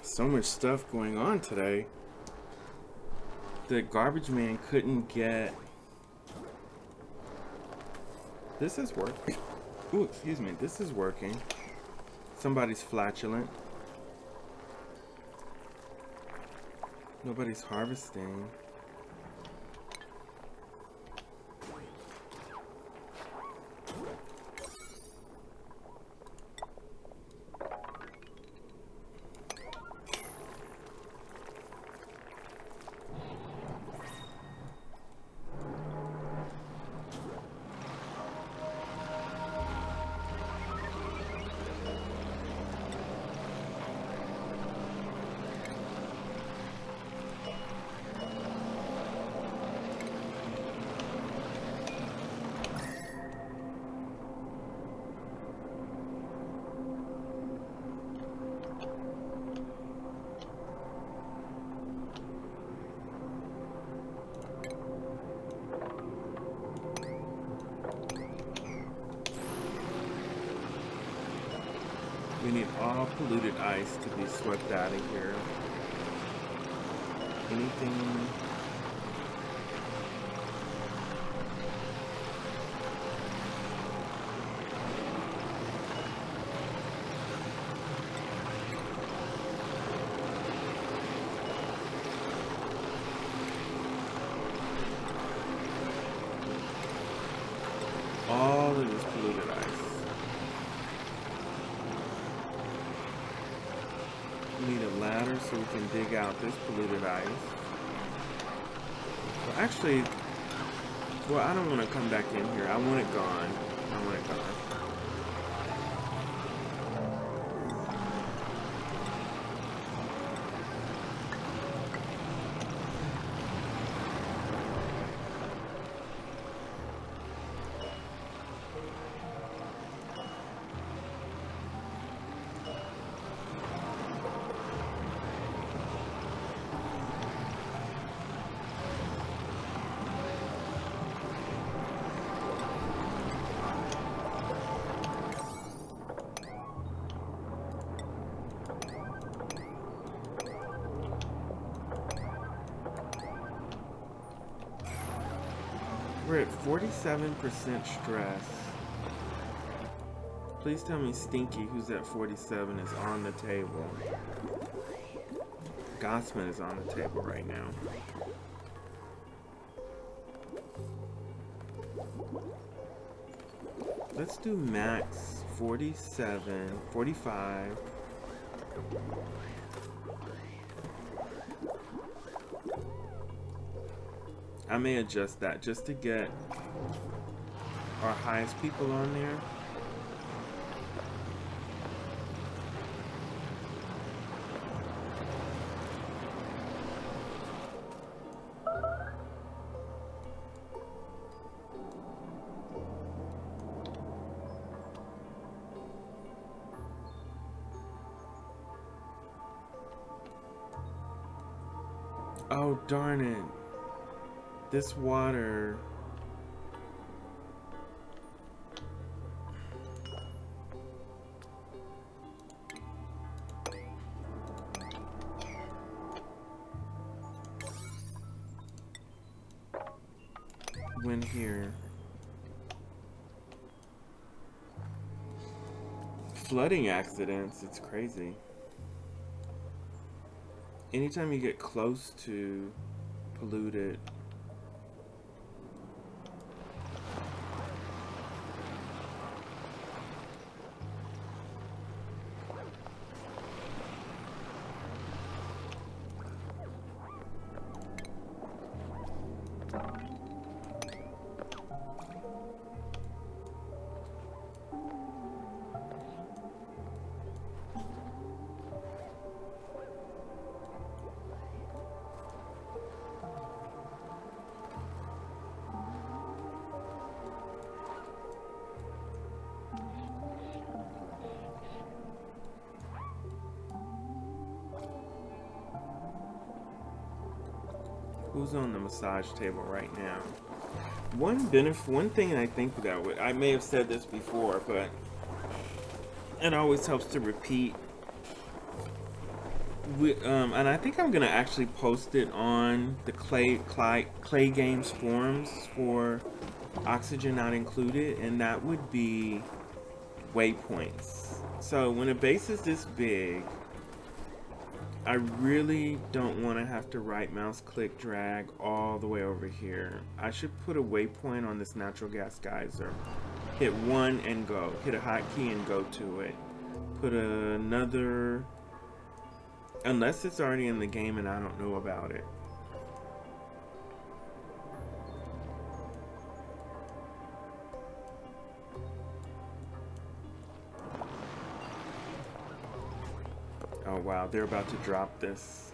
So much stuff going on today. The garbage man couldn't get... This is working. Ooh, excuse me. This is working. Somebody's flatulent. Nobody's harvesting. We need all polluted ice to be swept out of here. Anything... all of this polluted ice. We need a ladder so we can dig out this polluted ice. Well, actually, well, I don't want to come back in here. I want it gone. I want it gone. We're at 47% stress. Please tell me Stinky, who's at 47, is on the table. Gossman is on the table right now. Let's do max 47, 45. I may adjust that just to get our highest people on there. Oh, darn it. This water. Went here. Flooding accidents, it's crazy. Anytime you get close to polluted, who's on the massage table right now? One thing I think that I may have said this before, but it always helps to repeat. And I think I'm gonna actually post it on the Clay Games forums for Oxygen Not Included, and that would be waypoints. So when a base is this big, I really don't want to have to right mouse click drag all the way over here. I should put a waypoint on this natural gas geyser. Hit one and go. Hit a hotkey and go to it. Put another, unless it's already in the game and I don't know about it. Oh wow, they're about to drop this.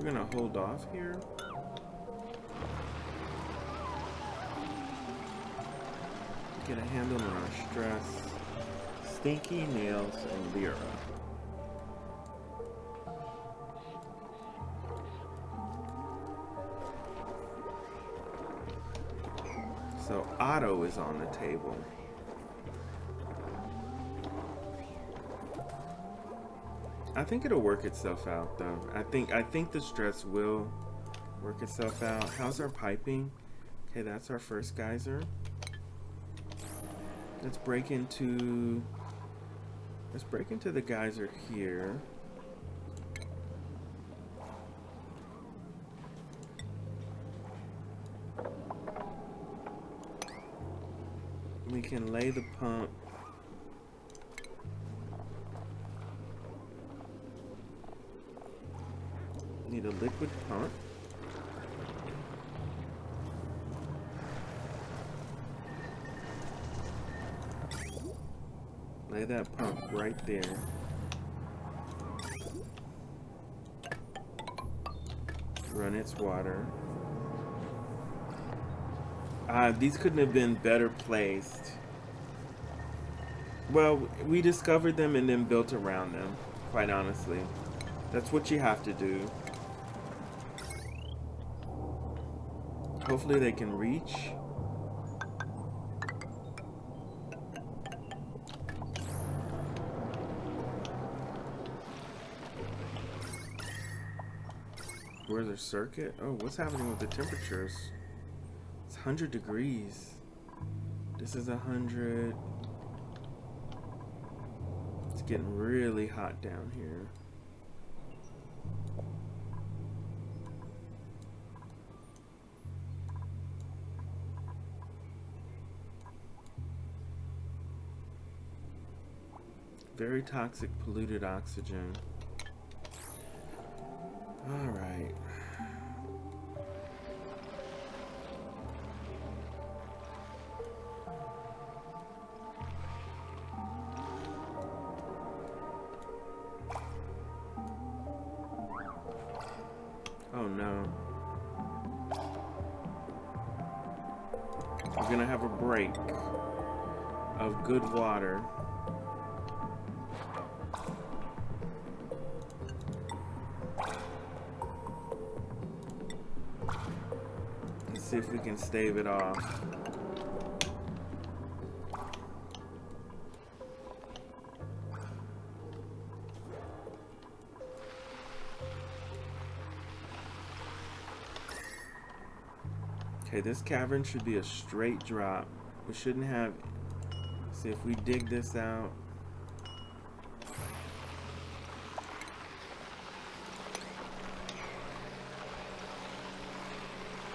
We're gonna hold off here. Get a handle on our stress. Stinky Nails and Lyra. So Otto is on the table. I think it'll work itself out though. I think the stress will work itself out. How's our piping? Okay, that's our first geyser. Let's break into the geyser here. We can lay the pump. Need a liquid pump. Lay that pump right there. Run its water. These couldn't have been better placed. Well, we discovered them and then built around them, quite honestly. That's what you have to do. Hopefully they can reach. Where's their circuit? Oh, what's happening with the temperatures? It's 100 degrees. This is 100. It's getting really hot down here. Very toxic, polluted oxygen. All right. Oh no. We're gonna have a break of good water. Let's see if we can stave it off. Okay, this cavern should be a straight drop. We shouldn't have. See if we dig this out.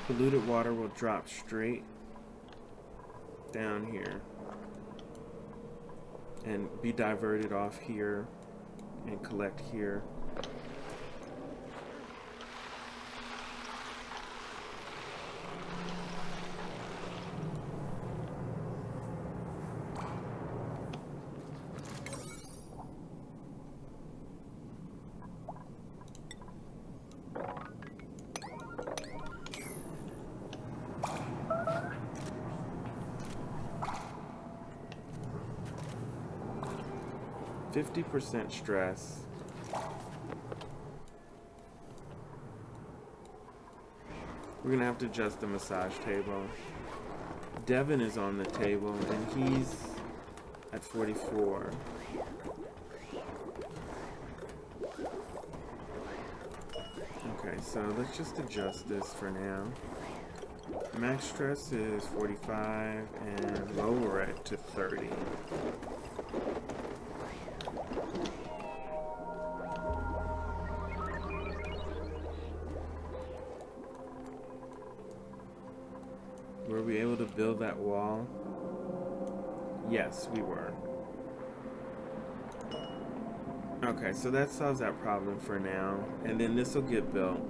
Polluted water will drop straight down here and be diverted off here and collect here. %, stress. We're gonna have to adjust the massage table. Devin is on the table and he's at 44. Okay, so let's just adjust this for now. Max stress is 45 and lower it to 30. Were we able to build that wall? Yes, we were. Okay, so that solves that problem for now. And then this will get built.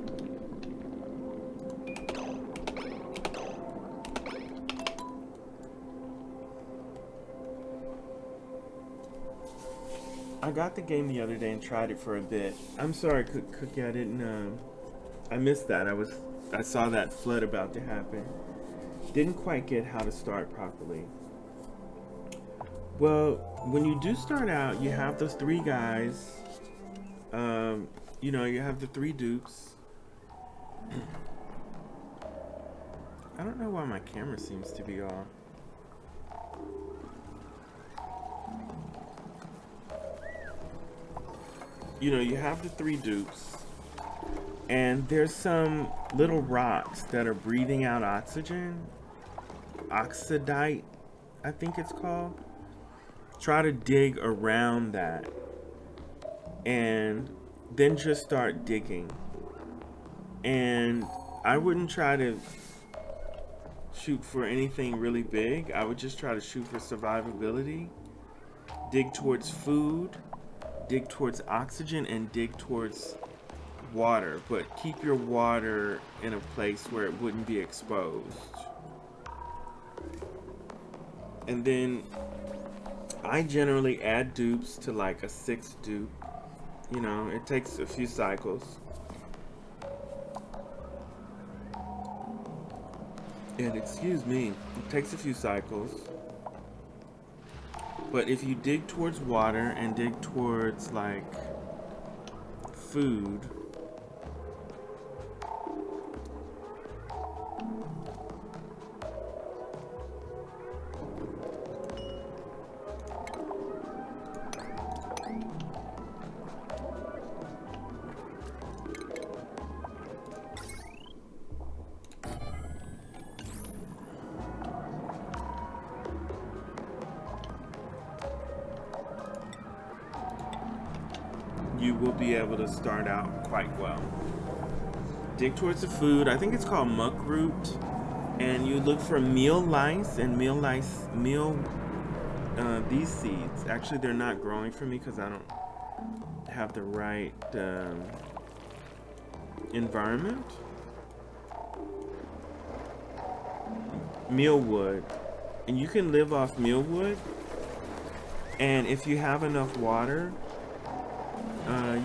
I got the game the other day and tried it for a bit. I'm sorry, Cookie, I didn't I missed that. I saw that flood about to happen. Didn't quite get how to start properly. Well, when you do start out, you have those three guys. You have the three dupes. I don't know why my camera seems to be off. You have the three dupes, and there's some little rocks that are breathing out oxygen. Oxidite, I think it's called. Try to dig around that, and then just start digging. And I wouldn't try to shoot for anything really big. I would just try to shoot for survivability. Dig towards food, dig towards oxygen, and dig towards water. But keep your water in a place where it wouldn't be exposed. And then I generally add dupes to like a 6th dupe. It takes a few cycles. And excuse me, it takes a few cycles. But if you dig towards water and dig towards like food, you will be able to start out quite well. Dig towards the food. I think it's called muck root. And you look for meal lice and these seeds. Actually, they're not growing for me because I don't have the right environment. Mealwood. And you can live off mealwood. And if you have enough water,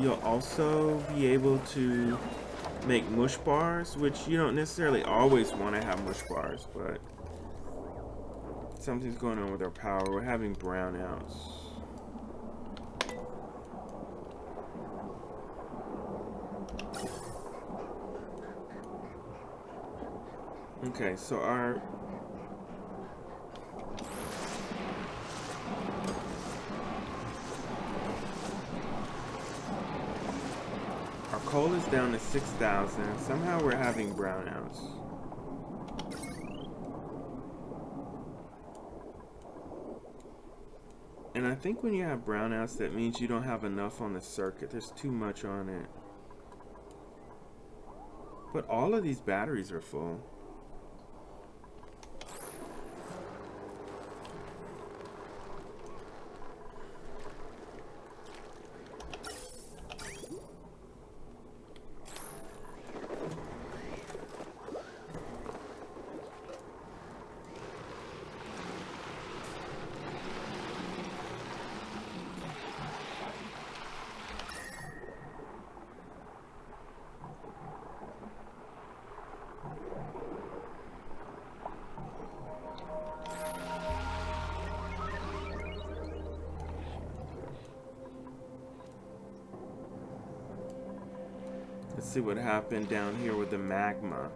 you'll also be able to make mush bars, which you don't necessarily always want to have mush bars, but something's going on with our power. We're having brownouts. Okay, so our coal is down to 6,000. Somehow we're having brownouts. And I think when you have brownouts, that means you don't have enough on the circuit. There's too much on it. But all of these batteries are full. Let's see what happened down here with the magma.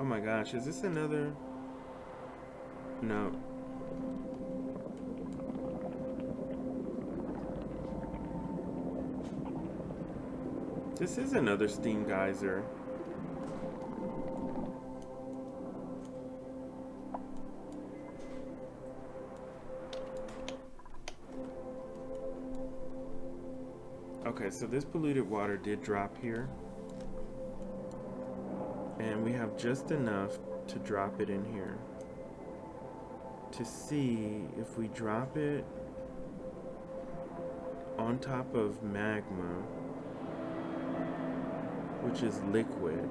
Oh my gosh, is this another? No. This is another steam geyser. Okay, so this polluted water did drop here. And we have just enough to drop it in here. To see if we drop it on top of magma, which is liquid,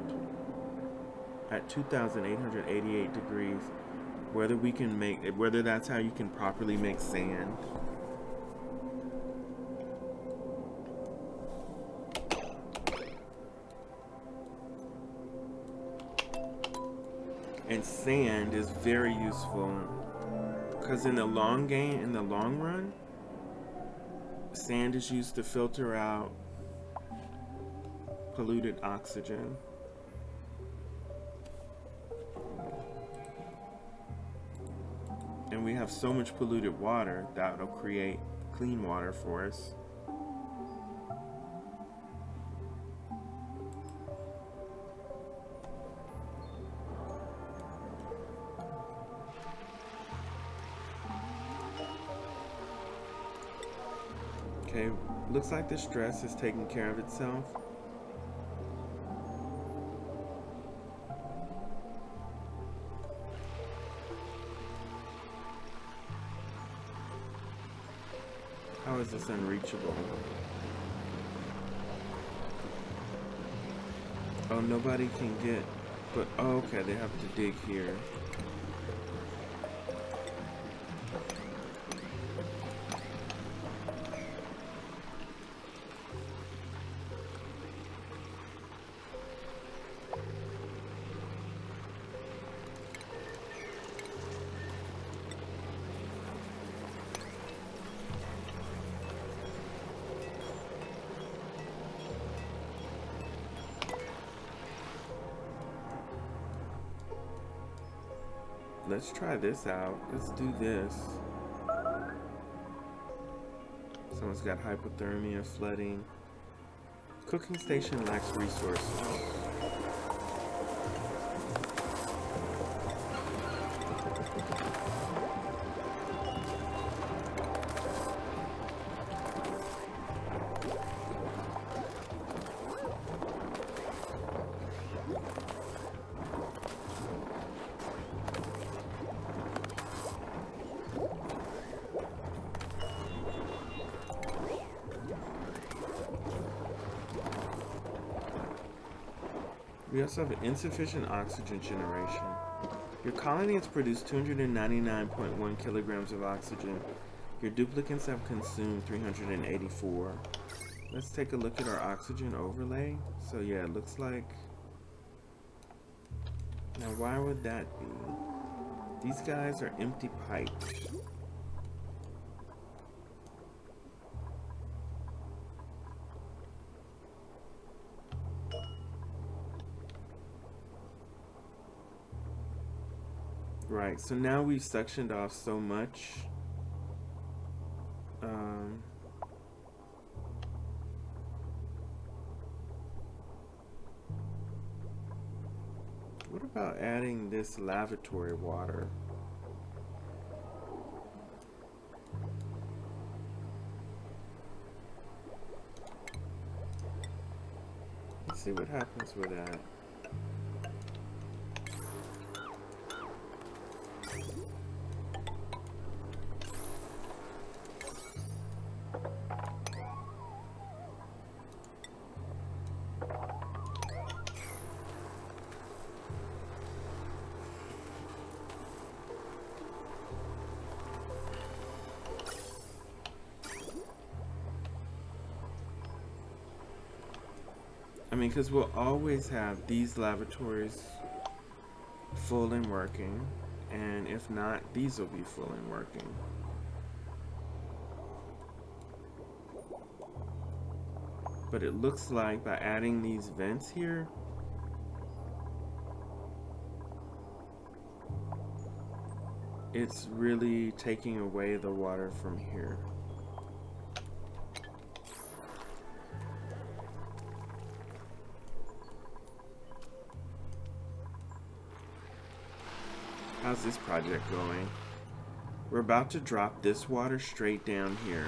at 2,888 degrees, whether that's how you can properly make sand. And sand is very useful because in the long run, sand is used to filter out polluted oxygen. And we have so much polluted water that it'll create clean water for us. Okay, looks like the stress is taking care of itself. How is this unreachable? Oh, nobody can get, but oh, okay, they have to dig here. Let's try this out. Let's do this. Someone's got hypothermia, flooding. Cooking station lacks resources. We also have insufficient oxygen generation. Your colony has produced 299.1 kilograms of oxygen. Your duplicates have consumed 384. Let's take a look at our oxygen overlay. So yeah, it looks like... Now why would that be? These guys are empty pipes. Right, so now we've suctioned off so much. What about adding this lavatory water? Let's see what happens with that. I mean, because we'll always have these lavatories full and working, and if not, these will be full and working. But it looks like by adding these vents here, it's really taking away the water from here. How's this project going? We're about to drop this water straight down here.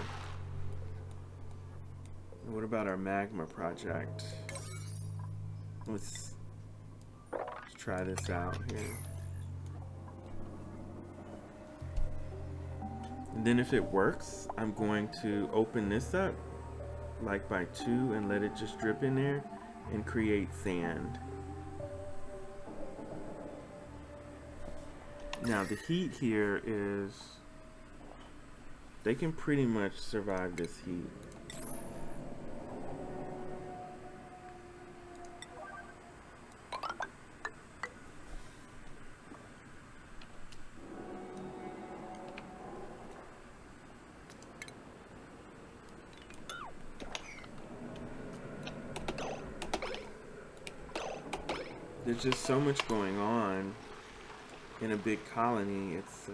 And what about our magma project? Let's try this out here. And then if it works, I'm going to open this up like by 2 and let it just drip in there and create sand. Now the heat here is, they can pretty much survive this heat. there's just so much going on in a big colony. It's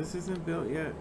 this isn't built yet.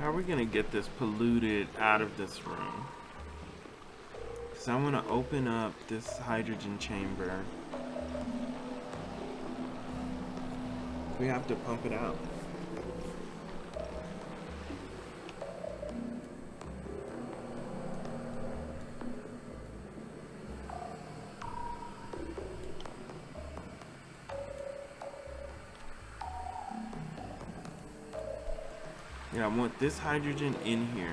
How are we gonna get this polluted out of this room? Because I want to open up this hydrogen chamber. We have to pump it out. Yeah, I want this hydrogen in here.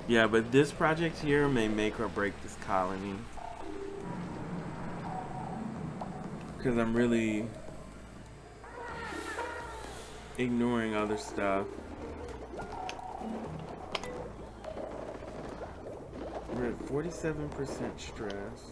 Yeah, but this project here may make or break this colony. Because I'm really ignoring other stuff. We're at 47% stress.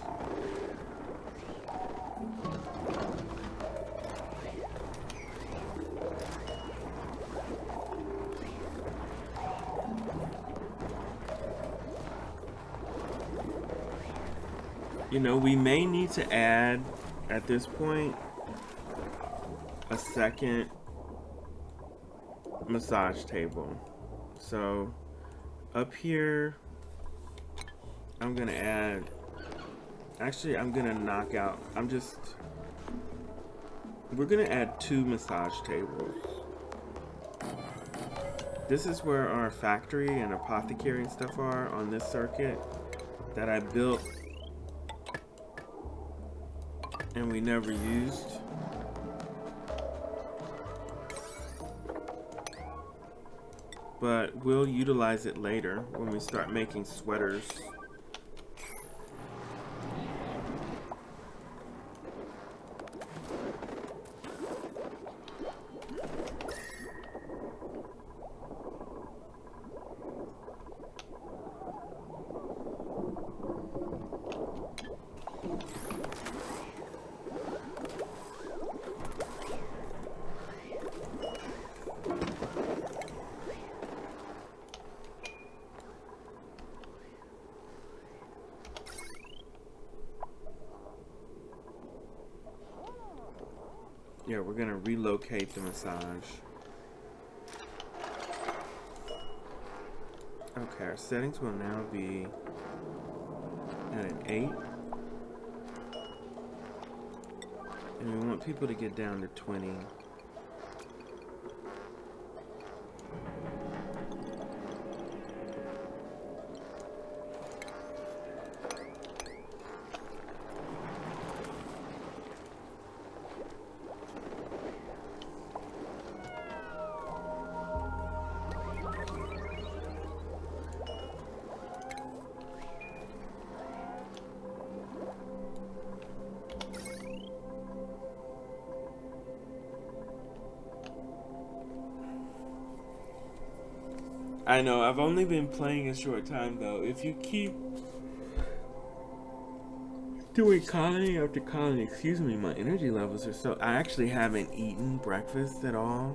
You know, we may need to add, at this point, a second massage table. So, up here, I'm gonna add, actually I'm gonna knock out, we're gonna add 2 massage tables. This is where our factory and apothecary and stuff are on this circuit that I built and we never used. But we'll utilize it later when we start making sweaters. Yeah, we're gonna relocate the massage. Okay, our settings will now be at an 8. And we want people to get down to 20. I know, I've only been playing a short time though. If you keep doing colony after colony, excuse me, my energy levels are so... I actually haven't eaten breakfast at all.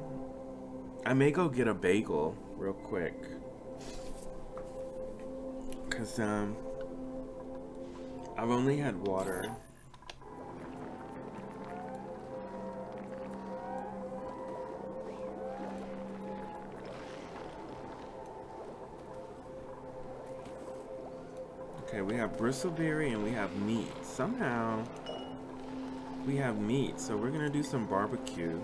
I may go get a bagel real quick. Cause I've only had water. Okay, we have bristleberry and we have meat. Somehow we have meat, so we're gonna do some barbecue.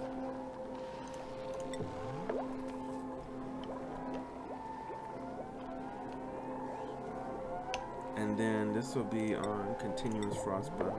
And then this will be on continuous frostbite.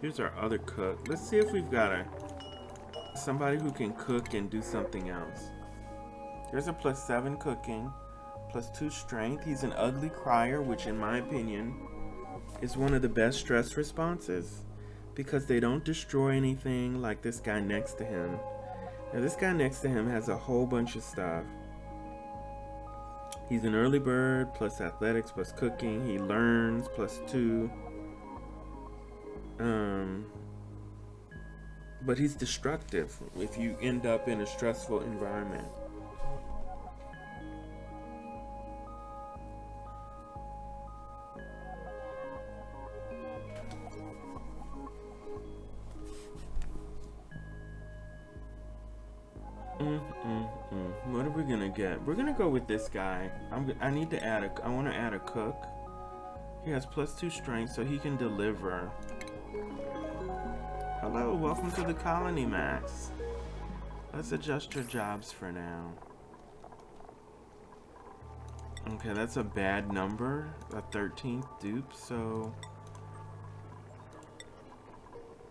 Here's our other cook. Let's see if we've got somebody who can cook and do something else. There's a +7 cooking, +2 strength. He's an ugly crier, which in my opinion is one of the best stress responses because they don't destroy anything like this guy next to him. Now this guy next to him has a whole bunch of stuff. He's an early bird, plus athletics, plus cooking. He learns, +2. But he's destructive if you end up in a stressful environment. What are we gonna get? We're gonna go with this guy. I need to add I want to add a cook. He has +2 strength, so he can deliver. Hello, welcome to the colony, Max. Let's adjust your jobs for now. Okay, that's a bad number, a 13th dupe, so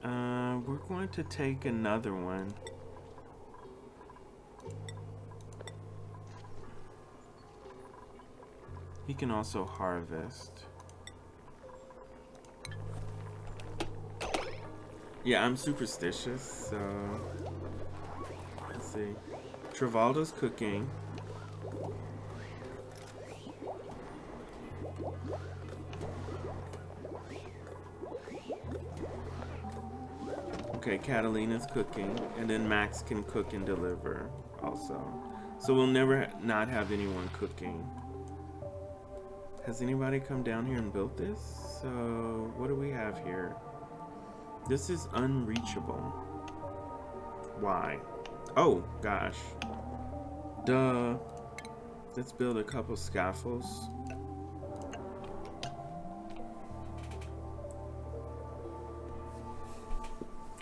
we're going to take another one. He can also harvest. Yeah, I'm superstitious, so let's see. Travaldo's cooking. Okay, Catalina's cooking, and then Max can cook and deliver also. So we'll never not have anyone cooking. Has anybody come down here and built this? So what do we have here? This is unreachable. Why? Oh, gosh. Duh. Let's build a couple scaffolds.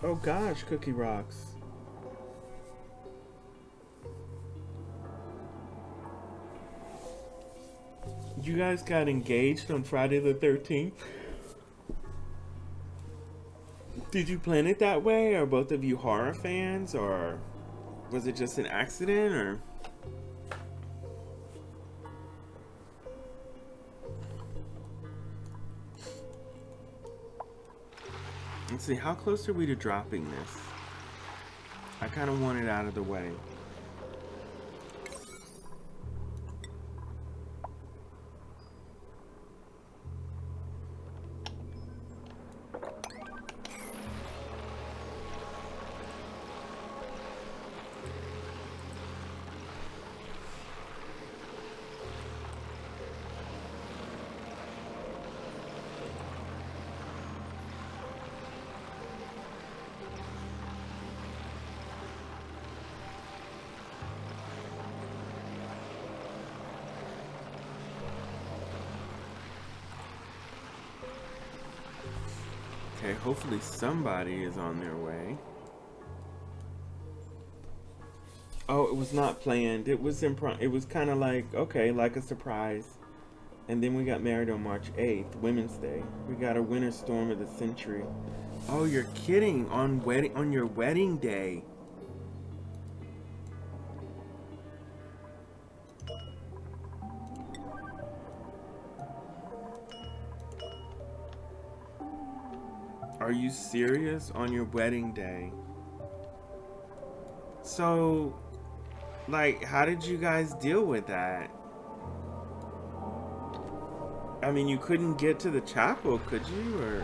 Oh gosh, Cookie Rocks. You guys got engaged on Friday the 13th? Did you plan it that way? Are both of you horror fans? Or was it just an accident? Or let's see, how close are we to dropping this? I kind of want it out of the way. Okay, hopefully somebody is on their way. Oh, it was not planned. It was it was kind of like, okay, like a surprise. And then we got married on March 8th, Women's Day. We got a winter storm of the century. Oh, you're kidding. On your wedding day. Are you serious? On your wedding day? So, like, how did you guys deal with that? I mean, you couldn't get to the chapel, could you? Or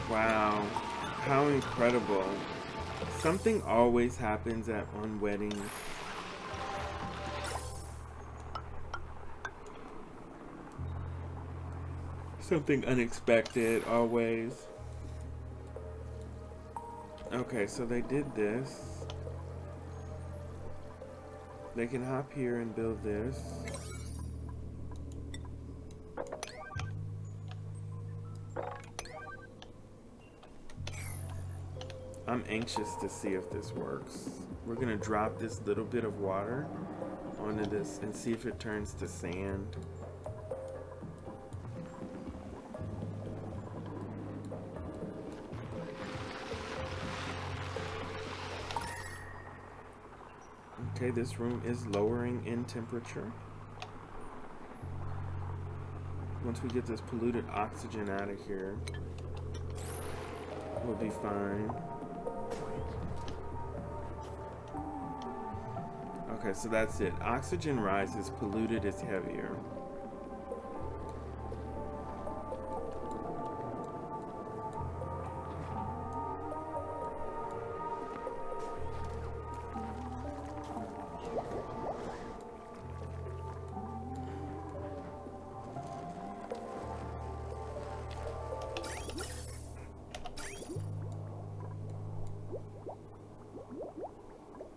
wow, how incredible. Something always happens on weddings. Something unexpected, always. Okay, so they did this. They can hop here and build this. I'm anxious to see if this works. We're gonna drop this little bit of water onto this and see if it turns to sand. Okay, this room is lowering in temperature. Once we get this polluted oxygen out of here, we'll be fine. Okay, so that's it. Oxygen rises, polluted is heavier.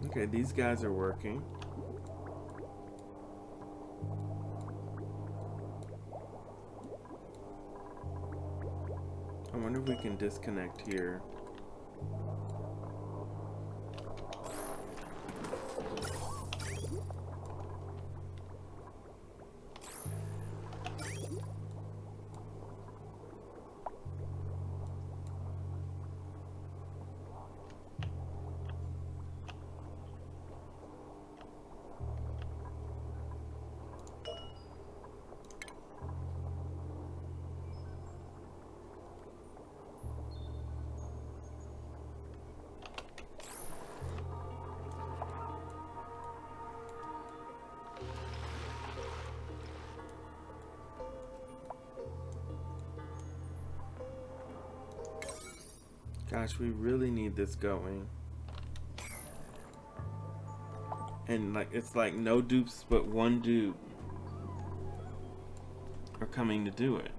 Okay, these guys are working. I wonder if we can disconnect here. Gosh, we really need this going. And like, it's like no dupes but one dupe are coming to do it.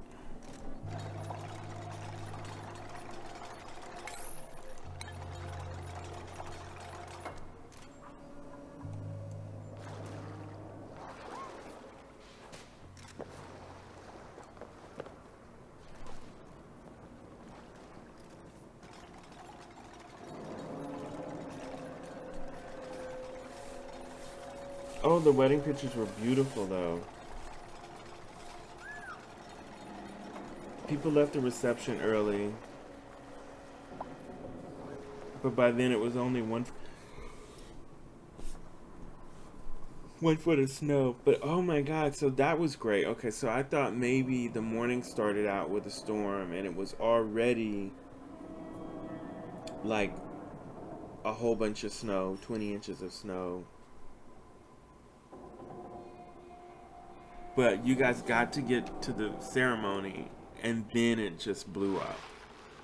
Oh, the wedding pictures were beautiful though. People left the reception early, but by then it was only 1 foot of snow. But oh my god, so that was great. Okay, so I thought maybe the morning started out with a storm and it was already like a whole bunch of snow, 20 inches of snow. But you guys got to get to the ceremony and then it just blew up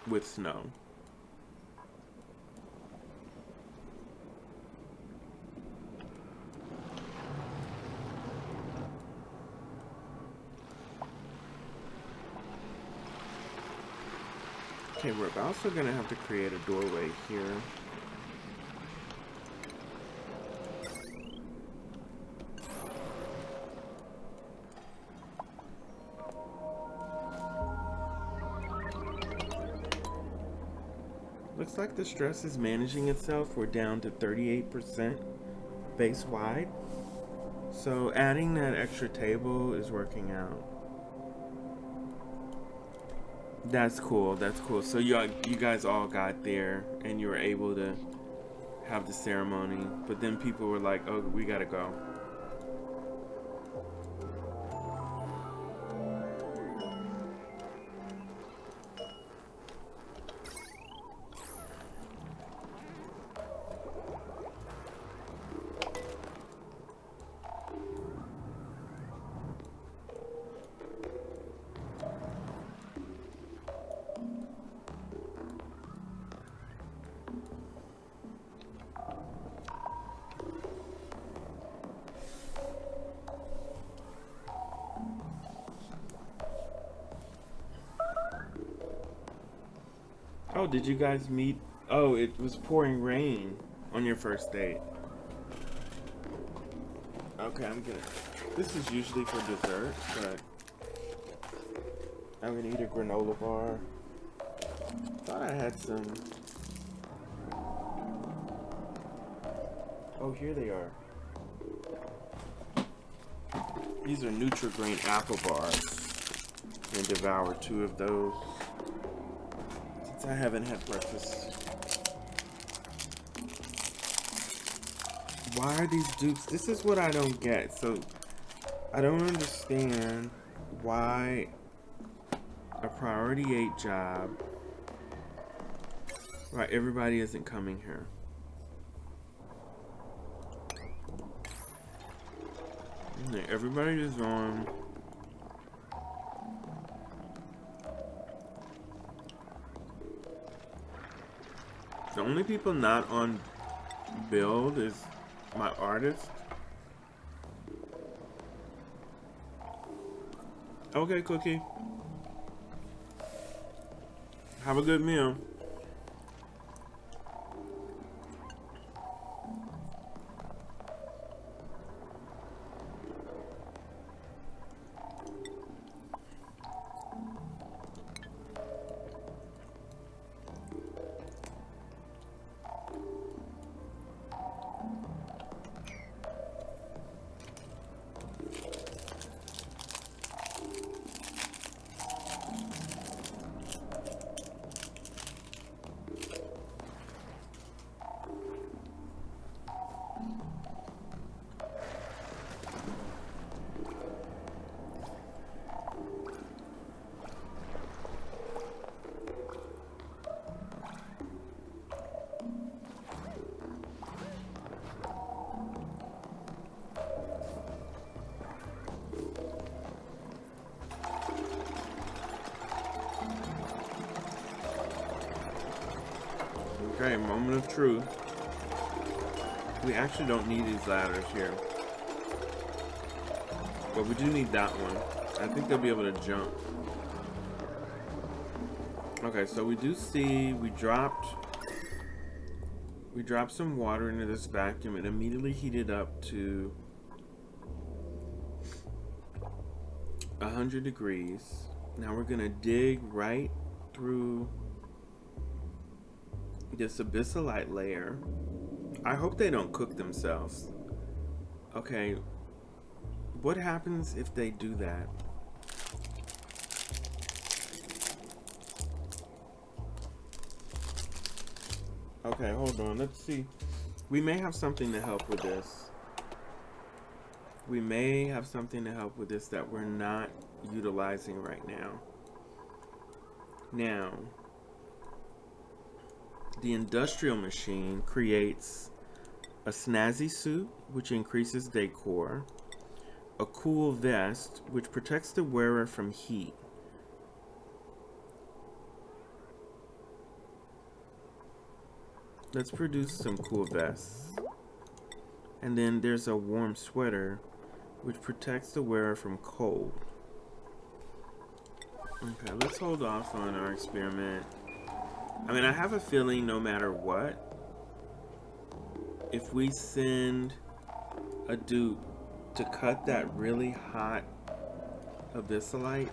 with snow. Okay, we're also gonna have to create a doorway here. Looks like the stress is managing itself. We're down to 38% base wide. So adding that extra table is working out. That's cool. That's cool. So you guys all got there and you were able to have the ceremony, but then people were like, "Oh, we gotta go." Oh, did you guys meet? Oh, it was pouring rain on your first date. Okay, I'm gonna. This is usually for dessert, but I'm gonna eat a granola bar. Thought I had some. Oh, here they are. These are Nutri-Grain apple bars. I'm gonna devour 2 of those. I haven't had breakfast. Why are these dupes? This is what I don't get. So I don't understand why a priority 8 job, why everybody isn't coming here. Everybody is on. The only people not on build is my artist. Okay, Cookie. Have a good meal. Okay, moment of truth. We actually don't need these ladders here. But we do need that one. I think they'll be able to jump. Okay, so we do see we dropped some water into this vacuum. It immediately heated up to 100 degrees. Now we're gonna dig right through this abyssalite layer. I hope they don't cook themselves. Okay, what happens if they do that? Okay, hold on, let's see. We may have something to help with this. we may have something to help with this that we're not utilizing right now. Now, the industrial machine creates a snazzy suit, which increases decor, a cool vest, which protects the wearer from heat. Let's produce some cool vests. And then there's a warm sweater, which protects the wearer from cold. Okay, let's hold off on our experiment. I mean, I have a feeling no matter what, if we send a dupe to cut that really hot abyssalite,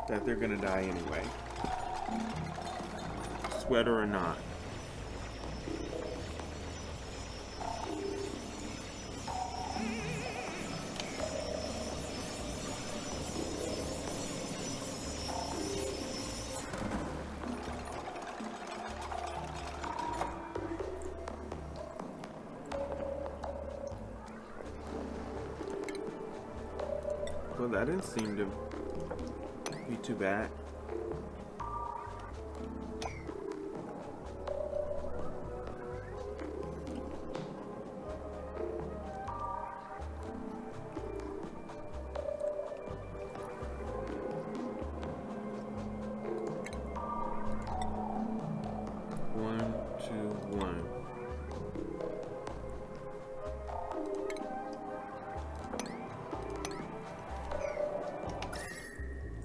that they're gonna die anyway, sweater or not. Well, that didn't seem to be too bad. One, two, one.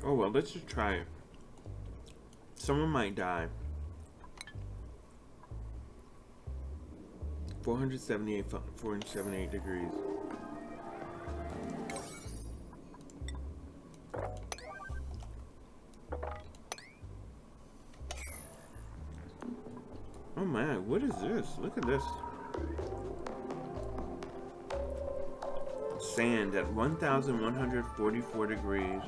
Oh well, let's just try it. Someone might die. 478 degrees. Oh man, what is this? Look at this. Sand at 1,144 degrees.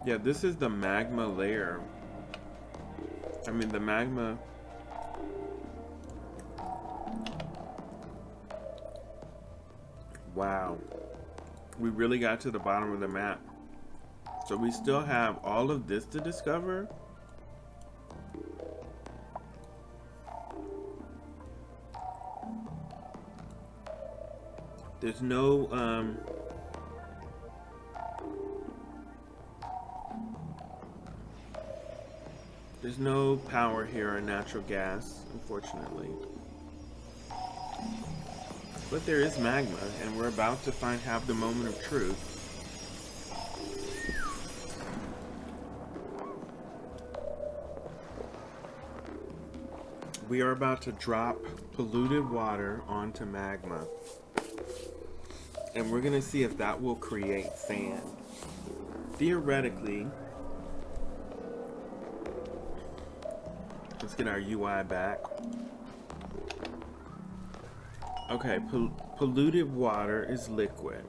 Yeah, this is the magma layer. I mean, the magma. Wow. We really got to the bottom of the map. So we still have all of this to discover. There's no, there's no power here or natural gas, unfortunately. But there is magma, and we're about to have the moment of truth. We are about to drop polluted water onto magma. And we're gonna see if that will create sand. Theoretically, let's get our UI back. Okay, polluted water is liquid.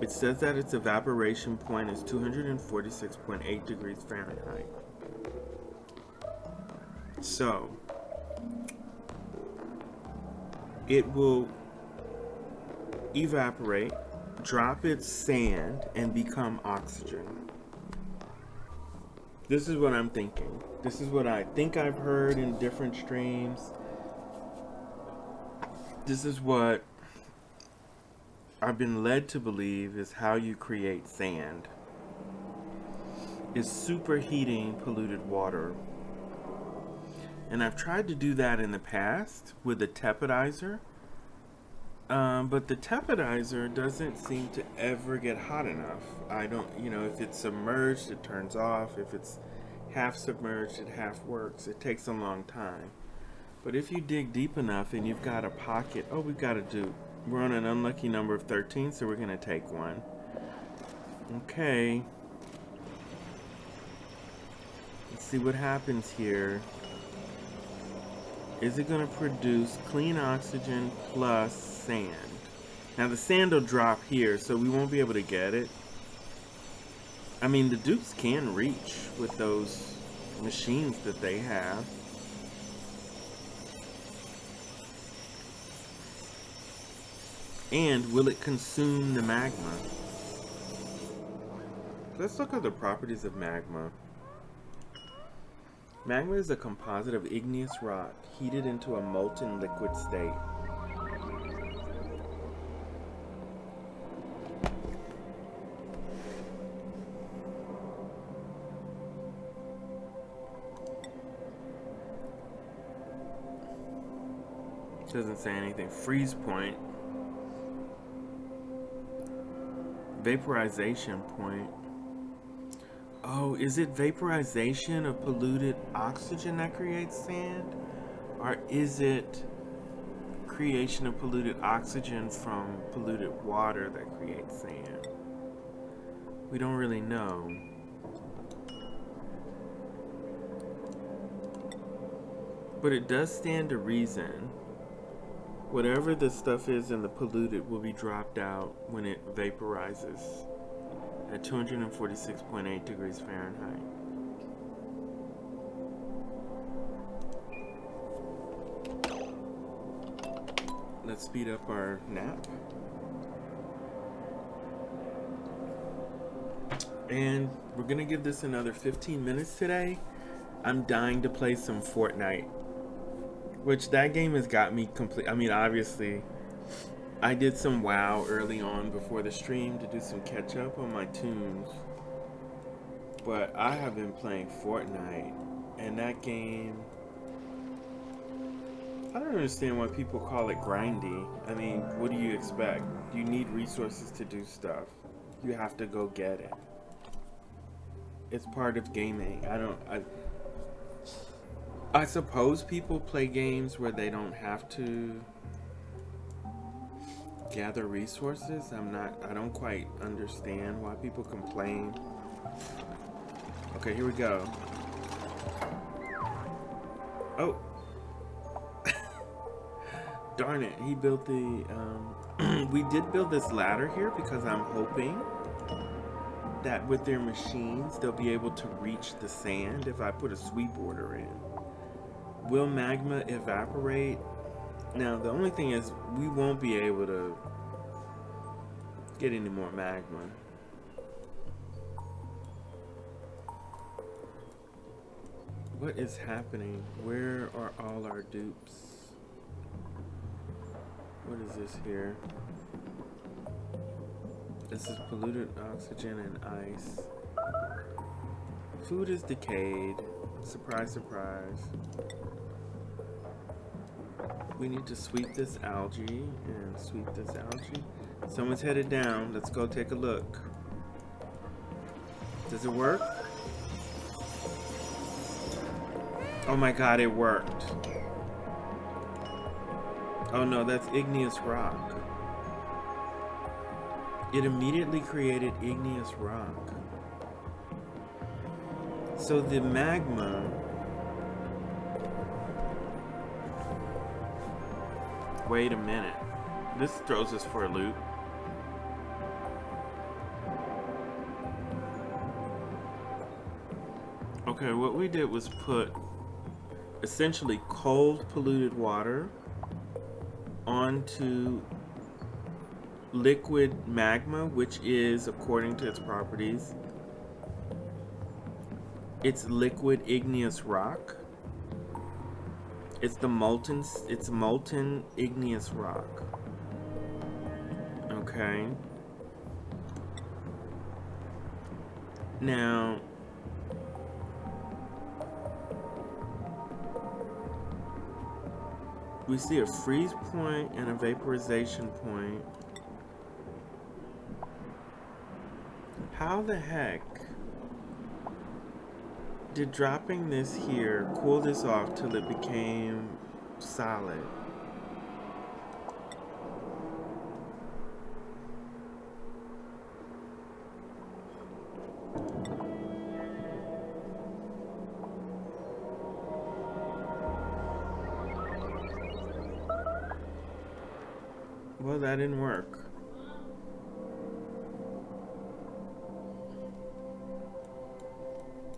It says that its evaporation point is 246.8 degrees Fahrenheit. So, it will evaporate, drop its sand, and become oxygen. This is what I'm thinking. This is what I think I've heard in different streams. This is what I've been led to believe is how you create sand. Is superheating polluted water. And I've tried to do that in the past with a tepidizer. But the tepidizer doesn't seem to ever get hot enough. I don't, if it's submerged, it turns off. If it's half submerged, it half works. It takes a long time. But if you dig deep enough and you've got a pocket, oh, we've got a dupe. We're on an unlucky number of 13, so we're going to take one. Okay. Let's see what happens here. Is it going to produce clean oxygen plus sand? Now the sand will drop here, so we won't be able to get it. I mean, the dupes can reach with those machines that they have. And will it consume the magma? Let's look at the properties of magma. Magma is a composite of igneous rock heated into a molten liquid state. Doesn't say anything. Freeze point. Vaporization point. Oh, is it vaporization of polluted oxygen that creates sand? Or is it creation of polluted oxygen from polluted water that creates sand? We don't really know. But it does stand to reason. Whatever the stuff is in the polluted will be dropped out when it vaporizes at 246.8 degrees Fahrenheit. Let's speed up our nap. And we're gonna give this another 15 minutes today. I'm dying to play some Fortnite. Which that game has got me complete. I mean, obviously, I did some WoW early on before the stream to do some catch up on my tunes. But I have been playing Fortnite, and that game, I don't understand why people call it grindy. I mean, what do you expect? You need resources to do stuff. You have to go get it. It's part of gaming. I suppose people play games where they don't have to gather resources. I don't quite understand why people complain. Okay, here we go. Oh. Darn it, he built the, we did build this ladder here because I'm hoping that with their machines, they'll be able to reach the sand if I put a sweep order in. Will magma evaporate? Now, the only thing is we won't be able to get any more magma. What is happening? Where are all our dupes? What is this here? This is polluted oxygen and ice. Food is decayed. Surprise, surprise. We need to sweep this algae and sweep this algae. Someone's headed down. Let's go take a look. Does it work? Oh my god, it worked. Oh no, that's igneous rock. It immediately created igneous rock. So the magma wait a minute. This throws us for a loop. Okay, what we did was put essentially cold polluted water onto liquid magma, which is, according to its properties, it's liquid igneous rock. It's molten igneous rock. Okay. Now, we see a freeze point and a vaporization point. How the heck did dropping this here cool this off till it became solid? Well, that didn't work.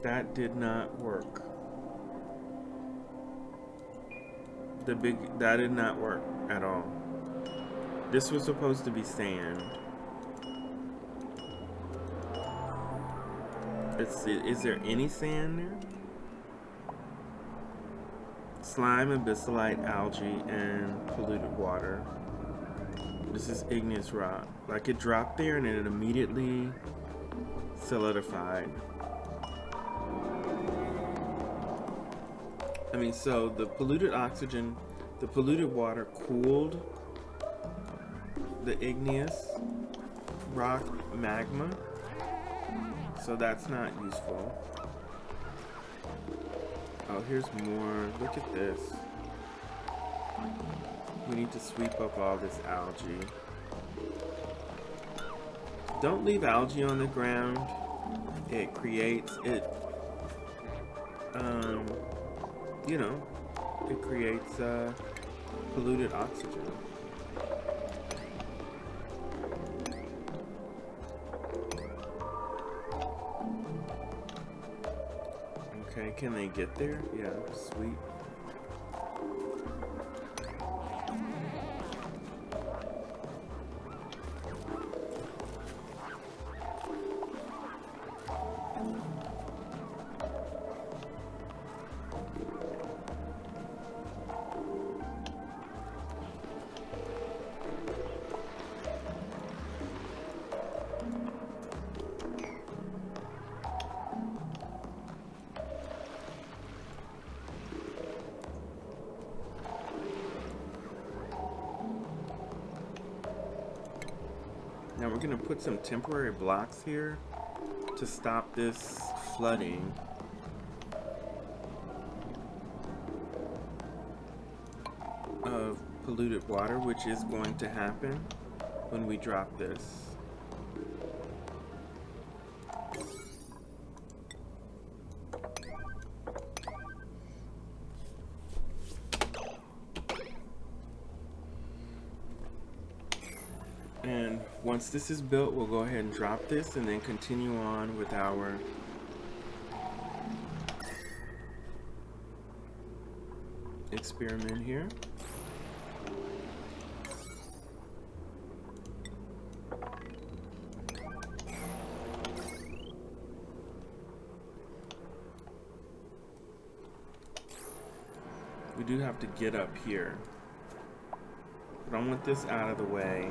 That did not work. That did not work at all. This was supposed to be sand. Is there any sand there? Slime, abyssalite, algae, and polluted water. This is igneous rock. Like, it dropped there and it immediately solidified. I mean, so the polluted oxygen, the polluted water cooled the igneous rock magma. So that's not useful. Oh, here's more. Look at this. We need to sweep up all this algae. Don't leave algae on the ground. It creates you know, it creates polluted oxygen. Okay, can they get there? Yeah, sweet. Now we're going to put some temporary blocks here to stop this flooding. Of polluted water, which is going to happen when we drop this. And once this is built, we'll go ahead and drop this and then continue on with our experiment here. We do have to get up here, but I want this out of the way.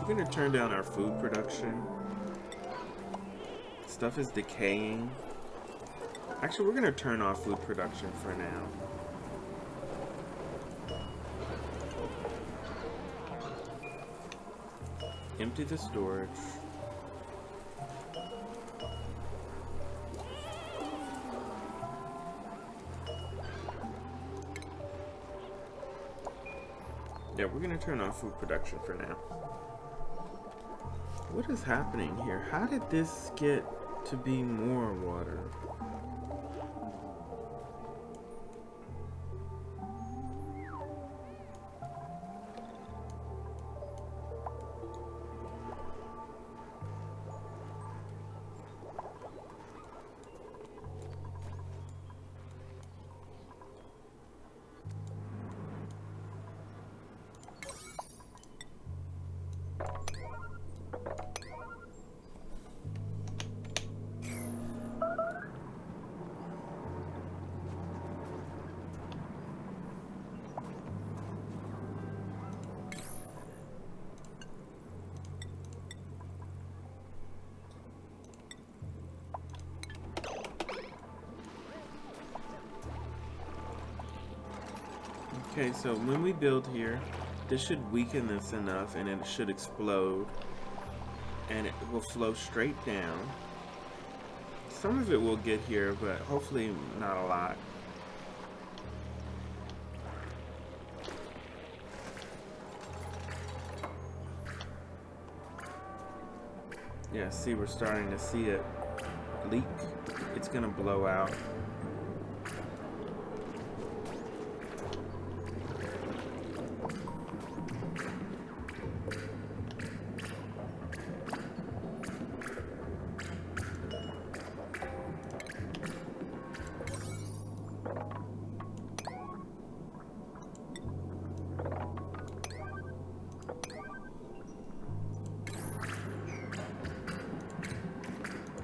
We're going to turn down our food production. Stuff is decaying. Actually, we're going to turn off food production for now. Empty the storage. Yeah, we're going to turn off food production for now. What is happening here? How did this get to be more water? Okay, so when we build here, this should weaken this enough and it should explode. And it will flow straight down. Some of it will get here, but hopefully not a lot. Yeah, see, we're starting to see it leak. It's gonna blow out.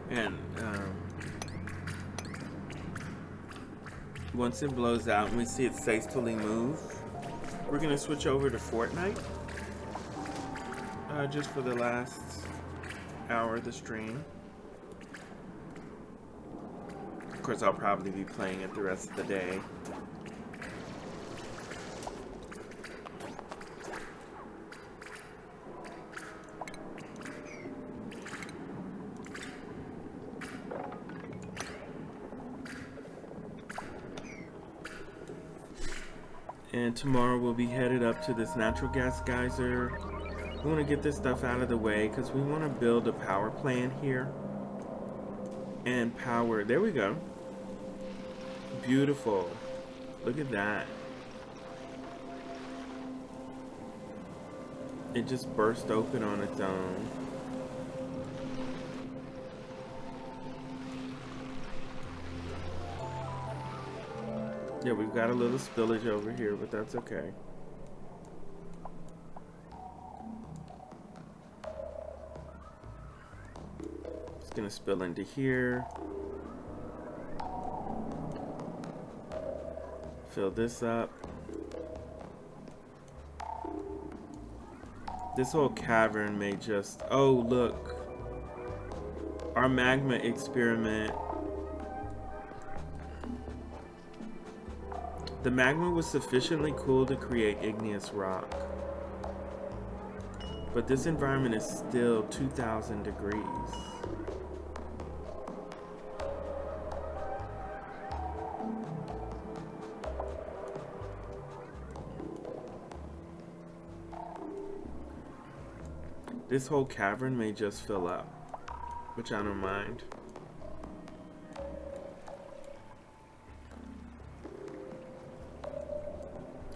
And once it blows out and we see it faithfully move, we're gonna switch over to Fortnite just for the last hour of the stream. Of course, I'll probably be playing it the rest of the day. And tomorrow we'll be headed up to this natural gas geyser. We want to get this stuff out of the way because we want to build a power plant here. And power, there we go. Beautiful. Look at that. It just burst open on its own. Yeah, we've got a little spillage over here, but that's okay. It's gonna spill into here. Fill this up. This whole cavern may just... Oh, look. Our magma experiment. The magma was sufficiently cool to create igneous rock. But this environment is still 2,000 degrees. This whole cavern may just fill up, which I don't mind.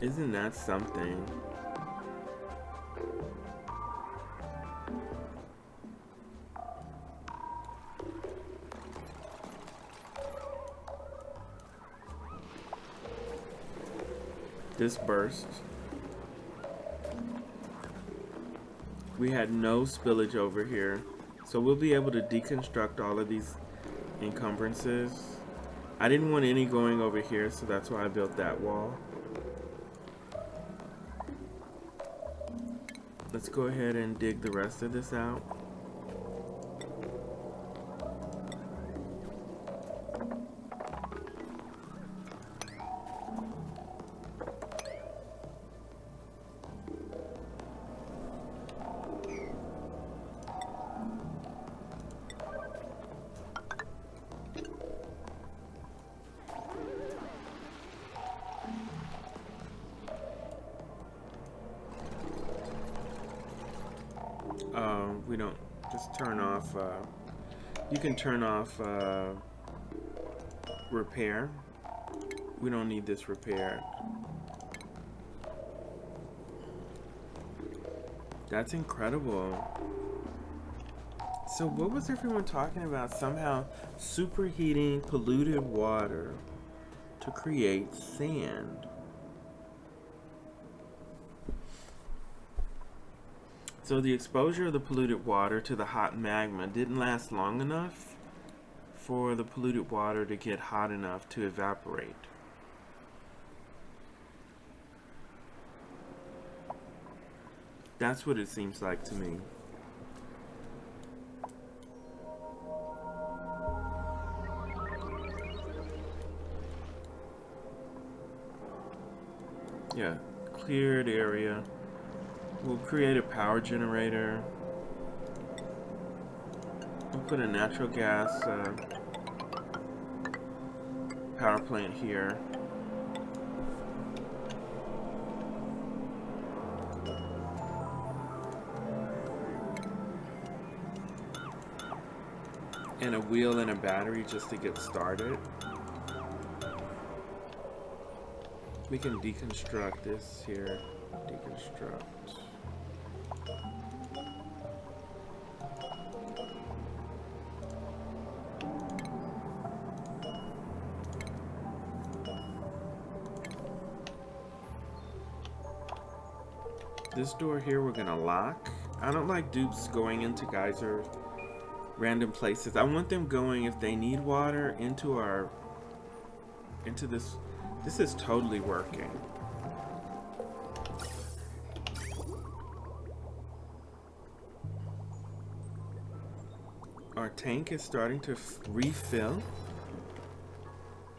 Isn't that something? This burst. We had no spillage over here, so we'll be able to deconstruct all of these encumbrances. I didn't want any going over here, so that's why I built that wall. Let's go ahead and dig the rest of this out. We don't just turn off, you can turn off repair. We don't need this repaired. That's incredible. So what was everyone talking about? Somehow superheating polluted water to create sand. So the exposure of the polluted water to the hot magma didn't last long enough for the polluted water to get hot enough to evaporate. That's what it seems like to me. Yeah, cleared area. We'll create a power generator. We'll put a natural gas power plant here. And a wheel and a battery just to get started. We can deconstruct this here. Deconstruct. This door here we're gonna lock. I don't like dupes going into geyser random places. I want them going, if they need water, into this. This is totally working. Our tank is starting to refill.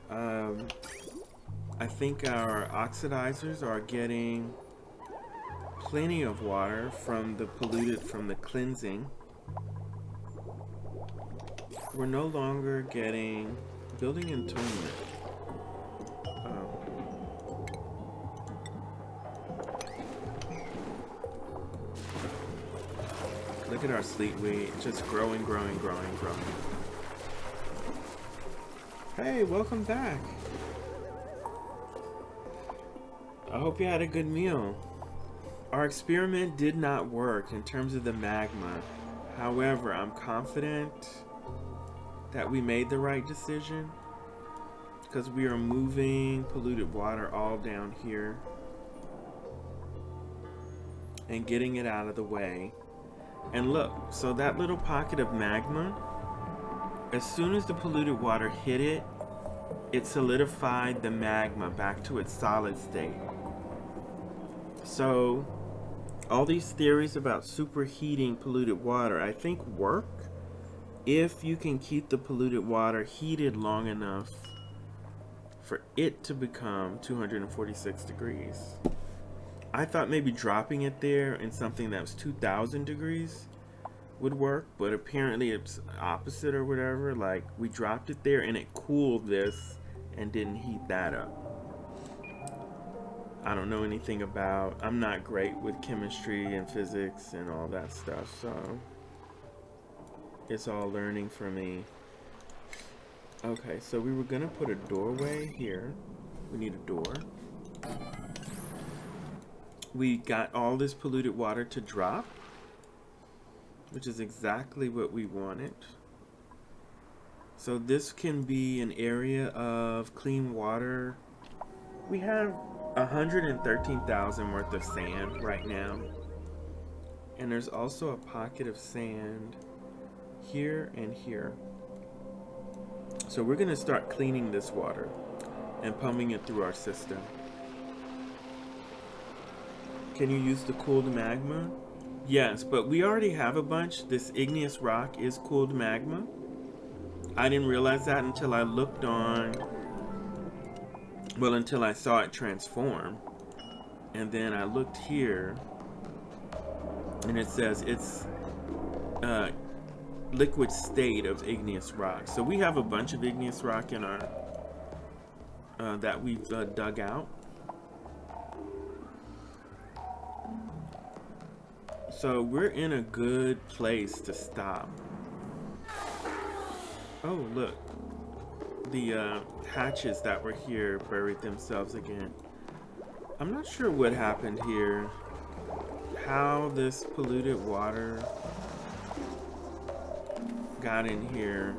I think our oxidizers are getting plenty of water from the cleansing. We're no longer getting building entombment. Look at our sleep weight, just growing. Hey, welcome back. I hope you had a good meal. Our experiment did not work in terms of the magma. However, I'm confident that we made the right decision because we are moving polluted water all down here and getting it out of the way. And look, so that little pocket of magma, as soon as the polluted water hit it, it solidified the magma back to its solid state. So all these theories about superheating polluted water, I think, work if you can keep the polluted water heated long enough for it to become 246 degrees. I thought maybe dropping it there in something that was 2000 degrees would work, but apparently it's opposite or whatever. Like, we dropped it there and it cooled this and didn't heat that up. I don't know anything about, I'm not great with chemistry and physics and all that stuff, so it's all learning for me. Okay, so we were gonna put a doorway here. We need a door. We got all this polluted water to drop, which is exactly what we wanted. So this can be an area of clean water. We have 113,000 worth of sand right now. And there's also a pocket of sand here and here. So we're gonna start cleaning this water and pumping it through our system. Can you use the cooled magma? Yes, but we already have a bunch. This igneous rock is cooled magma. I didn't realize that until I looked on, well, until I saw it transform. And then I looked here and it says it's liquid state of igneous rock. So we have a bunch of igneous rock in our that we've dug out. So we're in a good place to stop. Oh, look. The hatches that were here buried themselves again. I'm not sure what happened here. How this polluted water got in here.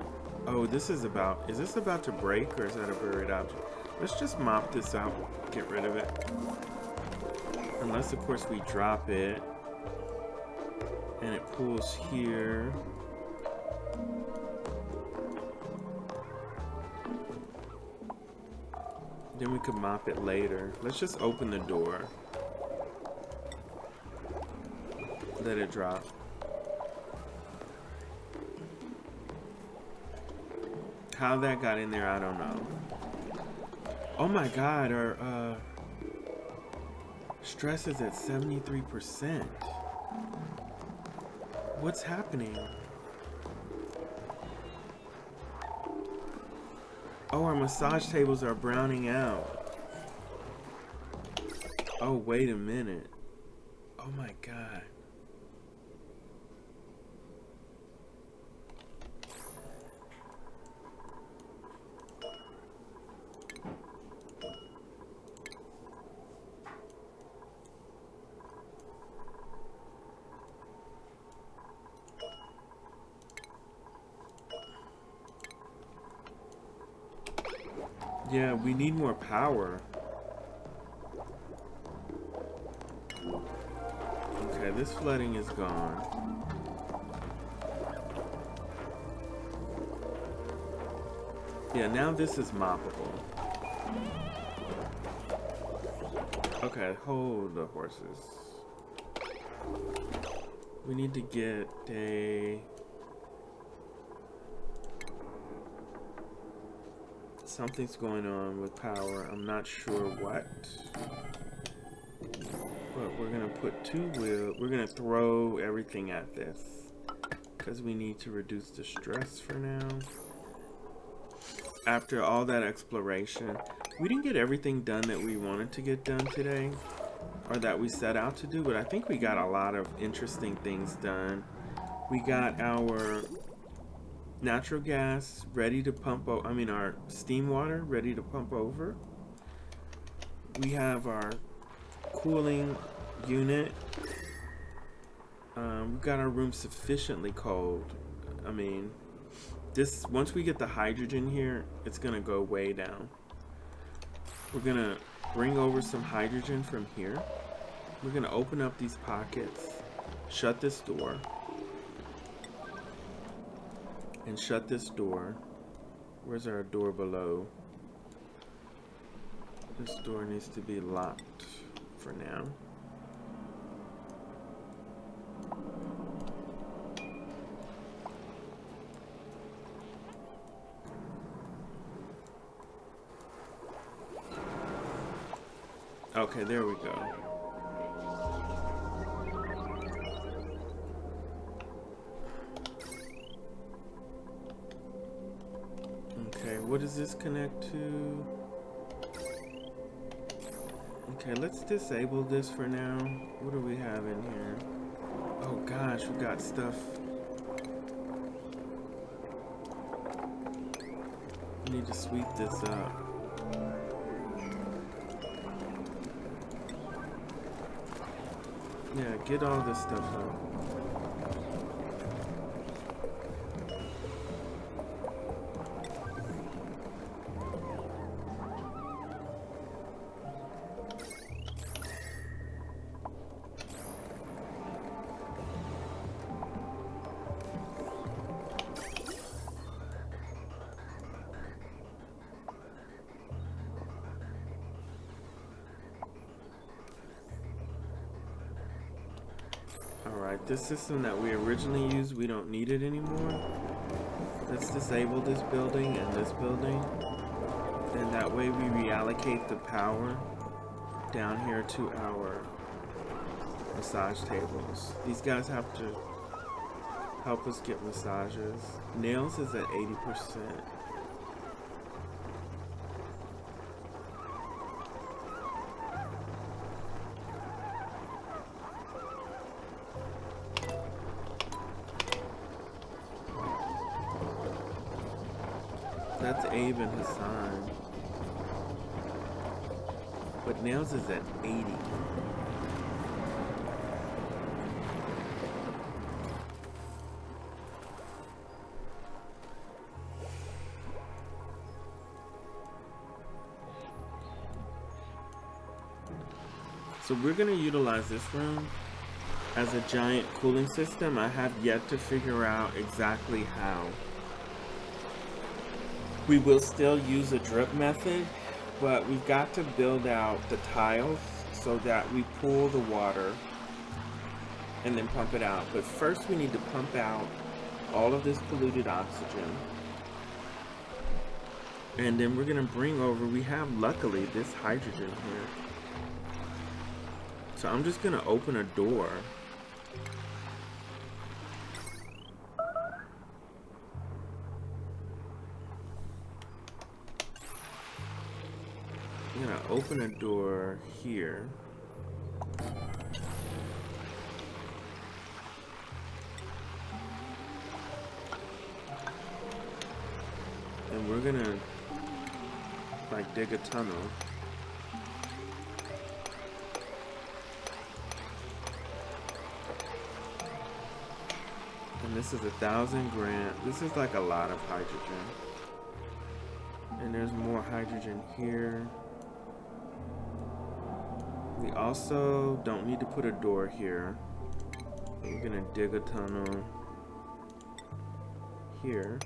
Oh, is this about to break, or is that a buried object? Let's just mop this out, get rid of it. Unless, of course, we drop it and it pulls here. Then we could mop it later. Let's just open the door. Let it drop. How that got in there, I don't know. Oh my God, Stress is at 73%. What's happening? Oh, our massage tables are browning out. Oh, wait a minute. Oh my God. Yeah, we need more power. Okay, this flooding is gone. Yeah, now this is moppable. Okay, hold the horses. We need to get a... Something's going on with power. I'm not sure what. But we're gonna put two wheels. We're gonna throw everything at this. Because we need to reduce the stress for now. After all that exploration, we didn't get everything done that we wanted to get done today. Or that we set out to do. But I think we got a lot of interesting things done. We got our natural gas ready to pump over. I mean, our steam water ready to pump over. We have our cooling unit. We've got our room sufficiently cold. I mean, this, once we get the hydrogen here, it's gonna go way down. We're gonna bring over some hydrogen from here. We're gonna open up these pockets, shut this door, and shut this door. Where's our door below? This door needs to be locked for now. Okay, there we go. Okay, what does this connect to? Okay, let's disable this for now. What do we have in here? Oh gosh, we got stuff. We need to sweep this up. Yeah, get all this stuff up. Alright, this system that we originally used, we don't need it anymore. Let's disable this building and this building. And that way we reallocate the power down here to our massage tables. These guys have to help us get massages. Nails is at 80%. That's Abe and Hassan. But Nails is at 80. So we're going to utilize this room as a giant cooling system. I have yet to figure out exactly how. We will still use a drip method, but we've got to build out the tiles so that we pool the water and then pump it out. But first we need to pump out all of this polluted oxygen. And then we're gonna bring over, we have luckily this hydrogen here. So I'm just gonna open a door. I'm gonna open a door here. And we're gonna like dig a tunnel. And this is 1,000 grams. This is like a lot of hydrogen. And there's more hydrogen here. We also don't need to put a door here. We're gonna dig a tunnel here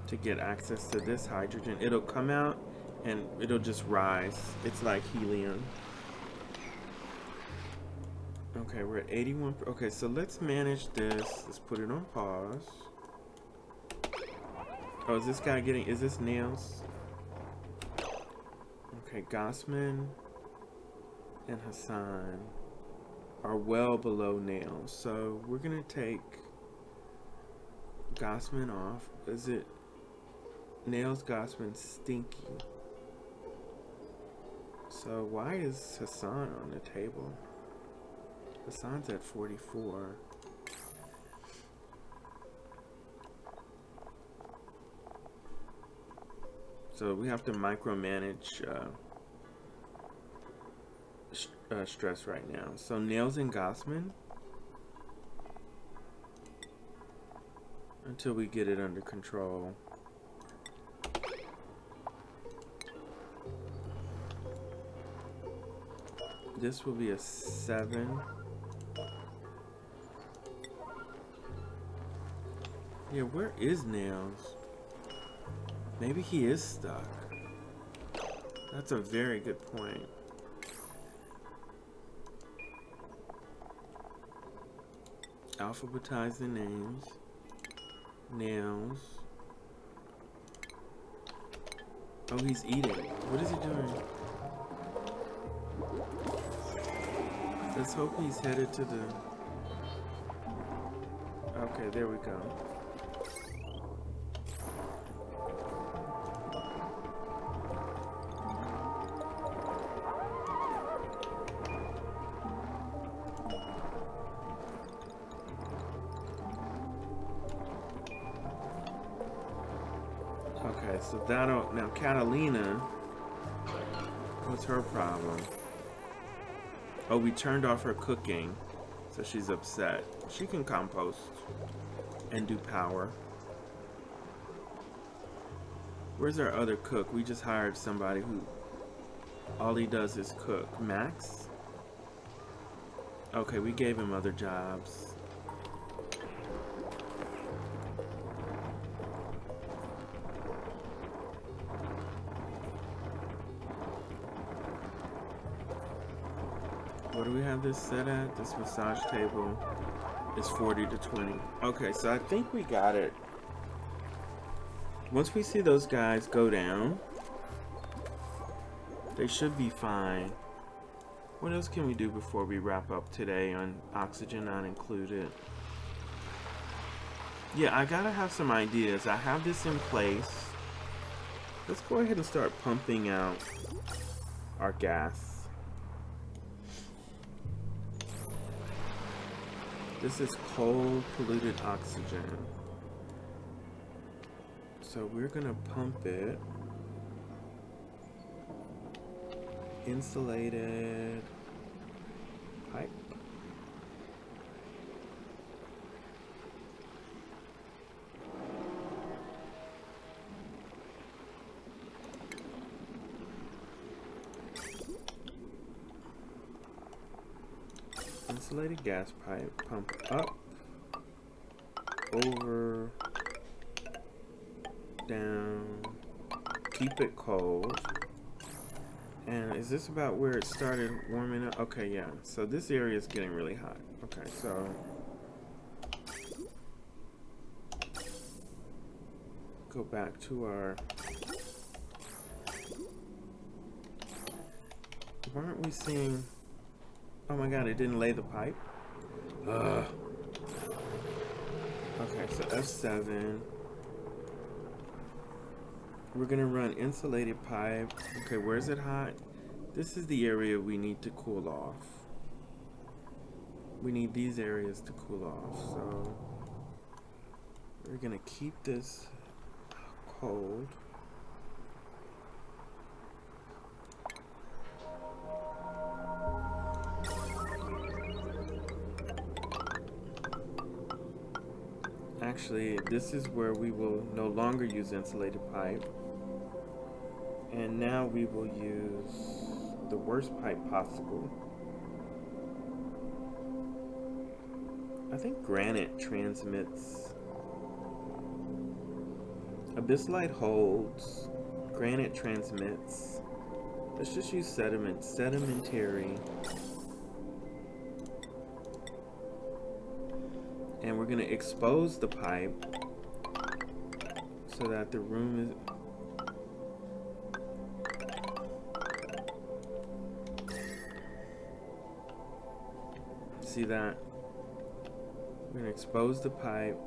to get access to this hydrogen. It'll come out and it'll just rise. It's like helium. Okay, we're at 81. Okay, so let's manage this. Let's put it on pause. Oh, is this guy getting, is this nails? Okay, Gossman and Hassan are well below nails. So we're gonna take Gossman off. Is it nails, Gossman, stinky? So why is Hassan on the table? Hassan's at 44. So we have to micromanage stress right now. So nails and Gossman until we get it under control. This will be a 7. Yeah, where is Nails? Maybe he is stuck. That's a very good point. Alphabetize the names. Nails. Oh, he's eating. What is he doing? Let's hope he's headed to the... Okay, there we go. Okay, so that'll... Now, Catalina... What's her problem? Oh, we turned off her cooking, so she's upset. She can compost and do power. Where's our other cook? We just hired somebody who all he does is cook. Max? Okay, we gave him other jobs. What do we have this set at? This massage table is 40 to 20. Okay, so I think we got it. Once we see those guys go down, they should be fine. What else can we do before we wrap up today on oxygen not included? Yeah, I gotta have some ideas. I have this in place. Let's go ahead and start pumping out our gas. This is cold, polluted oxygen. So we're gonna pump it. Insulated pipe. Insulated gas pipe, pump up, over, down, keep it cold. And is this about where it started warming up? Okay, yeah. So this area is getting really hot. Okay, so go back to our Why aren't we seeing... Oh my god, it didn't lay the pipe? Ugh. Okay, so F7. We're gonna run insulated pipe. Okay, where's it hot? This is the area we need to cool off. We need these areas to cool off, so we're gonna keep this cold. Actually, this is where we will no longer use insulated pipe. And now we will use the worst pipe possible. I think granite transmits. Abyssalite holds. Granite transmits. Let's just use sedimentary. And we're going to expose the pipe so that the room is... See that? We're going to expose the pipe.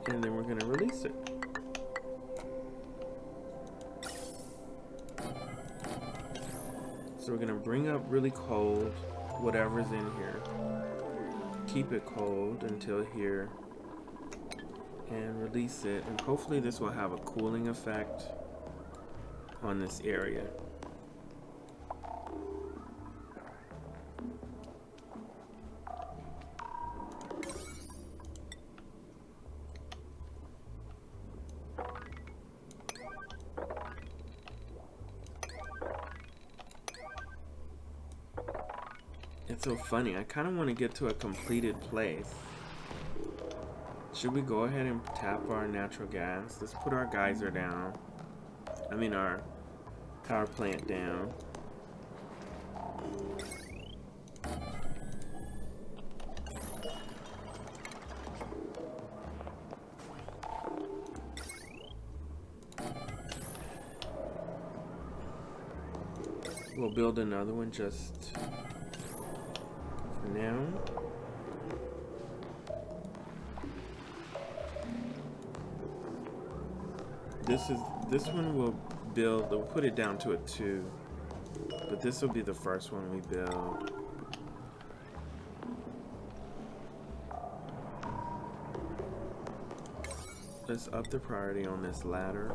And then we're going to release it. So we're going to bring up really cold whatever's in here. Keep it cold until here. And release it. And hopefully this will have a cooling effect on this area. It's so funny. I kind of want to get to a completed place. Should we go ahead and tap our natural gas? Let's put our geyser down. I mean our power plant down. We'll build another one just for now. This one will build, we'll put it down to a 2. But this will be the first one we build. Let's up the priority on this ladder.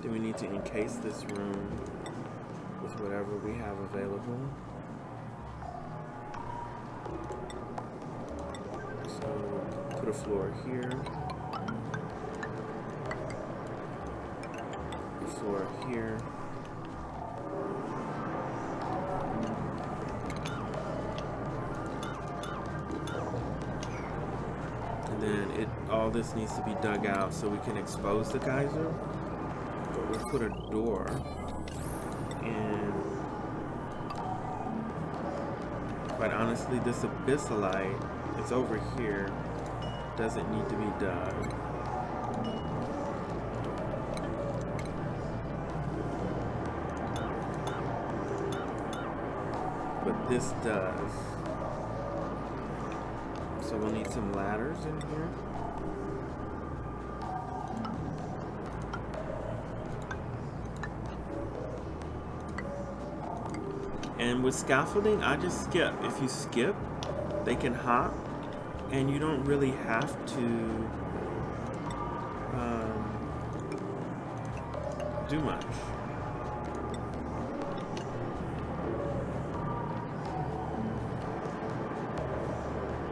Then we need to encase this room with whatever we have available. So put a floor here. A floor here. And then all this needs to be dug out so we can expose the geyser. But we'll put a door, and quite honestly, this abyssalite, it's over here, doesn't need to be dug. But this does. So we'll need some ladders in here. And with scaffolding, I just skip. If you skip, they can hop, and you don't really have to do much.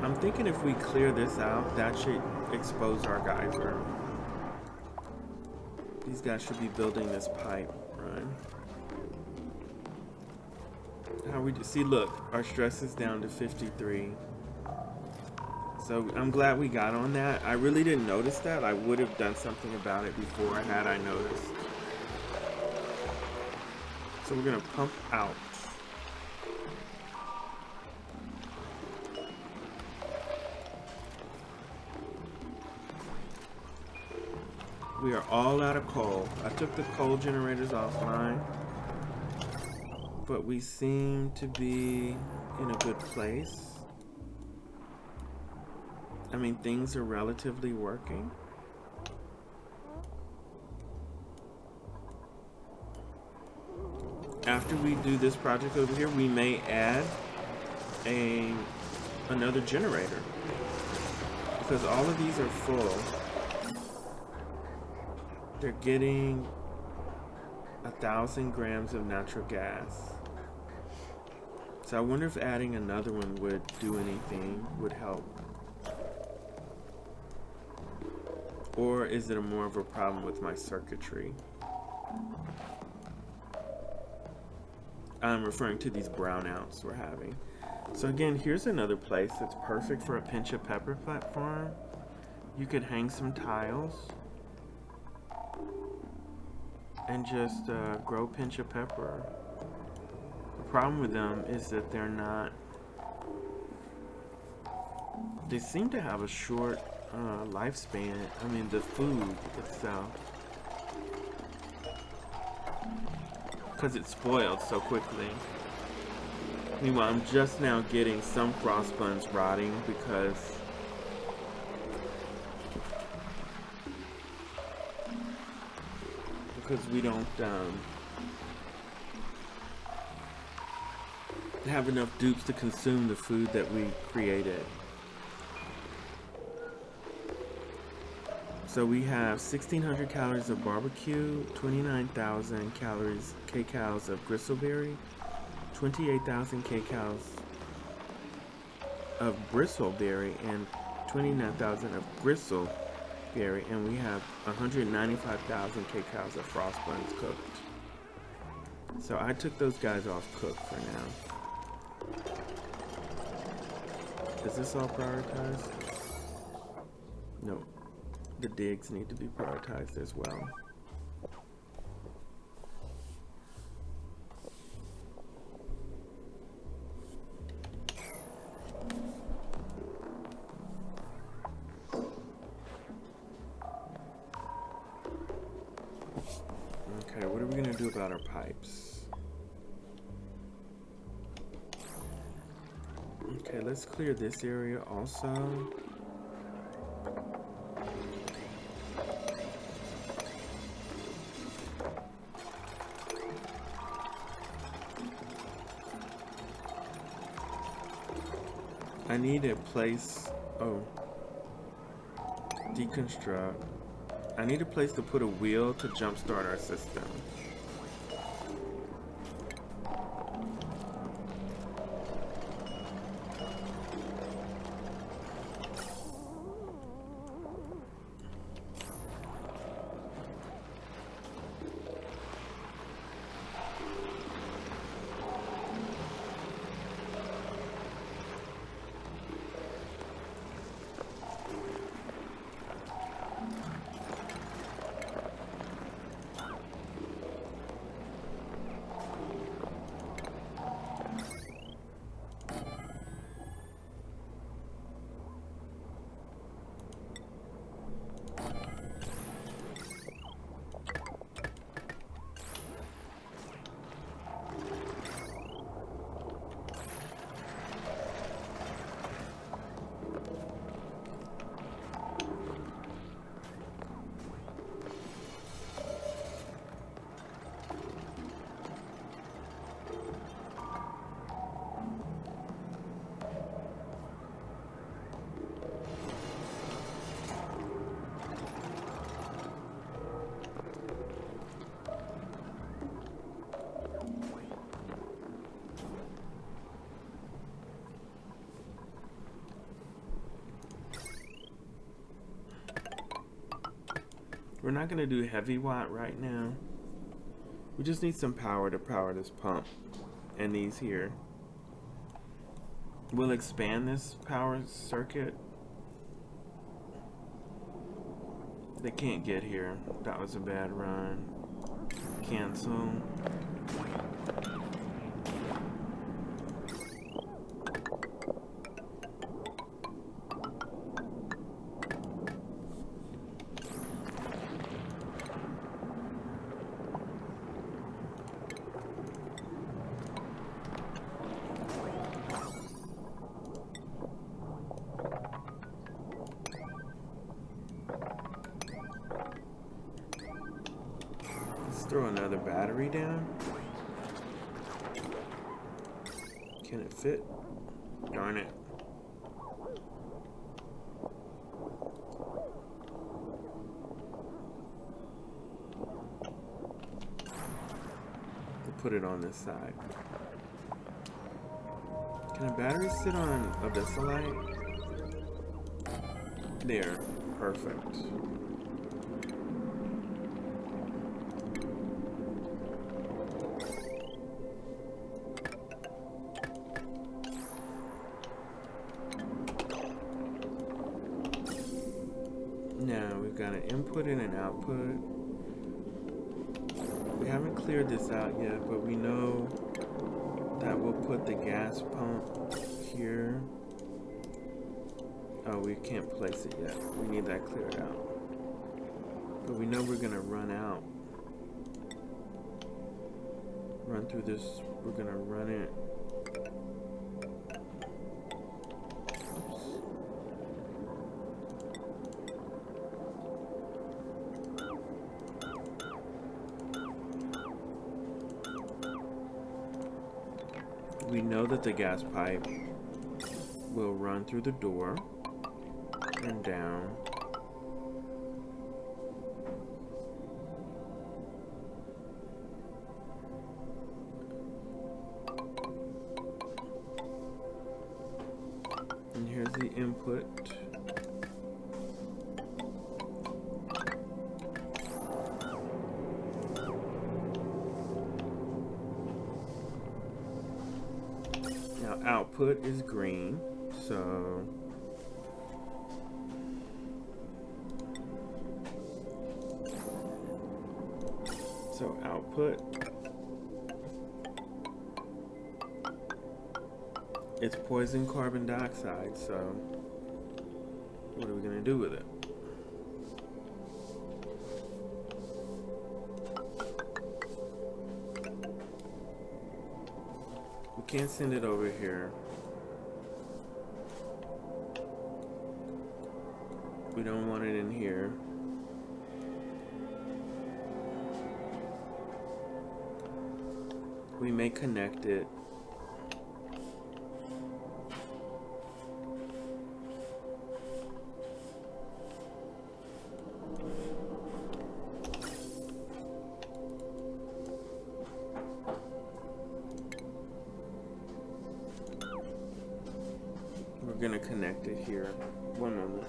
I'm thinking if we clear this out, that should expose our geyser. These guys should be building this pipe run. How we see, look, our stress is down to 53. So I'm glad we got on that. I really didn't notice that. I would have done something about it before had I noticed. So we're gonna pump out. We are all out of coal. I took the coal generators offline, but we seem to be in a good place. I mean, things are relatively working. After we do this project over here, we may add another generator, because all of these are full. They're getting 1,000 grams of natural gas. So I wonder if adding another one would do anything, would help. Or is it more of a problem with my circuitry? I'm referring to these brownouts we're having. So again, here's another place that's perfect for a pinch of pepper platform. You could hang some tiles and just grow pinch of pepper. The problem with them is that they seem to have a short lifespan. I mean, the food itself, because it spoiled so quickly. Meanwhile, I'm just now getting some frost buns rotting because we don't have enough dupes to consume the food that we created. So we have 1,600 calories of barbecue, 29,000 calories kcals of gristleberry, 28,000 kcals of bristleberry, and 29,000 of gristleberry, and we have 195,000 kcals of frost buns cooked. So I took those guys off cooked for now. Is this all prioritized? No. The digs need to be prioritized as well. Okay, what are we going to do about our pipes? Okay, let's clear this area also. I need a place, deconstruct. I need a place to put a wheel to jumpstart our system. We're not going to do heavy watt right now. We just need some power to power this pump and these here. We'll expand this power circuit. They can't get here. That was a bad run. Cancel. another battery down. Can it fit? Darn it. We'll put it on this side. Can a battery sit on a Vissalite? There. Perfect. Now we've got an input and an output. We haven't cleared this out yet, but we know that we'll put the gas pump here. Oh, we can't place it yet. We need that cleared out. But we know we're gonna run out. Run through this, we're gonna run it. We know that the gas pipe will run through the door and down. And here's the input. Now output is green, so output, it's poison carbon dioxide, so what are we going to do with it? We can't send it over here. We don't want it in here. We may connect it. We're gonna connect it here. One moment.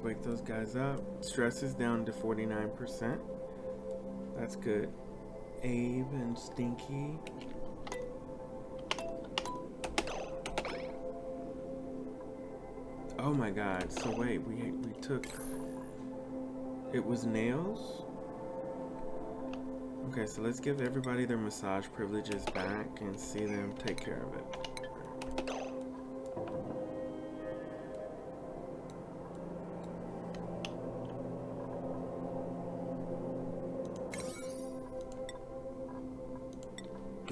Wake those guys up. Stress is down to 49%. That's good. Abe and Stinky. Oh my god. So wait, we took... It was nails? Okay, so let's give everybody their massage privileges back and see them take care of it.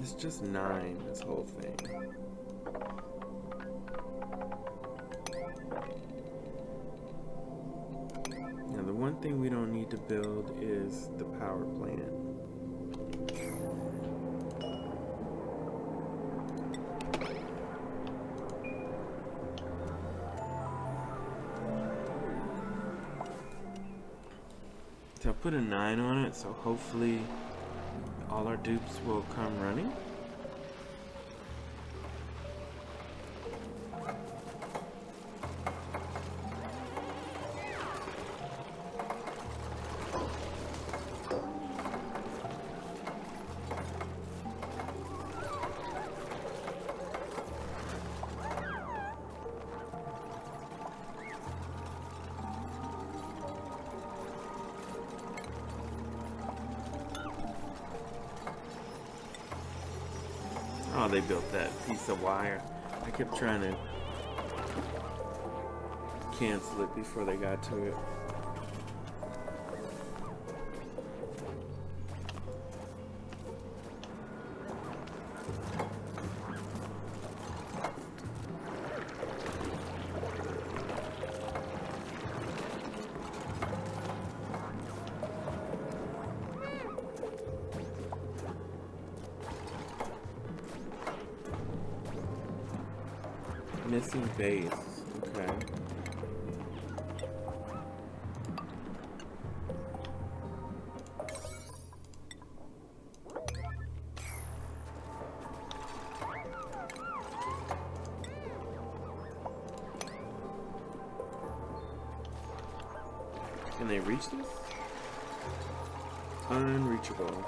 It's just 9, this whole thing. Now the one thing we don't need to build is the power plant. So I put a 9 on it, so hopefully all our dupes will come running. how they built that piece of wire. I kept trying to cancel it before they got to it. Missing base. Okay. Can they reach this? Unreachable.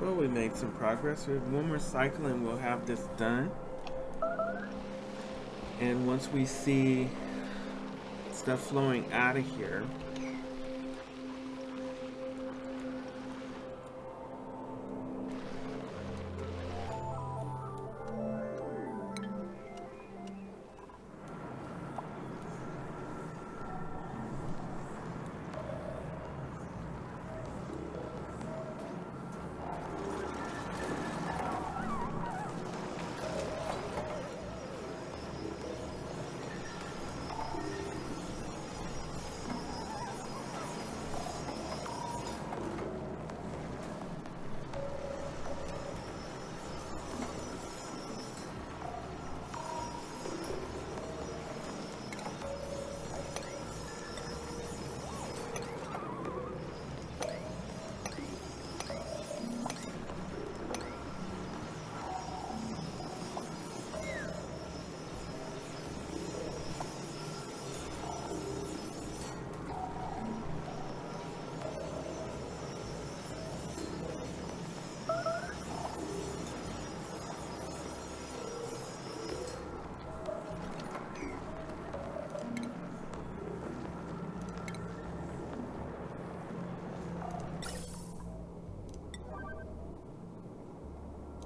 Well, we made some progress. With one more cycle and we'll have this done. And once we see stuff flowing out of here,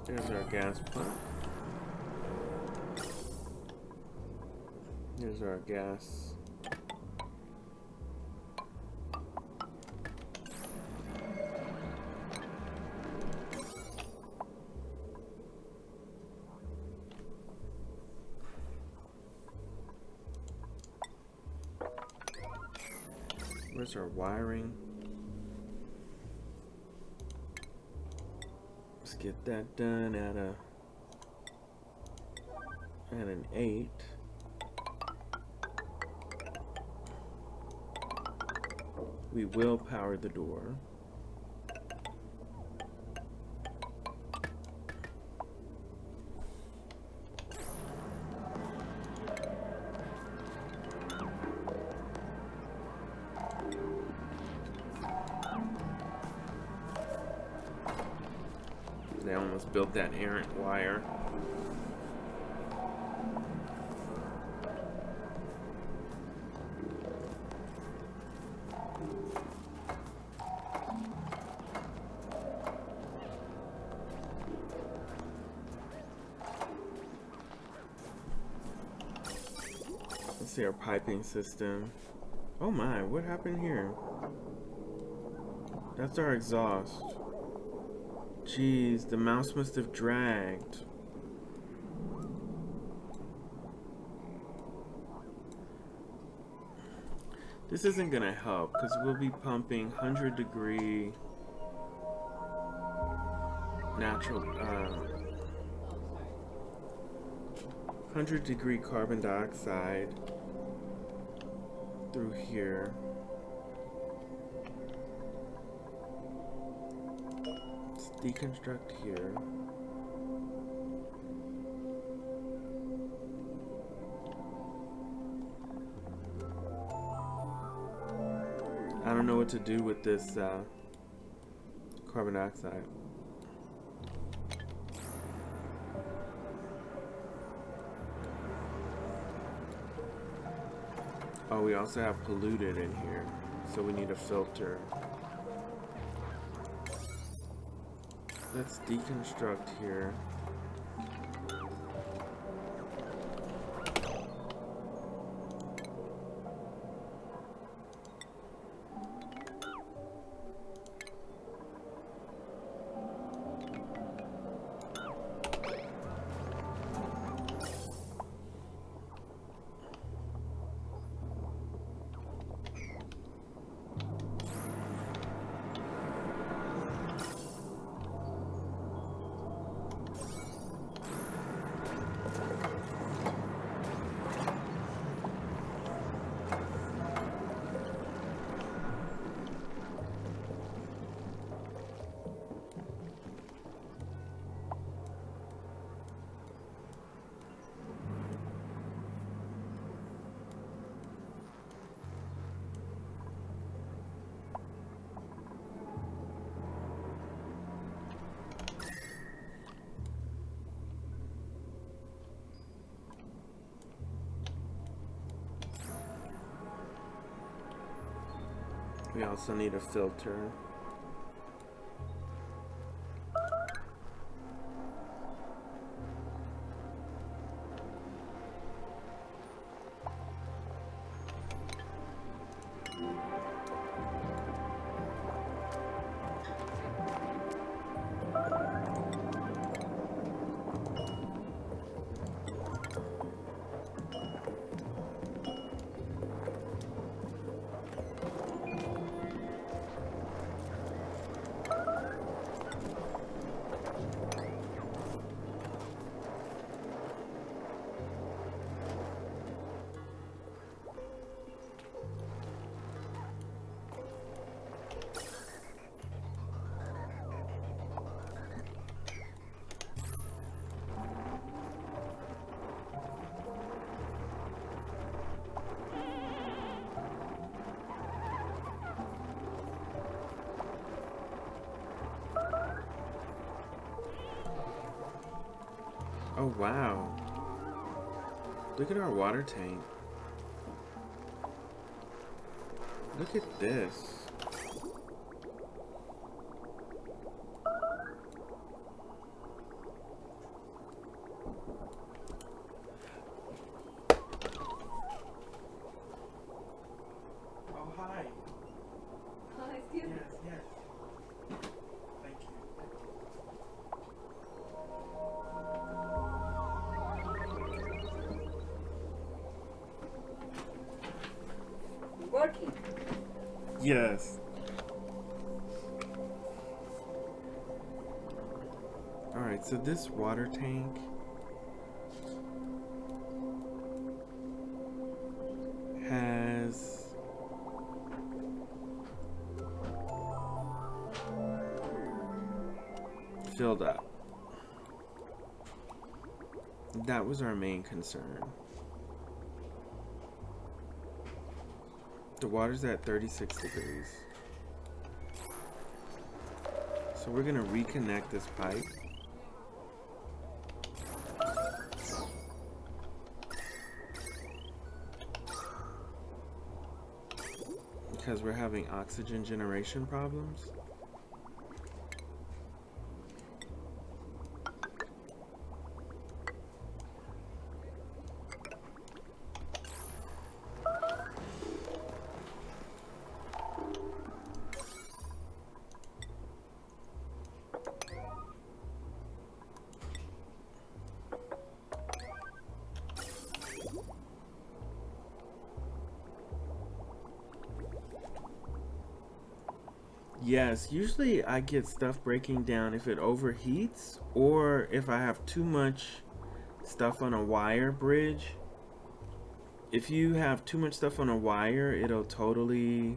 there's our gas pump. Here's our gas. Where's our wiring? Let's get that done at an 8. We will power the door. They almost built that errant wire. see our piping system. Oh my, what happened here? That's our exhaust. Jeez, the mouse must have dragged. This isn't gonna help because we'll be pumping 100-degree natural 100-degree carbon dioxide through here. Let's deconstruct here. I don't know what to do with this carbon dioxide. Oh, we also have polluted in here, so we need a filter. Let's deconstruct here. We also need a filter. Oh wow. Look at our water tank. Look at this. Oh hi. Hi, excuse me. Yes. Thank you. Working. Yes. Alright, so this water tank has filled up. That was our main concern. The water's at 36 degrees. So we're gonna reconnect this pipe. Because we're having oxygen generation problems. Yes, usually I get stuff breaking down if it overheats or if I have too much stuff on a wire bridge. If you have too much stuff on a wire, it'll totally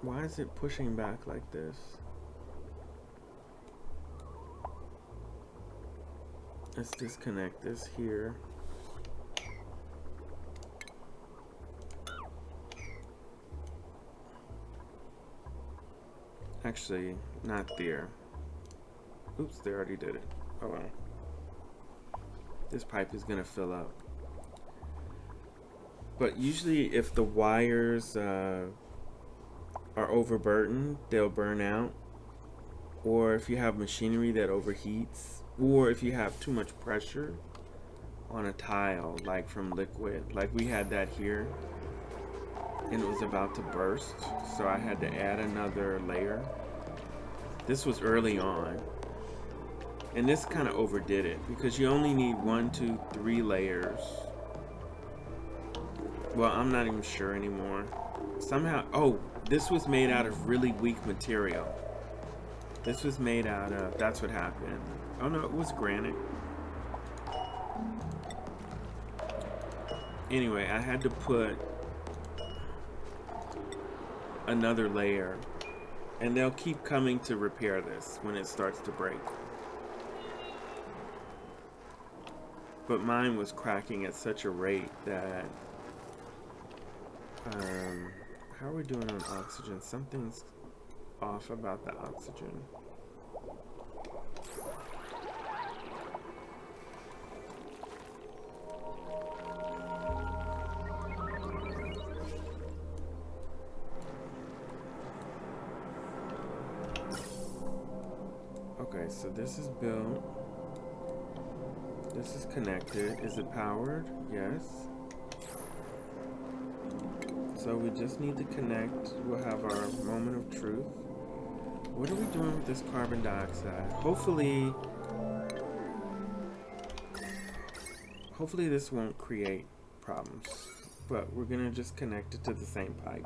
why is it pushing back like this? Let's disconnect this here. Actually, not there. Oops, they already did it. Oh well. This pipe is gonna fill up. But usually if the wires are overburdened, they'll burn out. Or if you have machinery that overheats, or if you have too much pressure on a tile, like from liquid, like we had that here, and it was about to burst, so I had to add another layer. This was early on, and this kind of overdid it, because you only need 1, 2, 3 layers. Well, I'm not even sure anymore. Somehow, oh, this was made out of really weak material. This was made out of, that's what happened. Oh no, it was granite. Anyway, I had to put another layer, and they'll keep coming to repair this when it starts to break. But mine was cracking at such a rate that how are we doing on oxygen? Something's off about the oxygen. Okay, so this is built. This is connected. Is it powered? Yes. So we just need to connect. We'll have our moment of truth. What are we doing with this carbon dioxide? Hopefully this won't create problems. But we're gonna just connect it to the same pipe.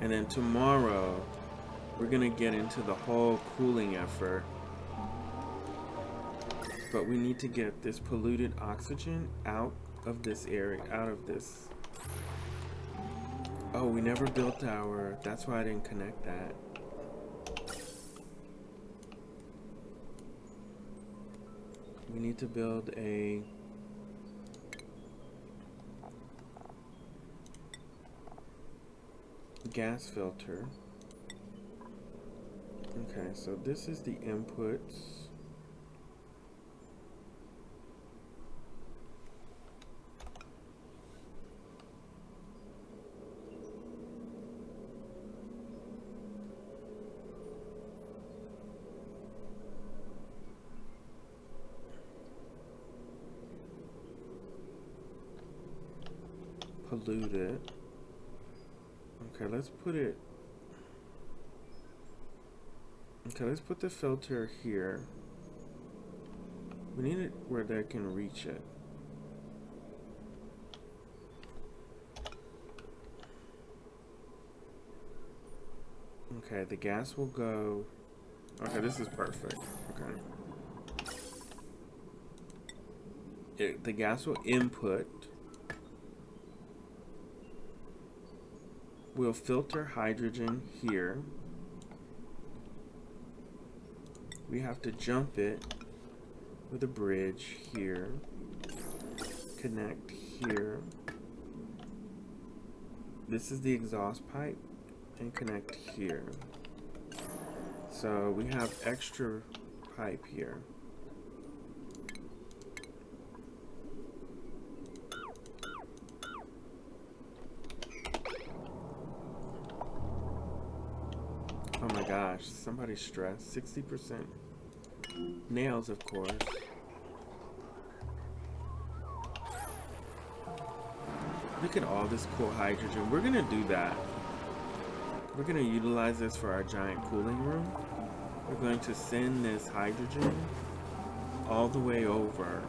And then tomorrow, we're gonna get into the whole cooling effort. But we need to get this polluted oxygen out of this area, out of this. Oh, we never built our, that's why I didn't connect that. We need to build a gas filter. Okay, so this is the inputs. Pollute it. Okay, let's put it. Okay, let's put the filter here. We need it where they can reach it. Okay, the gas will go. Okay, this is perfect. Okay. The gas will input. We'll filter hydrogen here. We have to jump it with a bridge here. Connect here. This is the exhaust pipe, and connect here. So we have extra pipe here. Oh my gosh, somebody's stressed. 60%. Nails, of course. Look at all this cool hydrogen. We're gonna do that. We're gonna utilize this for our giant cooling room. We're going to send this hydrogen all the way over.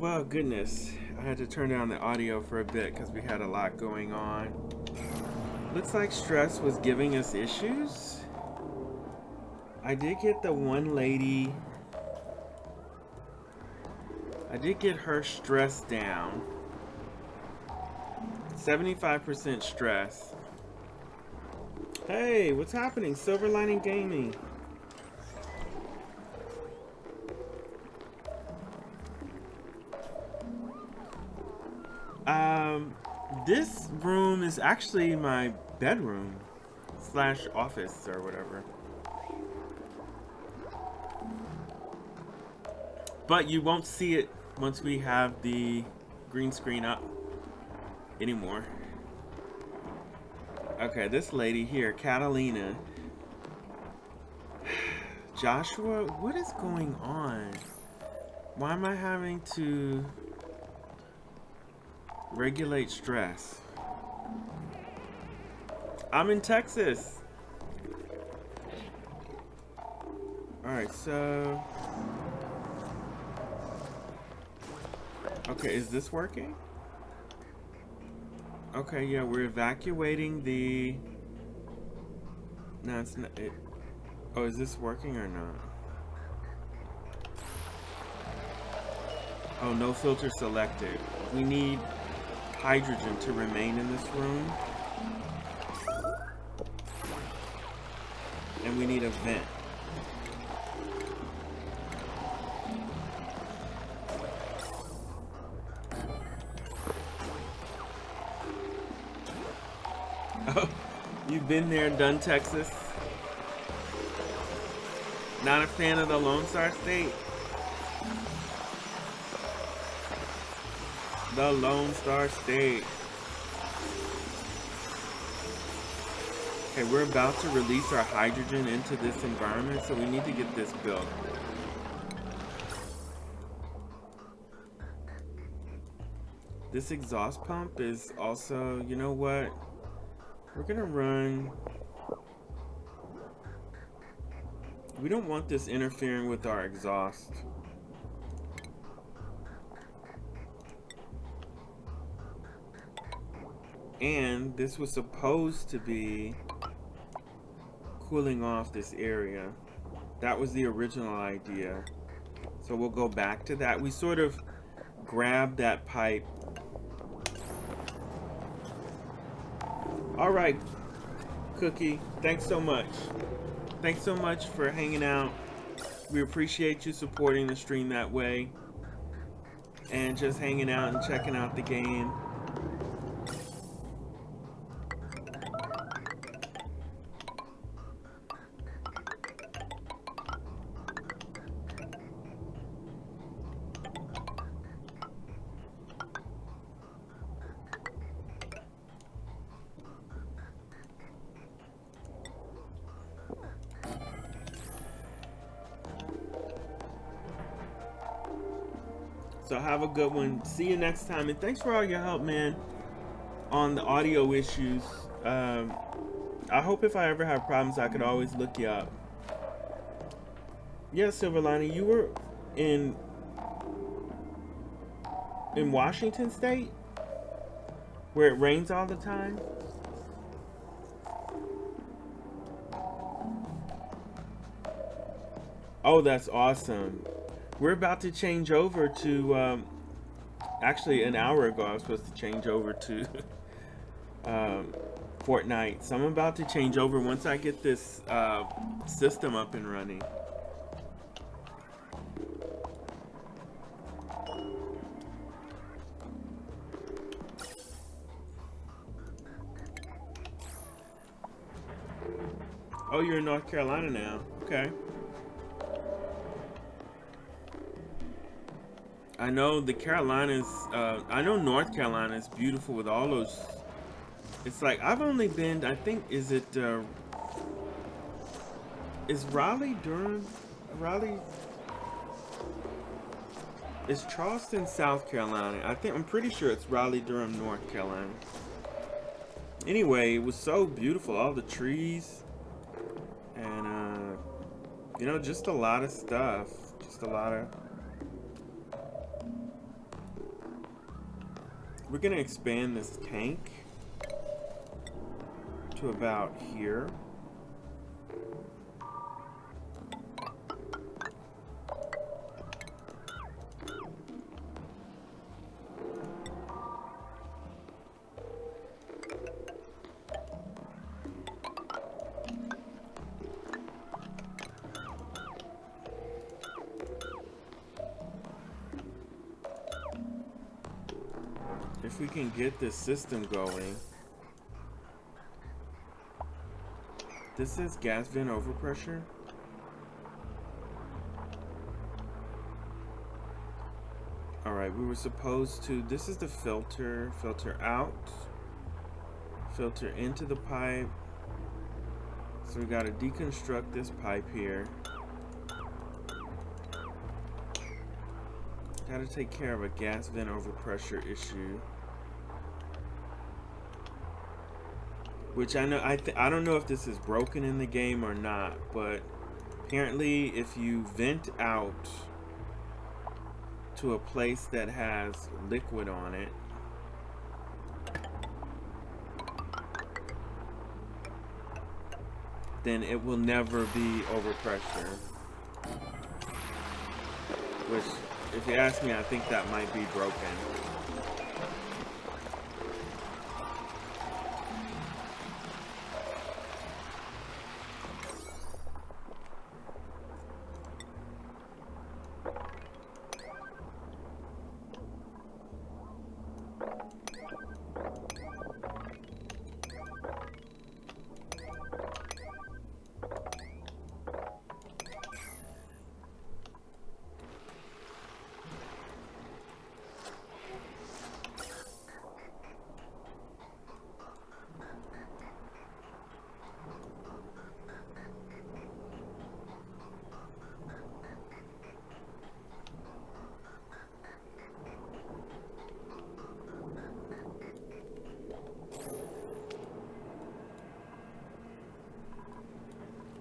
Well, goodness, I had to turn down the audio for a bit because we had a lot going on. Looks like stress was giving us issues. I did get the one lady. I did get her stress down. 75% stress. Hey, what's happening? Silver Lining Gaming. This room is actually my bedroom / office or whatever. But you won't see it once we have the green screen up anymore. Okay, this lady here, Catalina. Joshua, what is going on? Why am I having to regulate stress? I'm in Texas. Alright, so... Okay, is this working? Okay, yeah, we're evacuating the... No, it's not... Oh, is this working or not? Oh, no filter selected. We need hydrogen to remain in this room. And we need a vent. Oh, you've been there, done Texas? Not a fan of the Lone Star State? The Lone Star State. Okay, we're about to release our hydrogen into this environment, so we need to get this built. This exhaust pump is also, you know what? We're gonna run... We don't want this interfering with our exhaust. And this was supposed to be cooling off this area. That was the original idea. So we'll go back to that. We sort of grabbed that pipe. All right, Cookie, thanks so much. Thanks so much for hanging out. We appreciate you supporting the stream that way. And just hanging out and checking out the game. So have a good one. See you next time. And thanks for all your help, man, on the audio issues. I hope if I ever have problems, I could always look you up. Yeah, Silverlining, you were in Washington State, where it rains all the time. Oh, that's awesome. We're about to change over to, actually an hour ago I was supposed to change over to Fortnite. So I'm about to change over once I get this system up and running. Oh, you're in North Carolina now. Okay. I know the Carolinas, I know North Carolina is beautiful with all those. It's like, I've only been, I think, is Raleigh, Durham? Raleigh? Is Charleston, South Carolina? I'm pretty sure it's Raleigh, Durham, North Carolina. Anyway, it was so beautiful, all the trees. And, you know, just a lot of stuff. Just a lot of... we're gonna expand this tank to about here. If we can get this system going. This says gas vent overpressure. Alright, we were supposed to, this is the filter, filter out, filter into the pipe. So we gotta deconstruct this pipe here. Gotta take care of a gas vent overpressure issue. Which I know, I don't know if this is broken in the game or not, but apparently if you vent out to a place that has liquid on it, then it will never be overpressure. Which, if you ask me, I think that might be broken.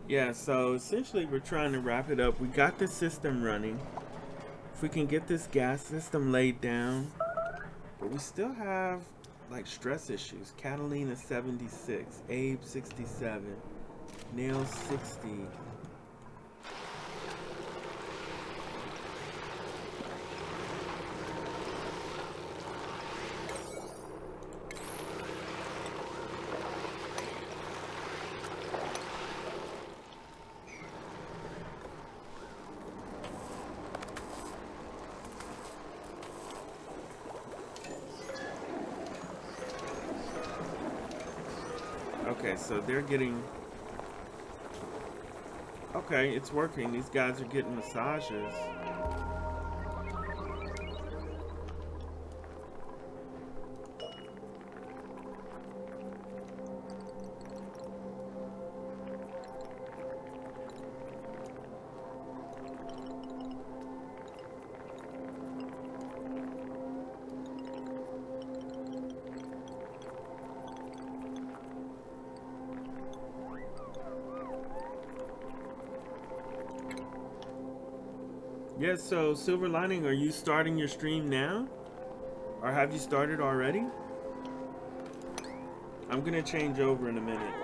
Yeah, so essentially we're trying to wrap it up. We got the system running. If we can get this gas system laid down, but we still have like stress issues. Catalina 76, Abe 67, Nail 60. Okay, so they're getting... Okay, it's working. These guys are getting massages. Yes, so Silver Lining, are you starting your stream now? Or have you started already? I'm gonna change over in a minute.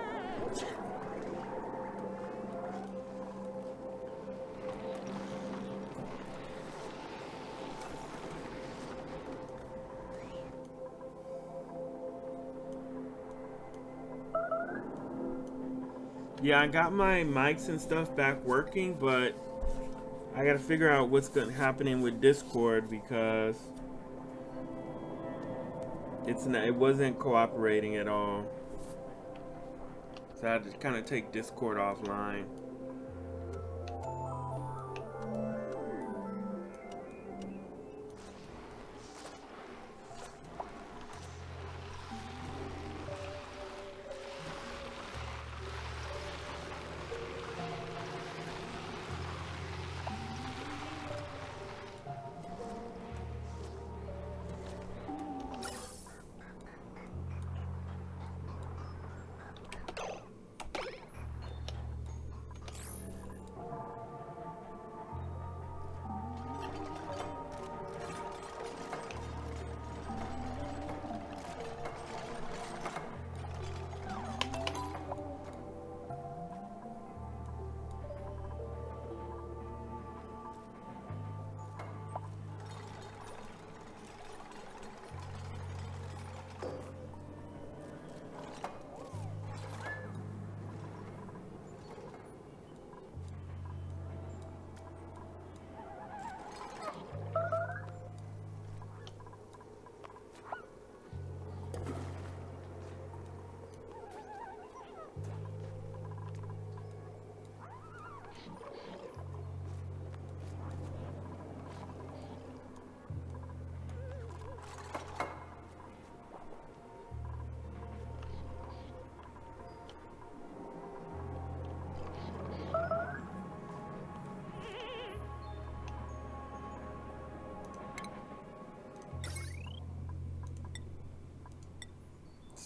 Yeah, I got my mics and stuff back working, but I gotta figure out what's happening with Discord because it wasn't cooperating at all. So I had to kind of take Discord offline.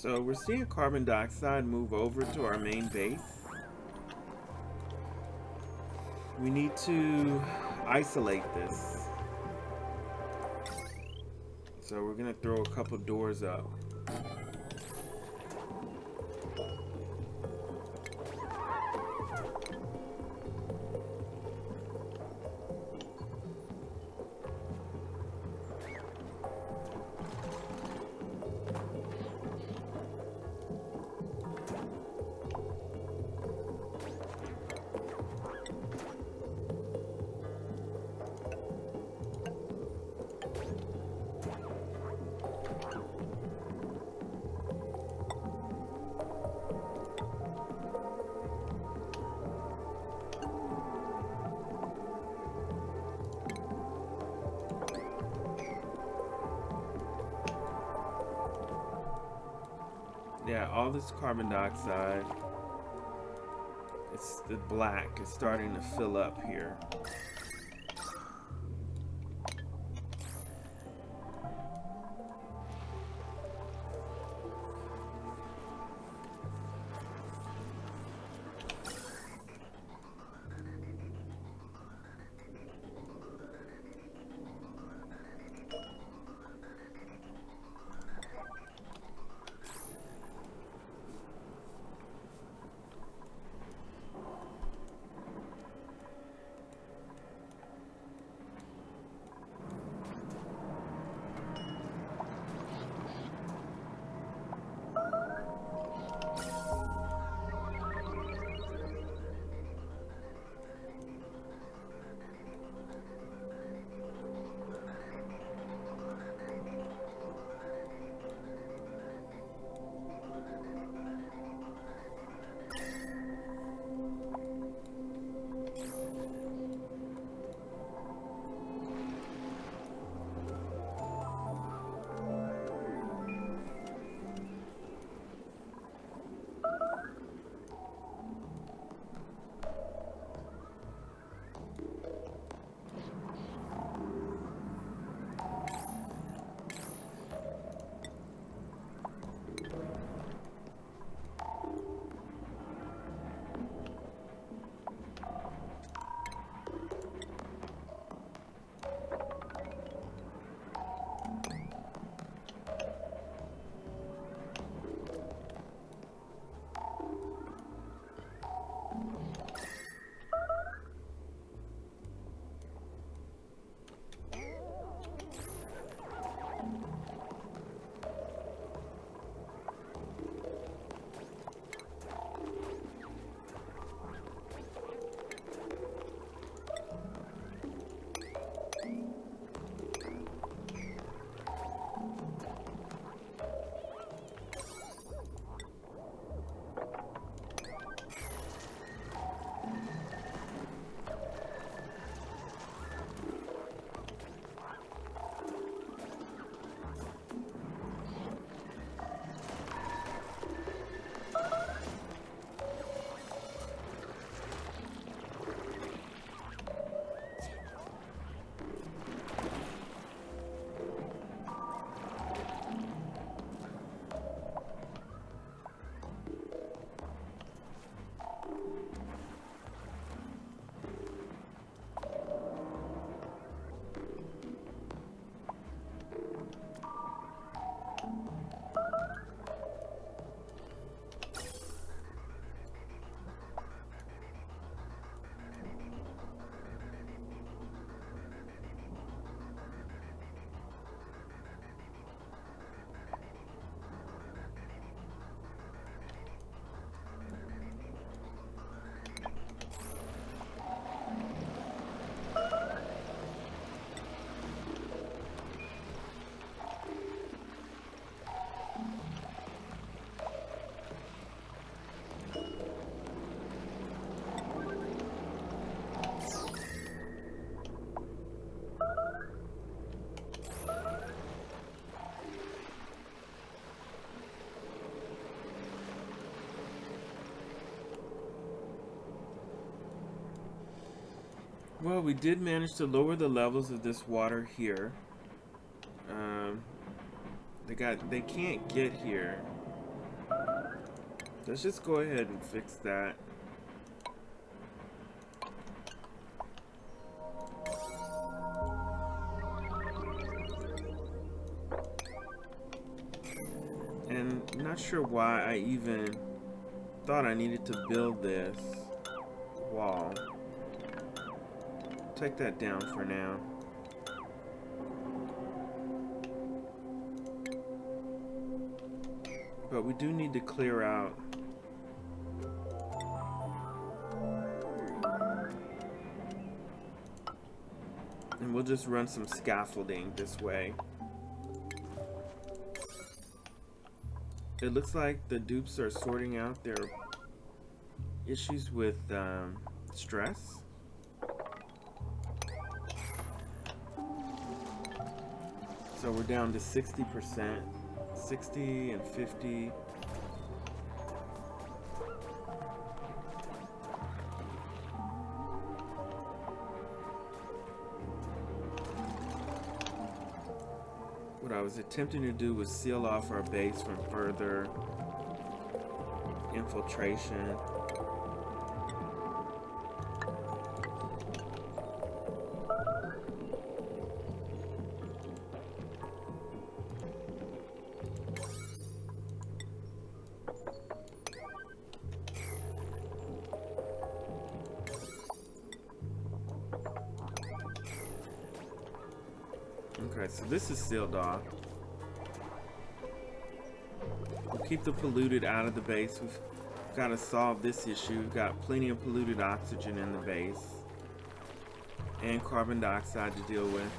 So we're seeing carbon dioxide move over to our main base. We need to isolate this. So we're gonna throw a couple doors up. Yeah, all this carbon dioxide, it's the black, it's starting to fill up here. Well, we did manage to lower the levels of this water here. They can't get here Let's just go ahead and fix that. And I'm not sure why I even thought I needed to build this wall. Take that down for now. But we do need to clear out and we'll just run some scaffolding this way. It looks like the dupes are sorting out their issues with stress. So we're down to 60%, 60 and 50. What I was attempting to do was seal off our base from further infiltration. Okay, so this is sealed off. We'll keep the polluted out of the base. We've got to solve this issue. We've got plenty of polluted oxygen in the base and carbon dioxide to deal with.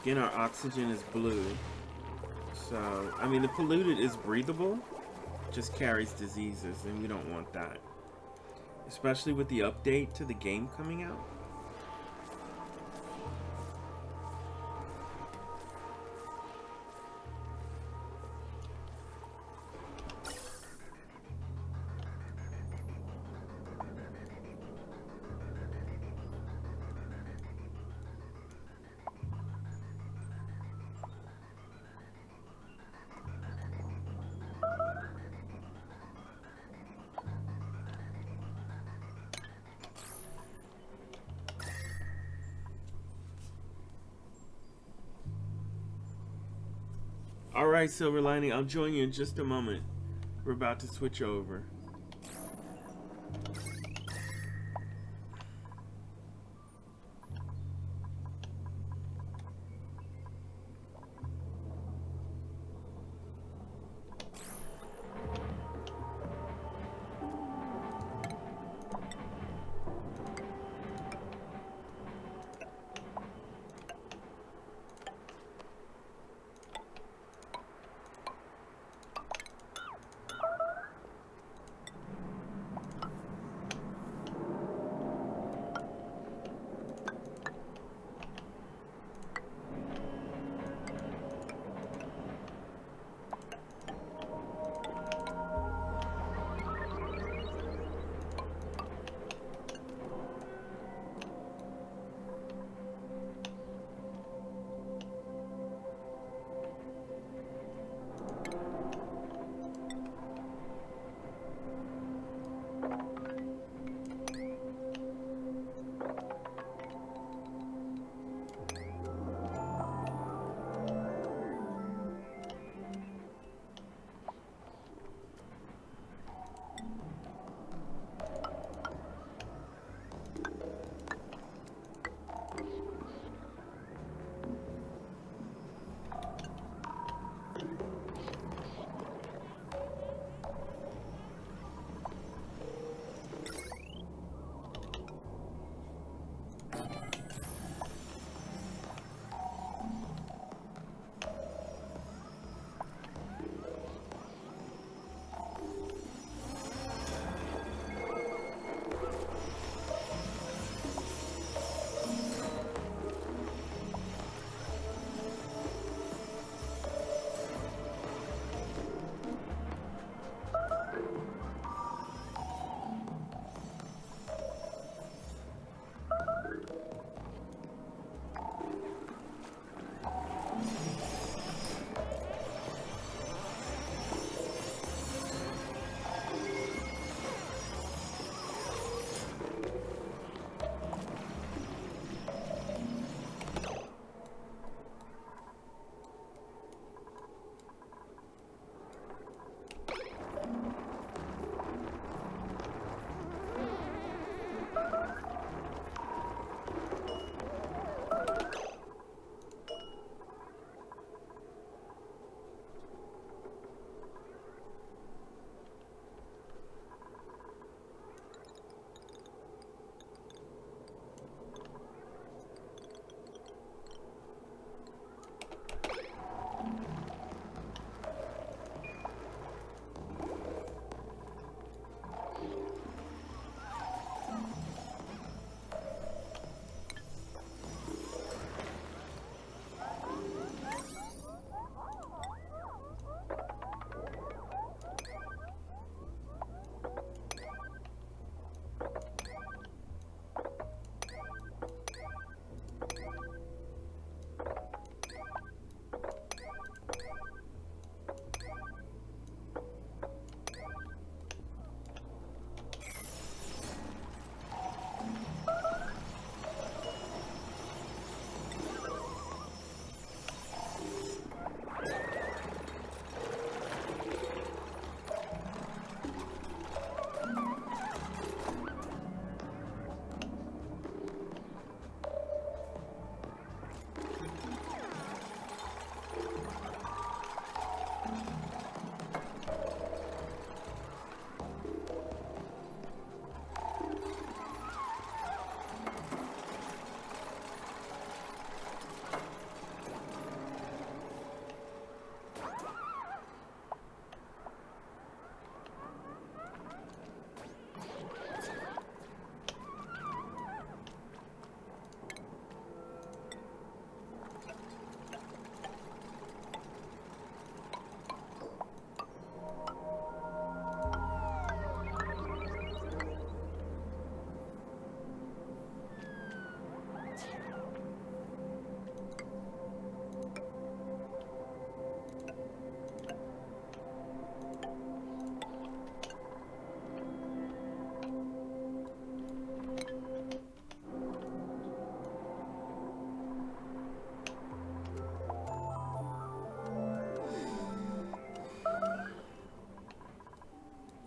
Again, our oxygen is blue. So, I mean, the polluted is breathable, just carries diseases, and we don't want that. Especially with the update to the game coming out. Alright, Silver Lining, I'll join you in just a moment. We're about to switch over.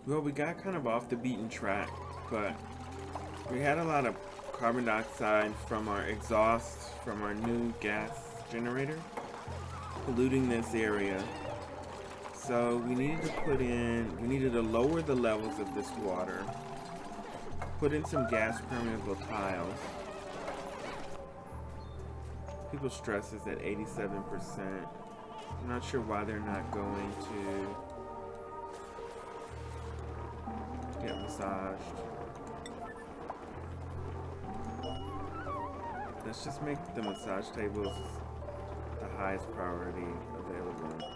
Well, we got kind of off the beaten track, but we had a lot of carbon dioxide from our exhaust from our new gas generator polluting this area. So we needed to lower the levels of this water, put in some gas permeable tiles. People's stress is at 87%. I'm not sure why they're not going to get massaged. Let's just make the massage tables the highest priority available.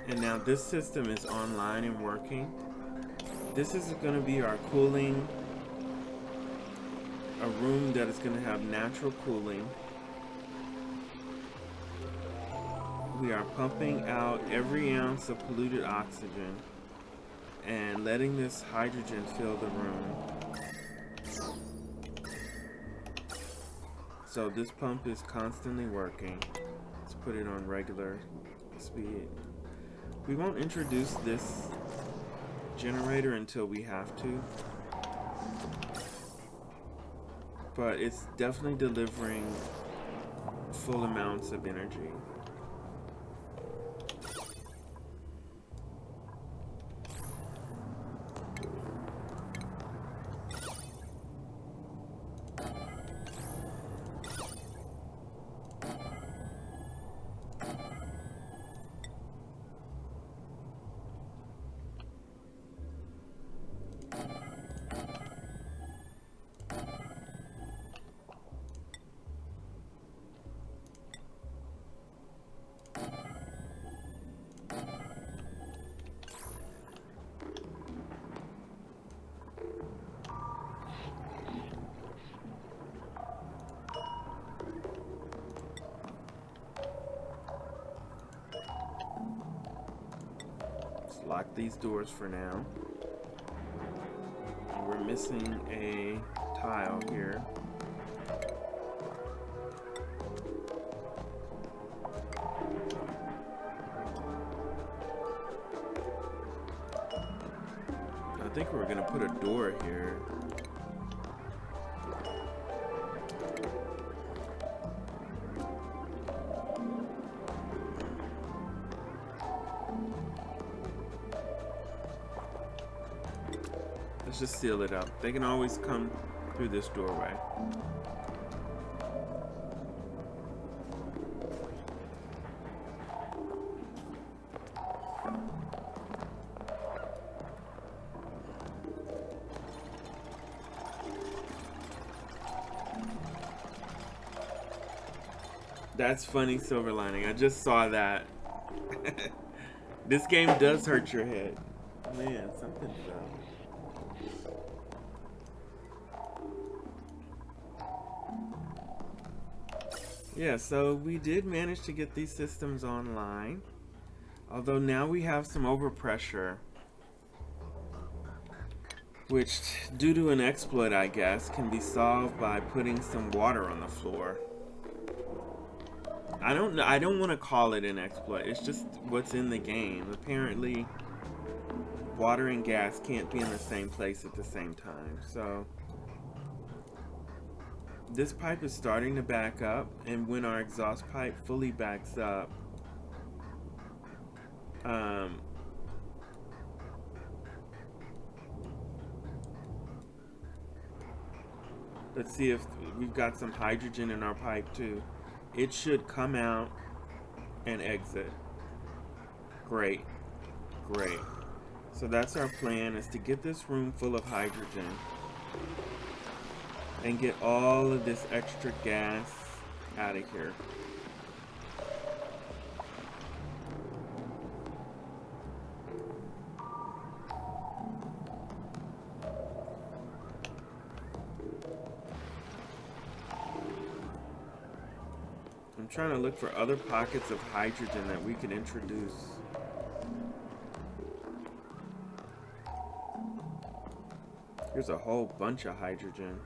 And now this system is online and working. This is going to be our cooling, a room that is going to have natural cooling. We are pumping out every ounce of polluted oxygen and letting this hydrogen fill the room. So this pump is constantly working. Let's put it on regular speed. We won't introduce this generator until we have to, but it's definitely delivering full amounts of energy. Lock these doors for now. And we're missing a tile here. I think we're gonna put a door here. Let's just seal it up. They can always come through this doorway. That's funny, Silver Lining. I just saw that. This game does hurt your head. Man, something fell. Yeah, so we did manage to get these systems online. Although now we have some overpressure, which, due to an exploit, I guess, can be solved by putting some water on the floor. I don't want to call it an exploit. It's just what's in the game. Apparently, water and gas can't be in the same place at the same time. So this pipe is starting to back up, and when our exhaust pipe fully backs up, let's see if we've got some hydrogen in our pipe too. It should come out and exit. Great, great. So that's our plan, is to get this room full of hydrogen and get all of this extra gas out of here. I'm trying to look for other pockets of hydrogen that we could introduce. Here's a whole bunch of hydrogen.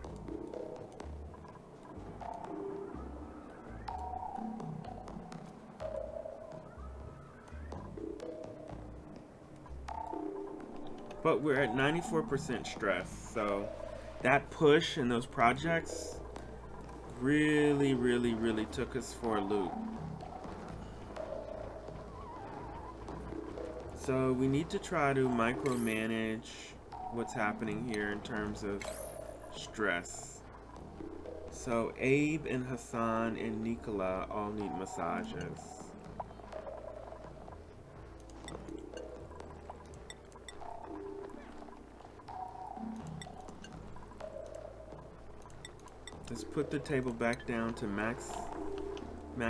But we're at 94% stress, so that push in those projects really took us for a loop. So we need to try to micromanage what's happening here in terms of stress. So Abe and Hassan and Nicola all need massages. Let's put the table back down to max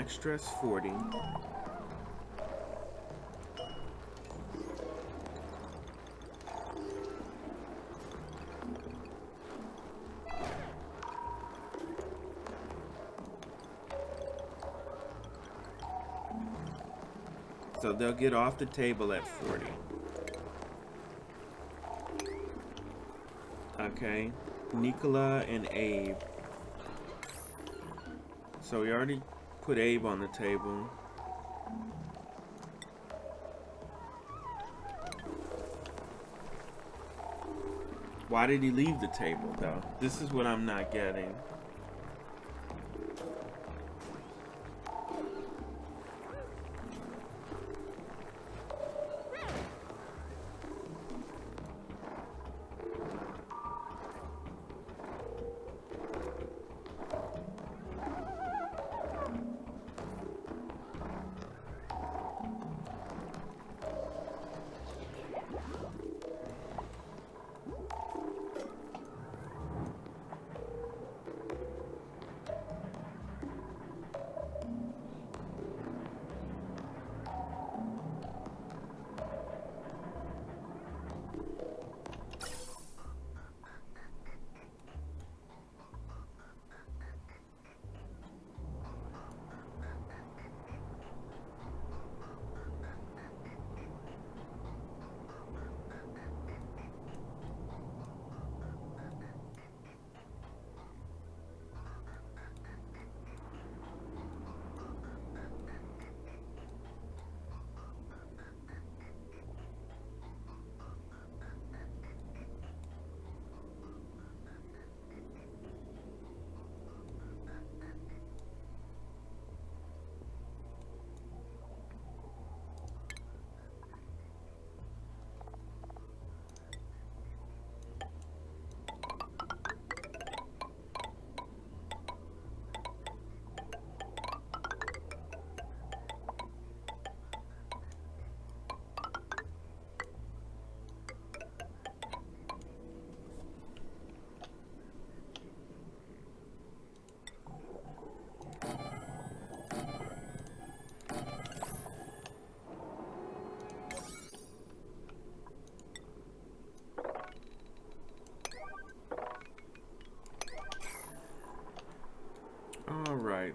stress 40. So they'll get off the table at 40. Okay, Nicola and Abe. So we already put Abe on the table. Why did he leave the table, though? This is what I'm not getting.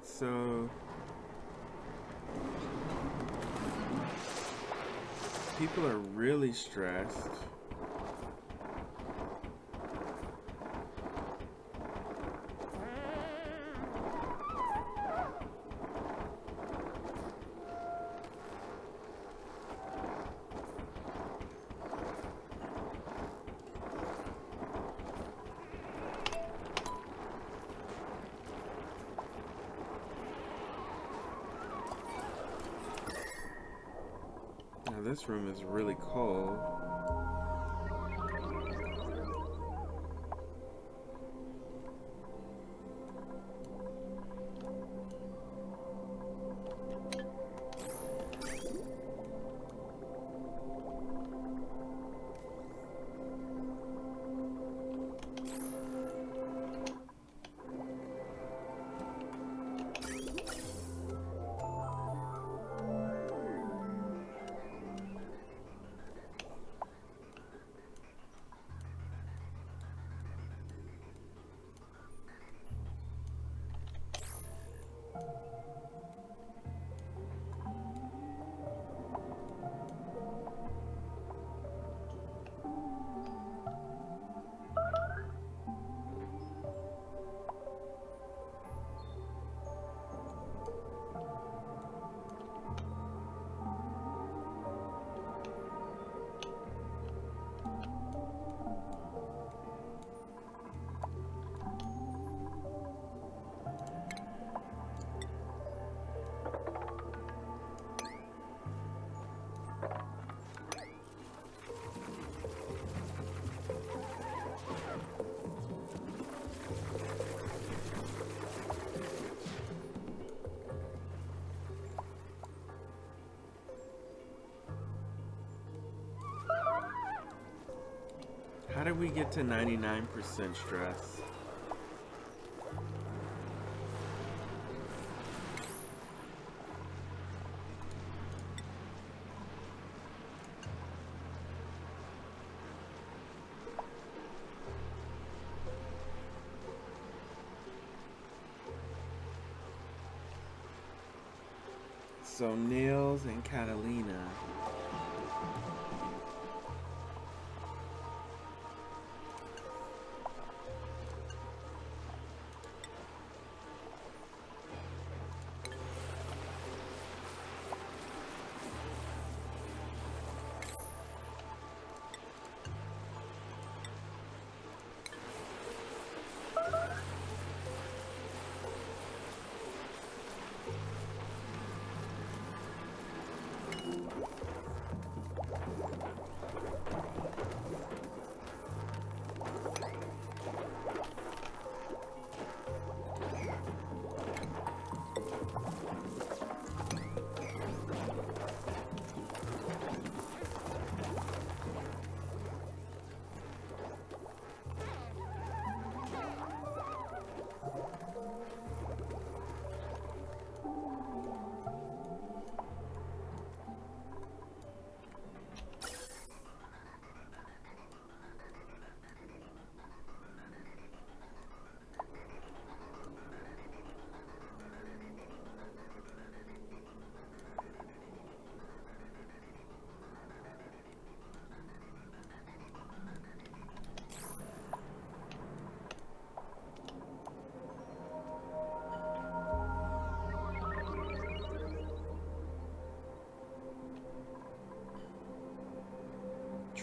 so people are really stressed. Now this room is really cold. How did we get to 99% stress? So Nils and Catalina.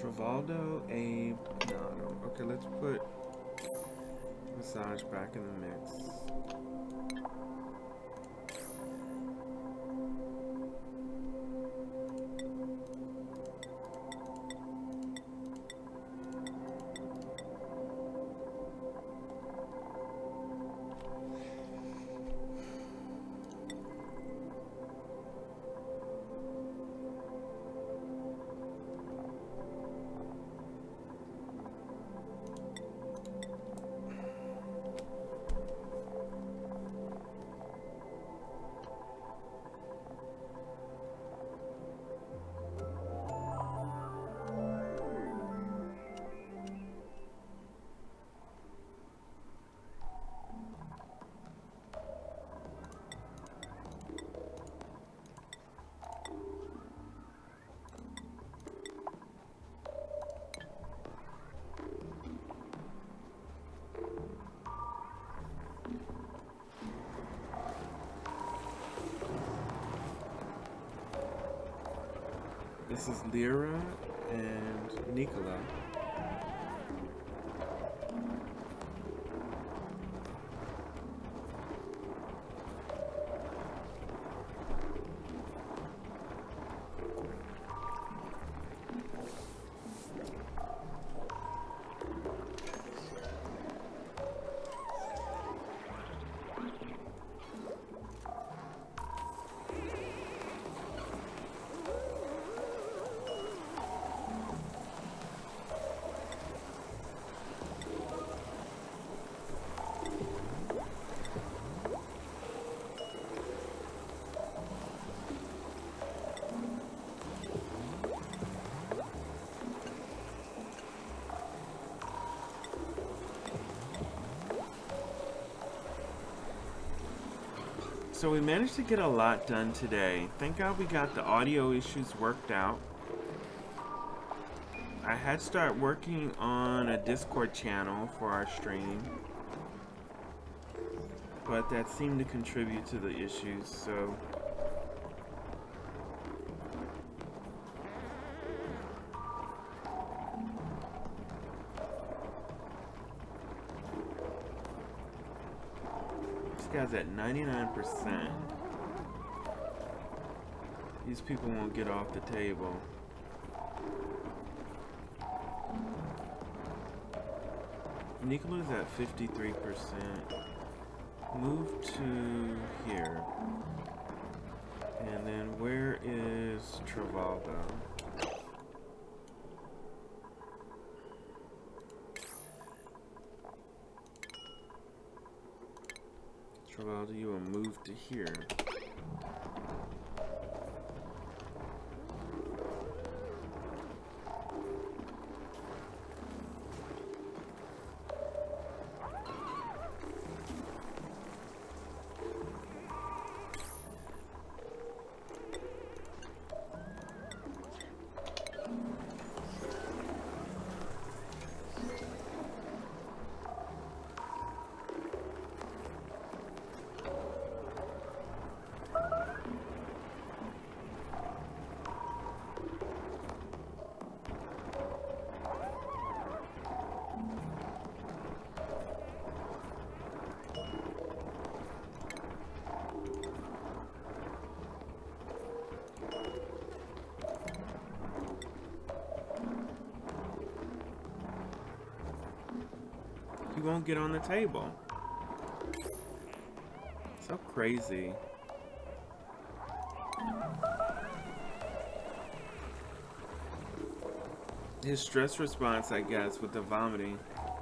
Travaldo, Abe, no. Okay, let's put Massage back in the mix. This is Lyra and Nicola. So we managed to get a lot done today. Thank God we got the audio issues worked out. I had started working on a Discord channel for our stream, but that seemed to contribute to the issues, so this guy's at 99%. These people won't get off the table. Nicola's at 53%. Move to here. And then where is Travaldo? Travaldo, you will move to here. He won't get on the table. So crazy. His stress response, I guess, with the vomiting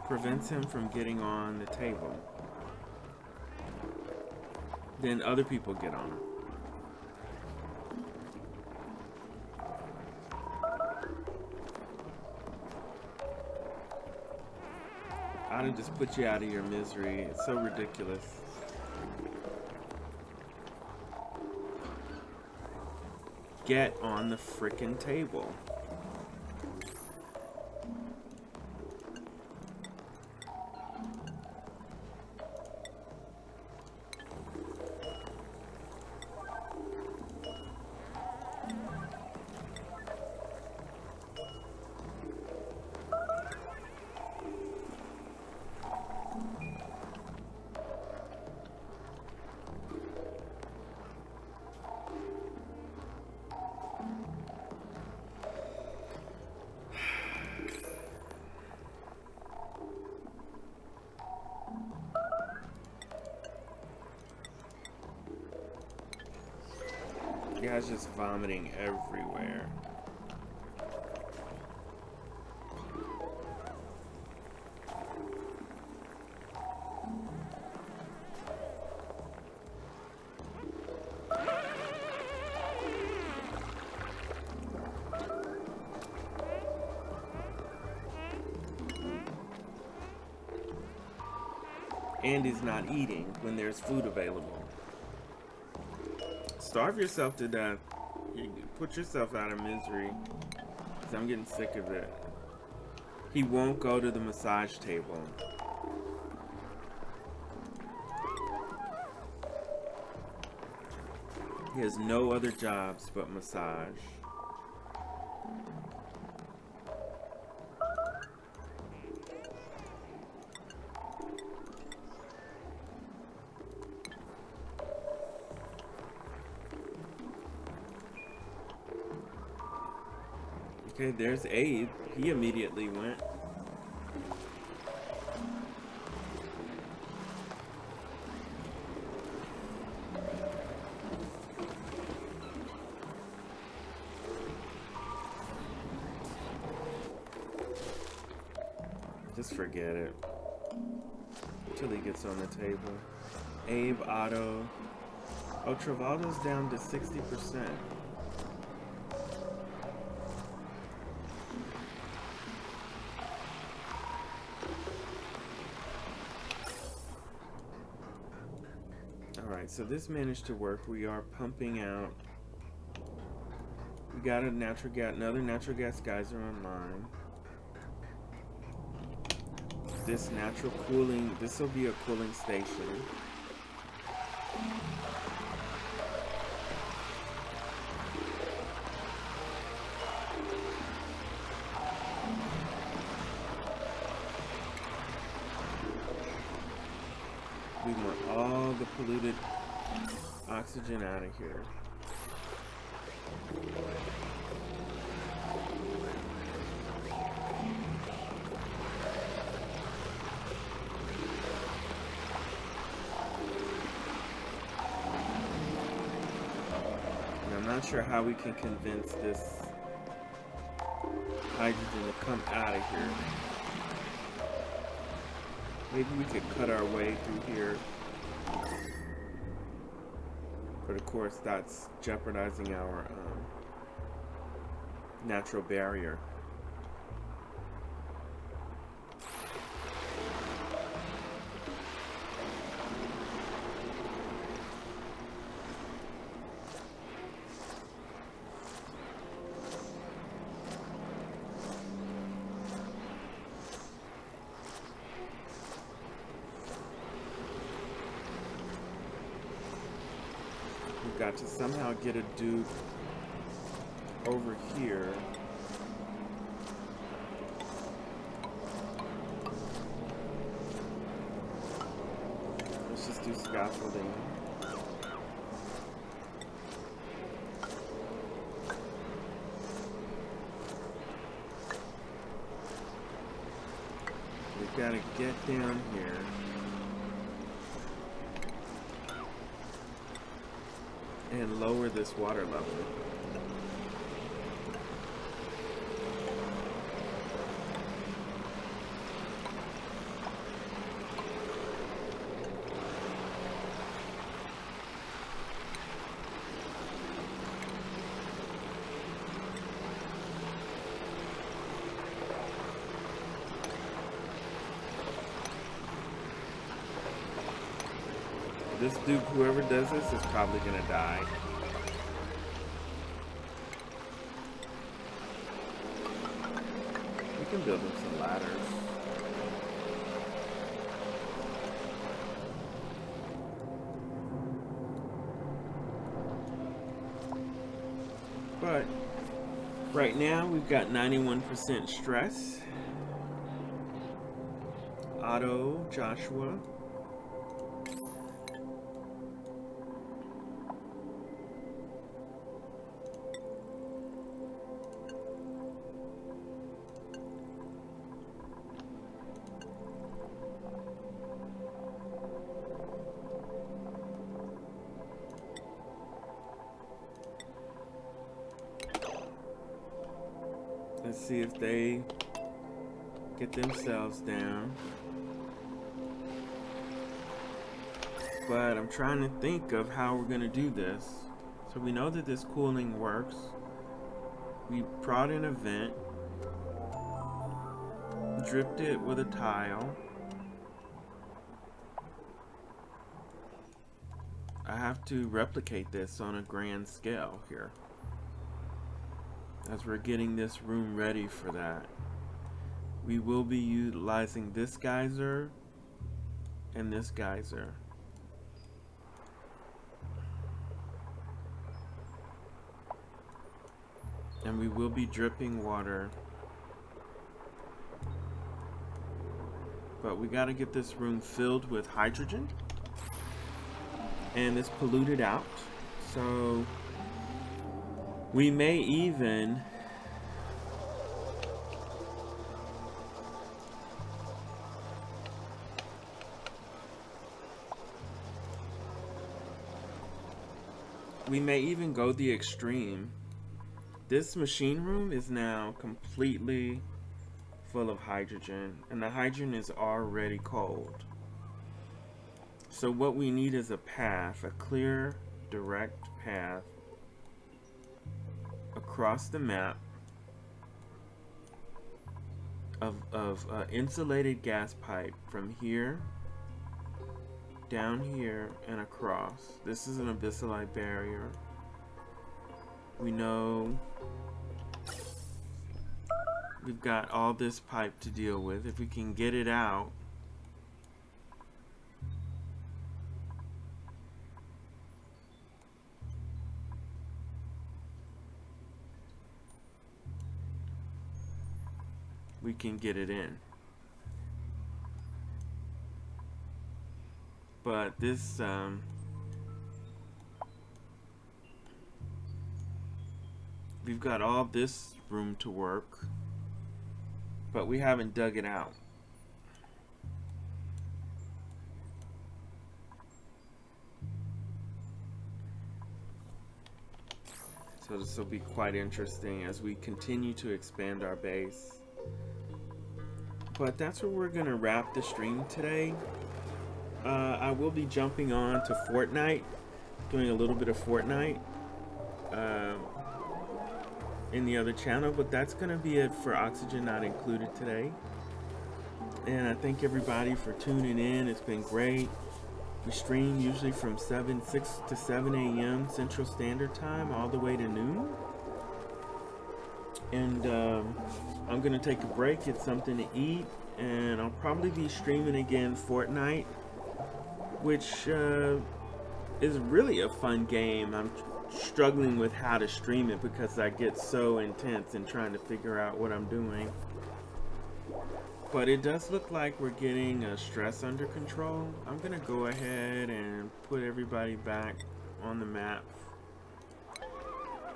prevents him from getting on the table. Then other people get on. I'd have just put you out of your misery. It's so ridiculous. Get on the frickin' table. The guy's just vomiting everywhere. And he's not eating when there's food available. Starve yourself to death. You put yourself out of misery. 'Cause I'm getting sick of it. He won't go to the massage table. He has no other jobs but massage. Okay, there's Abe. He immediately went. Just forget it. Until he gets on the table. Abe, Otto. Oh, Travolta's down to 60%. Alright, so this managed to work. We are pumping out. We got a natural gas, another natural gas geyser online. This natural cooling, this will be a cooling station. We want all the polluted oxygen out of here. I'm not sure how we can convince this hydrogen to come out of here. Maybe we could cut our way through here. But of course, that's jeopardizing our natural barrier. Got to somehow get a dude over here. Let's just do scaffolding. We gotta get down here. And lower this water level. This dude, whoever does this, is probably gonna die. We can build him some ladders. But right now we've got 91% stress. Otto, Joshua. Let's see if they get themselves down. But I'm trying to think of how we're going to do this. So we know that this cooling works. We brought in a vent, dripped it with a tile. I have to replicate this on a grand scale here, as we're getting this room ready for that. We will be utilizing this geyser and this geyser. And we will be dripping water. But we gotta get this room filled with hydrogen. And it's polluted out. So we may even we may even go the extreme. This machine room is now completely full of hydrogen, and the hydrogen is already cold. So what we need is a path, a clear, direct path across the map of insulated gas pipe from here, down here, and across. This is an abyssalite barrier. We know we've got all this pipe to deal with. If we can get it out, we can get it in. But this we've got all this room to work, but we haven't dug it out. So this will be quite interesting as we continue to expand our base. But that's where we're gonna wrap the stream today. I will be jumping on to Fortnite, doing a little bit of Fortnite in the other channel, but that's gonna be it for Oxygen Not Included today. And I thank everybody for tuning in. It's been great. We stream usually from 6 to 7 a.m. Central Standard Time all the way to noon. And I'm gonna take a break, get something to eat, and I'll probably be streaming again Fortnite, which is really a fun game. I'm struggling with how to stream it because I get so intense in trying to figure out what I'm doing. But it does look like we're getting stress under control. I'm gonna go ahead and put everybody back on the map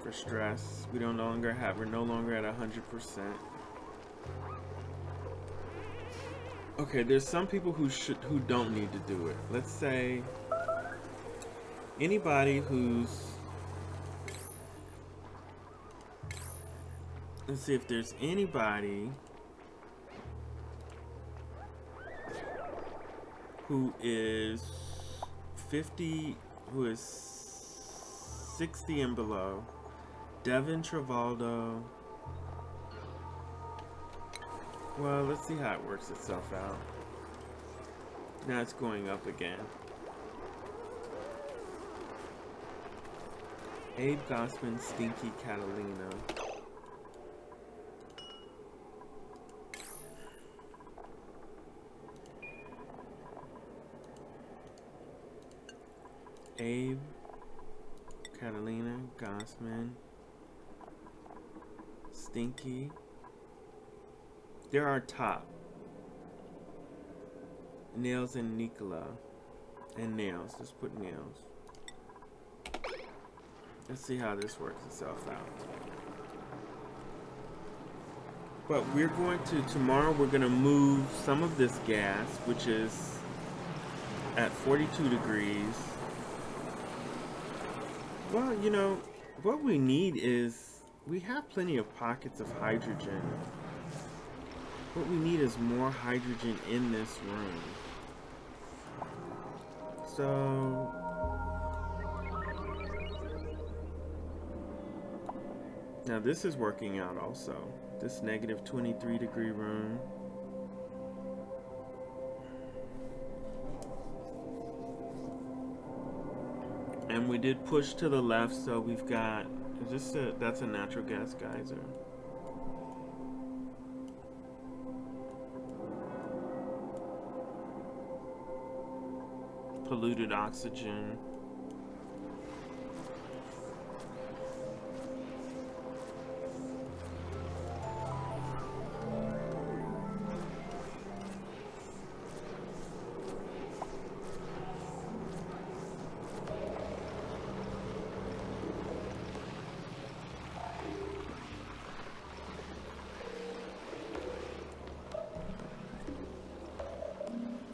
for stress. We're no longer at 100%. Okay, there's some people who don't need to do it. Let's say anybody who's, let's see if there's anybody who is 50, who is 60 and below. Devin Travaldo. Well, let's see how it works itself out. Now it's going up again. Abe Gossman, Stinky Catalina. Abe, Catalina, Gossman, Stinky. There are top. Nails and Nicola. And Nails. Let's put Nails. Let's see how this works itself out. But we're going to, tomorrow we're going to move some of this gas, which is at 42 degrees. Well, you know, what we need is, we have plenty of pockets of hydrogen. What we need is more hydrogen in this room. So, now this is working out also. This negative 23 degree room. And we did push to the left, so we've got, that's a natural gas geyser. Polluted oxygen.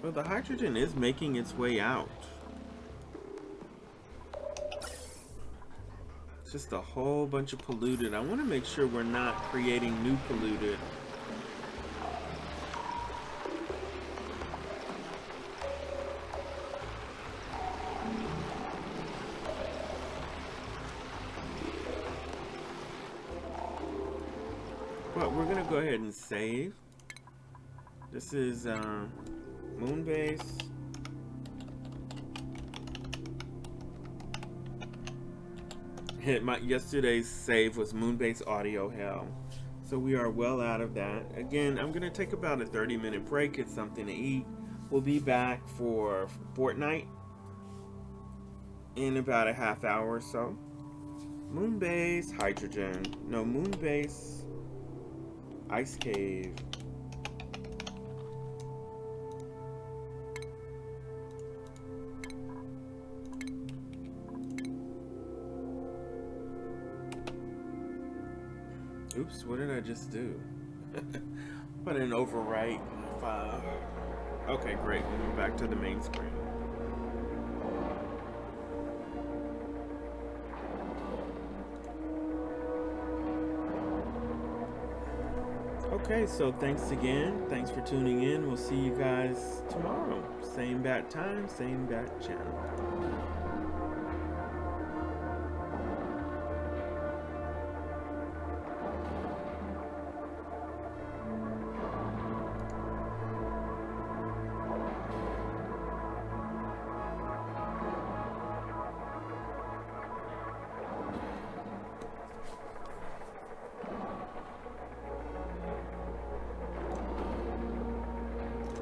Well, the hydrogen is making its way out. Just a whole bunch of polluted. I want to make sure we're not creating new polluted. But we're gonna go ahead and save. This is Moonbase. Yesterday's save was Moonbase Audio Hell. So we are well out of that. Again, I'm gonna take about a 30-minute break, get something to eat. We'll be back for Fortnite in about a half hour or so. Moonbase Hydrogen. No, Moonbase Ice Cave. Oops, what did I just do? Put an overwrite file. Okay, great. We're back to the main screen. Okay, so thanks again. Thanks for tuning in. We'll see you guys tomorrow. Same bat time, same bat channel.